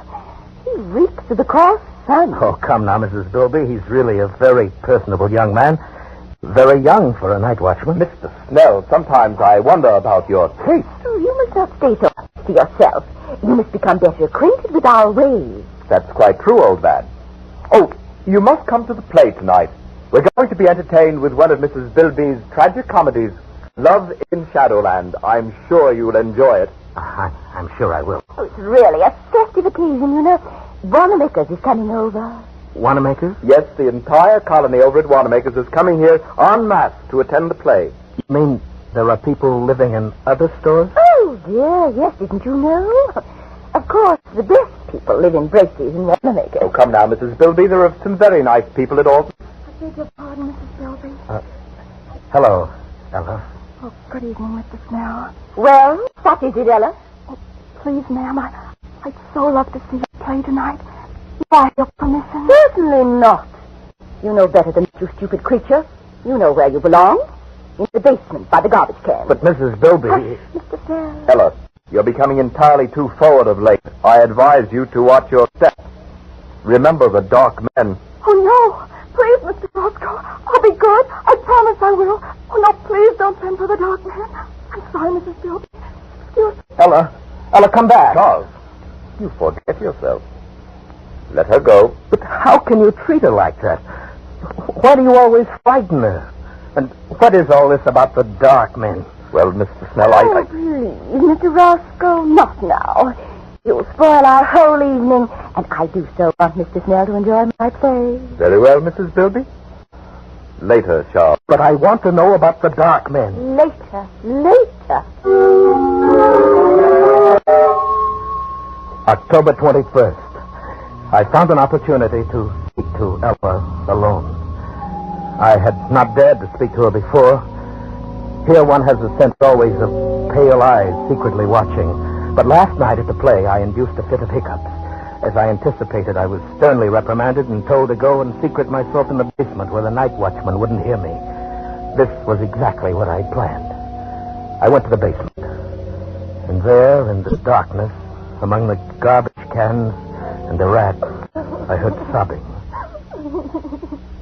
He reeks of the cross sun. Oh, come now, Mrs. Bilby. He's really a very personable young man. Very young for a night watchman. Mr. Snell, sometimes I wonder about your taste. Oh, you must not stay so to yourself. You must become better acquainted with our ways. That's quite true, old man. Oh, you must come to the play tonight. We're going to be entertained with one of Mrs. Bilby's tragic comedies, Love in Shadowland. I'm sure you'll enjoy it. I'm sure I will. Oh, it's really a festive occasion, you know. Wanamaker's is coming over. Wanamaker's? Yes, the entire colony over at Wanamaker's is coming here en masse to attend the play. You mean there are people living in other stores? Oh, dear, yes, didn't you know? Of course, the best people live in Bracey's and Wanamaker's. Oh, come now, Mrs. Bilby. There are some very nice people at all. I beg your pardon, Mrs. Bilby. Hello, Ella. Oh, good evening, Mr. Snell. Well, what is it, Ella? Oh, please, ma'am, I'd so love to see you play tonight. If I have your permission. Certainly not. You know better than you stupid creature. You know where you belong. In the basement, by the garbage can. But Mrs. Bilby... Mr. Snell. Ella, you're becoming entirely too forward of late. I advise you to watch your step. Remember the dark men. Oh, no. Please, Mr. Roscoe. I'll be good. I promise I will. Oh, no, please don't send for the dark man. I'm sorry, Mrs. Bilby. Excuse me. Ella, come back. Charles, you forget yourself. Let her go. But how can you treat her like that? Why do you always frighten her? And what is all this about the dark men? Well, Mr. Snell, Oh, please, Mr. Roscoe, not now. You'll spoil our whole evening, and I do so want Mr. Snell to enjoy my play. Very well, Mrs. Bilby. Later, Charles. But I want to know about the dark men. Later. October 21st. I found an opportunity to speak to Ella alone. I had not dared to speak to her before. Here one has a sense always of pale eyes secretly watching. But last night at the play, I induced a fit of hiccups. As I anticipated, I was sternly reprimanded and told to go and secret myself in the basement where the night watchman wouldn't hear me. This was exactly what I'd planned. I went to the basement. And there, in the darkness, among the garbage cans and the rats, I heard sobbing.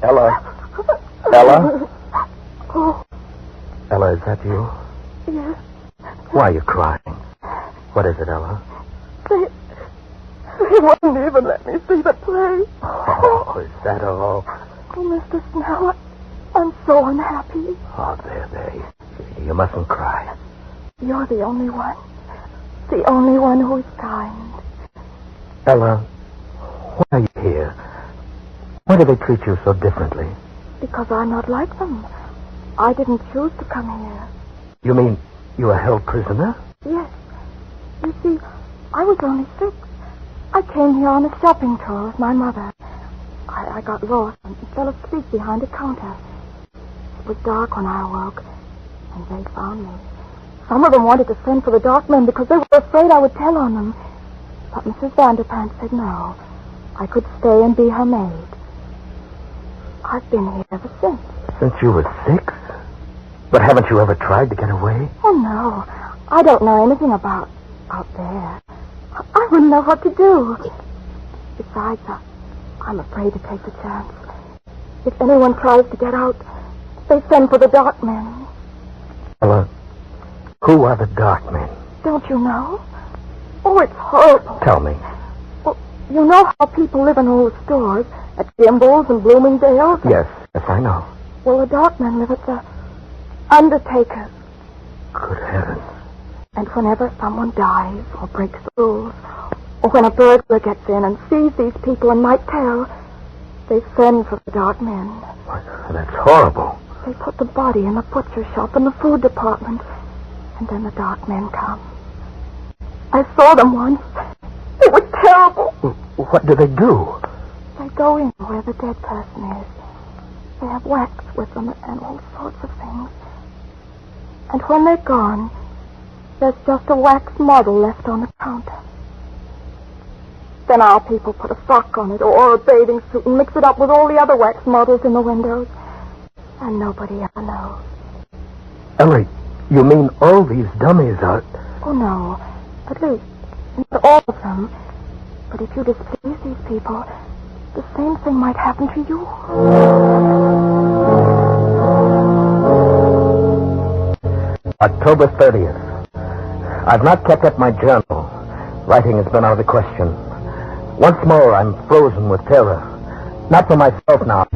Ella? Ella? Oh, Ella, is that you? yes. Why are you crying? What is it, Ella? They wouldn't even let me see the play. Oh, is that all? Oh, Mr. Snell, I'm so unhappy. Oh, there. You mustn't cry. You're the only one. The only one who is kind. Ella, why are you here? Why do they treat you so differently? Because I'm not like them. I didn't choose to come here. You mean you were held prisoner? Yes. You see, I was only 6. I came here on a shopping tour with my mother. I got lost and fell asleep behind a counter. It was dark when I awoke, and they found me. Some of them wanted to send for the dark men because they were afraid I would tell on them. But Mrs. Vanderpant said no. I could stay and be her maid. I've been here ever since. Since you were 6? But haven't you ever tried to get away? Oh, no. I don't know anything about out there. I wouldn't know what to do. Besides, I'm afraid to take the chance. If anyone tries to get out, they send for the dark men. Ella, who are the dark men? Don't you know? Oh, it's horrible. Tell me. Well, you know how people live in old stores at Gimbel's and Bloomingdale's? Yes, I know. Well, the dark men live at the undertakers. Good heavens. And whenever someone dies or breaks the rules, or when a burglar gets in and sees these people and might tell, they send for the dark men. That's horrible. They put the body in the butcher shop and the food department, and then the dark men come. I saw them once. It was terrible. What do they do? They go in where the dead person is. They have wax with them and all sorts of things. And when they're gone, there's just a wax model left on the counter. Then our people put a frock on it or a bathing suit and mix it up with all the other wax models in the windows. And nobody ever knows. Ellie, you mean all these dummies are... Oh, no. At least, not all of them. But if you displease these people, the same thing might happen to you. October 30th. I've not kept up my journal. Writing has been out of the question. Once more, I'm frozen with terror. Not for myself now,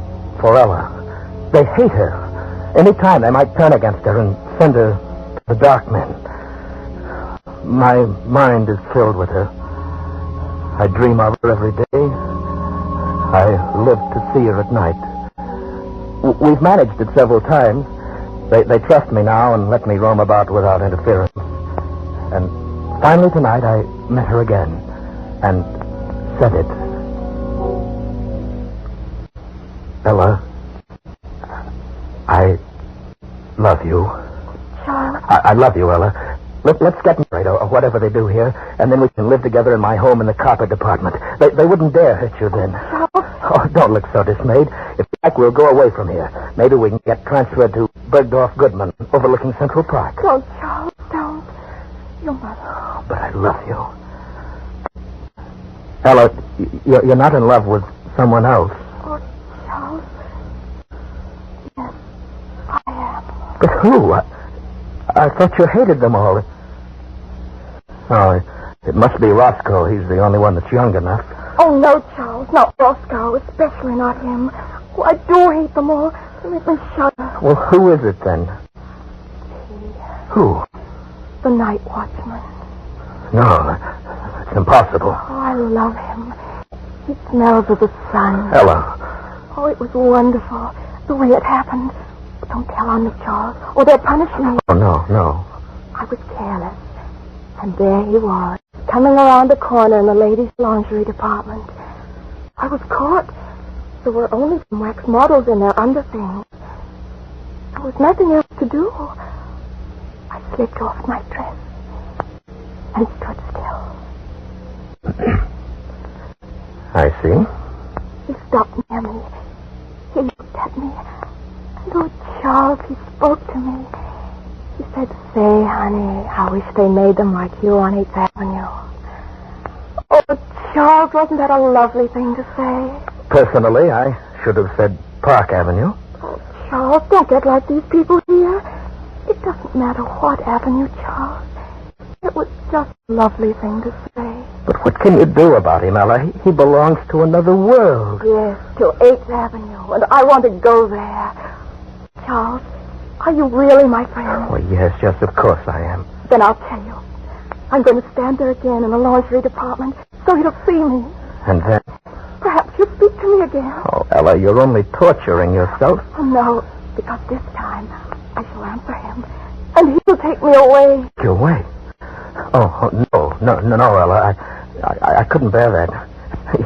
for Ella. They hate her. Any time they might turn against her and send her to the dark men. My mind is filled with her. I dream of her every day. I live to see her at night. We've managed it several times. They trust me now and let me roam about without interference. And finally tonight I met her again and said it. Ella, I love you. Charles? I love you, Ella. Let's get married or whatever they do here, and then we can live together in my home in the carpet department. They wouldn't dare hurt you then. Charles? Oh, don't look so dismayed. If you like, we'll go away from here. Maybe we can get transferred to Bergdorf Goodman, overlooking Central Park. Don't, Charles, don't. You must. Oh, but I love you. Ella, you're not in love with someone else. Oh, Charles. Yes, I am. But who? I thought you hated them all. Oh, it must be Roscoe. He's the only one that's young enough. Oh, no, Charles. Not Roscoe. Especially not him. Oh, I do hate them all. They make me shudder. Well, who is it then? Who? The night watchman. No, it's impossible. Oh, I love him. He smells of the sun. Ella. Oh, it was wonderful. The way it happened. Don't tell on me, Charles, or they'll punish me. Oh, no. I was careless. And there he was, coming around the corner in the ladies' lingerie department. I was caught. There were only some wax models in their underthings. There was nothing else to do. I slipped off my dress and stood still. I see. He stopped near me. He looked at me. And, oh, Charles, he spoke to me. He said, say, honey, I wish they made them like you on 8th Avenue. Oh, Charles, wasn't that a lovely thing to say? Personally, I should have said Park Avenue. Oh, Charles, don't get like these people here. It doesn't matter what avenue, Charles. It was just a lovely thing to say. But what can you do about him, Ella? He belongs to another world. Yes, to 8th Avenue, and I want to go there. Charles, are you really my friend? Oh, yes, of course I am. Then I'll tell you. I'm going to stand there again in the lingerie department so you'll see me. And then? Perhaps you'll speak to me again. Oh, Ella, you're only torturing yourself. Oh, no, because this time I shall answer him, and he'll take me away. Take you away? Oh, no, Ella. I couldn't bear that.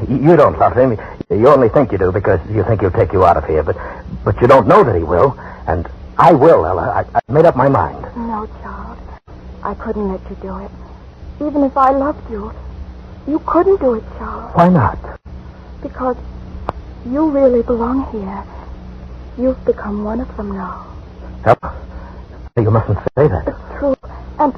You don't love him. You only think you do because you think he'll take you out of here. But you don't know that he will. And I will, Ella. I made up my mind. No, Charles. I couldn't let you do it. Even if I loved you, you couldn't do it, Charles. Why not? Because you really belong here. You've become one of them now. Ella, you mustn't say that. It's true. And...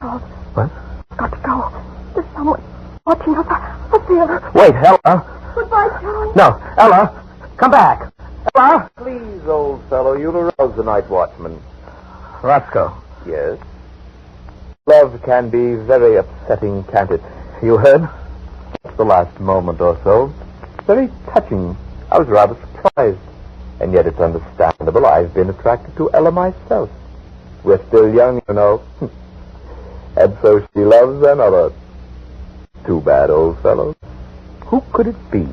Charles. What? I've got to go. There's someone watching us. I feel it. Wait, Ella. Goodbye, Charles. No, Ella, come back. Ella? Please, old fellow, you'll arouse the night watchman. Roscoe. Yes? Love can be very upsetting, can't it? You heard? The last moment or so. Very touching. I was rather surprised. And yet it's understandable. I've been attracted to Ella myself. We're still young, you know. And so she loves another. Too bad, old fellow. Who could it be?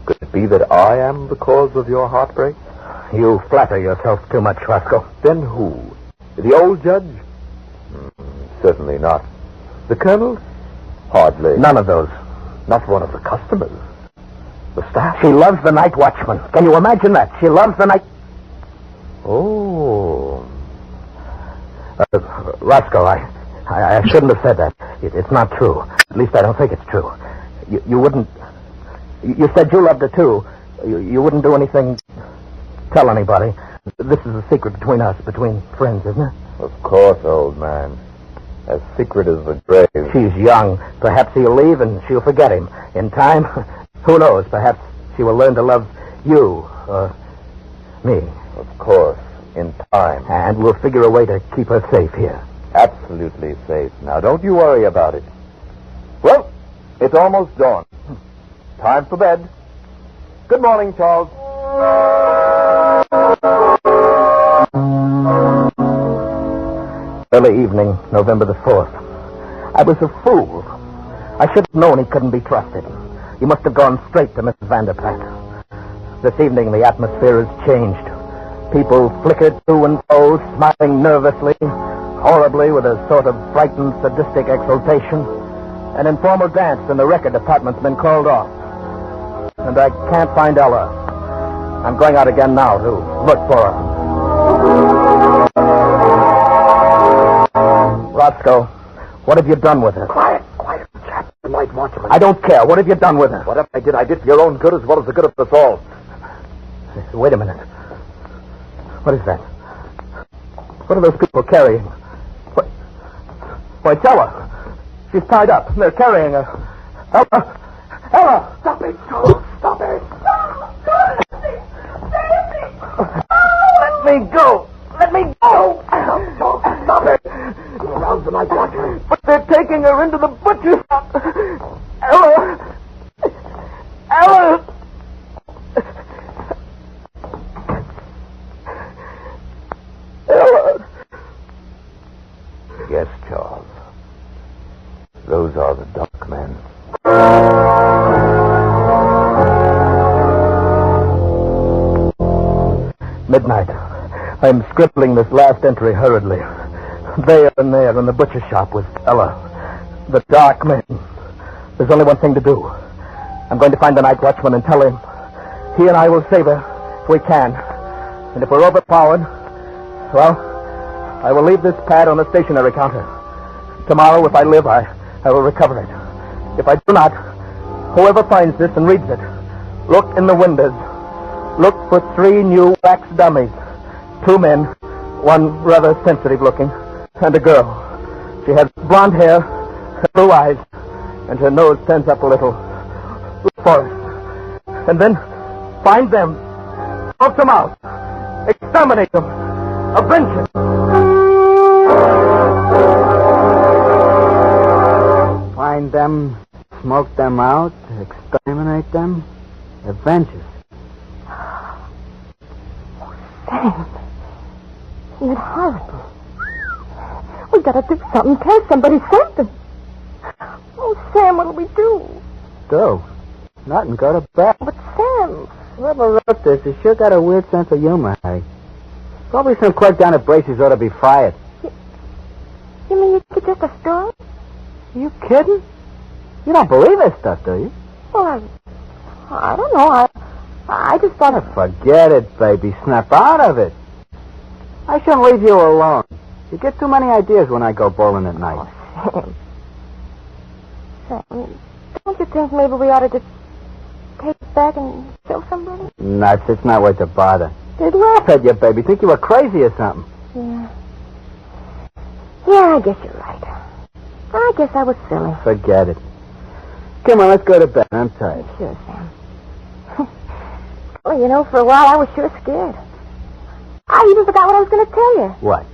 Could it be that I am the cause of your heartbreak? You flatter yourself too much, Roscoe. Then who? The old judge? Certainly not. The colonel? Hardly. None of those. Not one of the customers. The staff? She loves the night watchman. Can you imagine that? She loves the night... Oh. Roscoe, I shouldn't have said that. It's not true. At least I don't think it's true. You wouldn't... You said you loved her, too. You wouldn't do anything... Tell anybody. This is a secret between us, between friends, isn't it? Of course, old man. As secret as the grave. She's young. Perhaps he'll leave and she'll forget him. In time, who knows? Perhaps she will learn to love you or me. Of course, in time. And we'll figure a way to keep her safe here. Absolutely safe. Now, don't you worry about it. Well, it's almost dawn. Time for bed. Good morning, Charles. Early evening, November the 4th. I was a fool. I should have known he couldn't be trusted. He must have gone straight to Mrs. Vanderplant. This evening, the atmosphere has changed. People flickered to and fro, smiling nervously, horribly, with a sort of frightened, sadistic exultation. An informal dance in the record department's been called off. And I can't find Ella. I'm going out again now to look for her. Roscoe, what have you done with her? Quiet, chap. The night watchman. I don't care. What have you done with her? Whatever I did for your own good as well as the good of us all. Wait a minute. What is that? What are those people carrying? What? Why, it's Ella. She's tied up. They're carrying her. Ella! Ella! Stop it, Joe. Stop it. Let me go. Let me go. Joe, stop it. You'll arouse the night watchman. But they're taking her into the butcher's shop. Ella! Ella! Ella! Yes, Charles. Those are the dark men. Midnight. I'm scribbling this last entry hurriedly. There and there in the butcher shop with Ella. The dark men. There's only one thing to do. I'm going to find the night watchman and tell him he and I will save her if we can. And if we're overpowered, well, I will leave this pad on the stationery counter. Tomorrow, if I live, I will recover it. If I do not, whoever finds this and reads it, look in the windows. Look for 3 new wax dummies. 2 men, one rather sensitive looking, and a girl. She had blonde hair, blue eyes, and her nose turns up a little. Forest. And then find them, smoke them out, exterminate them, avenge them. Find them, smoke them out, exterminate them, avenge us. Sam, you're horrible. We gotta do something, tell somebody something. Oh, Sam, what'll we do? Do? Nothing, go to bed. But Sam... Whoever wrote this has sure got a weird sense of humor, Harry. Probably some clerk down at Bracey's ought to be fired. You mean you could just a story? Are you kidding? You don't believe this stuff, do you? Well, I don't know. I just thought... Forget it, baby. Snap out of it. I shouldn't leave you alone. You get too many ideas when I go bowling at night. Oh, Sam, don't you think maybe we ought to just take it back and show somebody? Nuts. It's not worth the bother. They'd laugh at you, baby. Think you were crazy or something. Yeah, I guess you're right. I guess I was silly. Forget it. Come on, let's go to bed. I'm tired. Sure, Sam. Well, you know, for a while I was sure scared. I even forgot what I was going to tell you. What?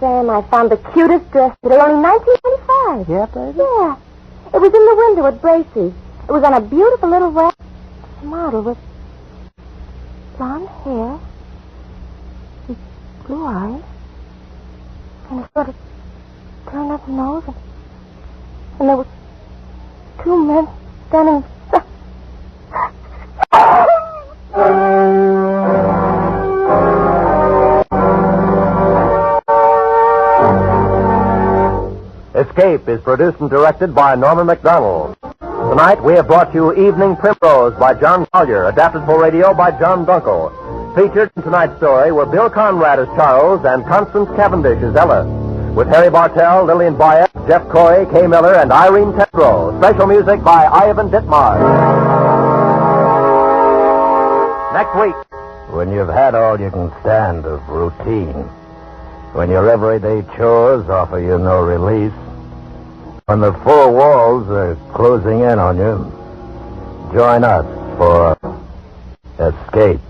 Sam, I found the cutest dress today, only $19.95. Yeah, baby? Yeah. It was in the window at Bracey's. It was on a beautiful little wax model with blonde hair, and blue eyes, and a sort of turned-up nose, and there were two men standing... Escape is produced and directed by Norman MacDonald. Tonight we have brought you Evening Primrose by John Collier, adapted for radio by John Dunkel. Featured in tonight's story were Bill Conrad as Charles and Constance Cavendish as Ella, with Harry Bartell, Lillian Bayek, Jeff Coy, Kay Miller, and Irene Tetro. Special music by Ivan Ditmar. Next week. When you've had all you can stand of routine, when your everyday chores offer you no release, when the four walls are closing in on you, join us for Escape.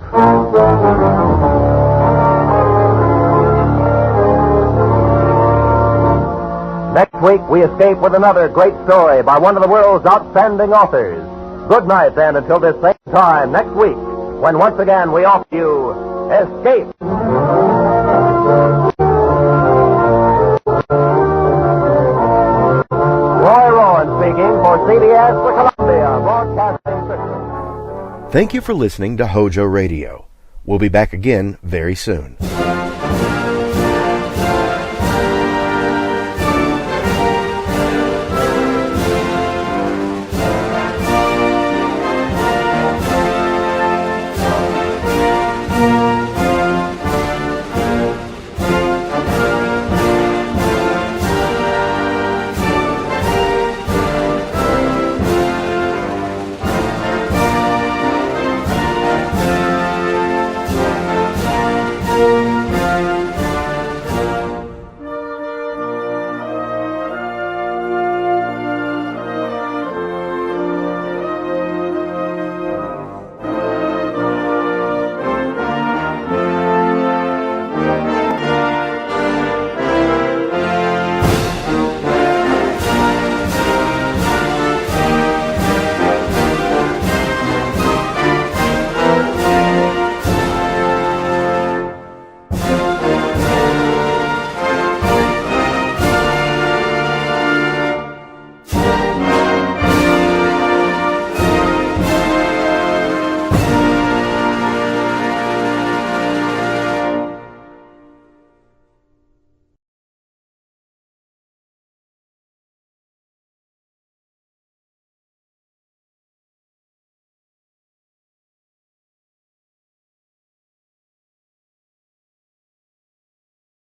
Next week, we escape with another great story by one of the world's outstanding authors. Good night, then, until this same time next week, when once again we offer you Escape. Roy Rowan speaking for CBS, the Columbia Broadcasting System. Thank you for listening to HOJO Radio. We'll be back again very soon.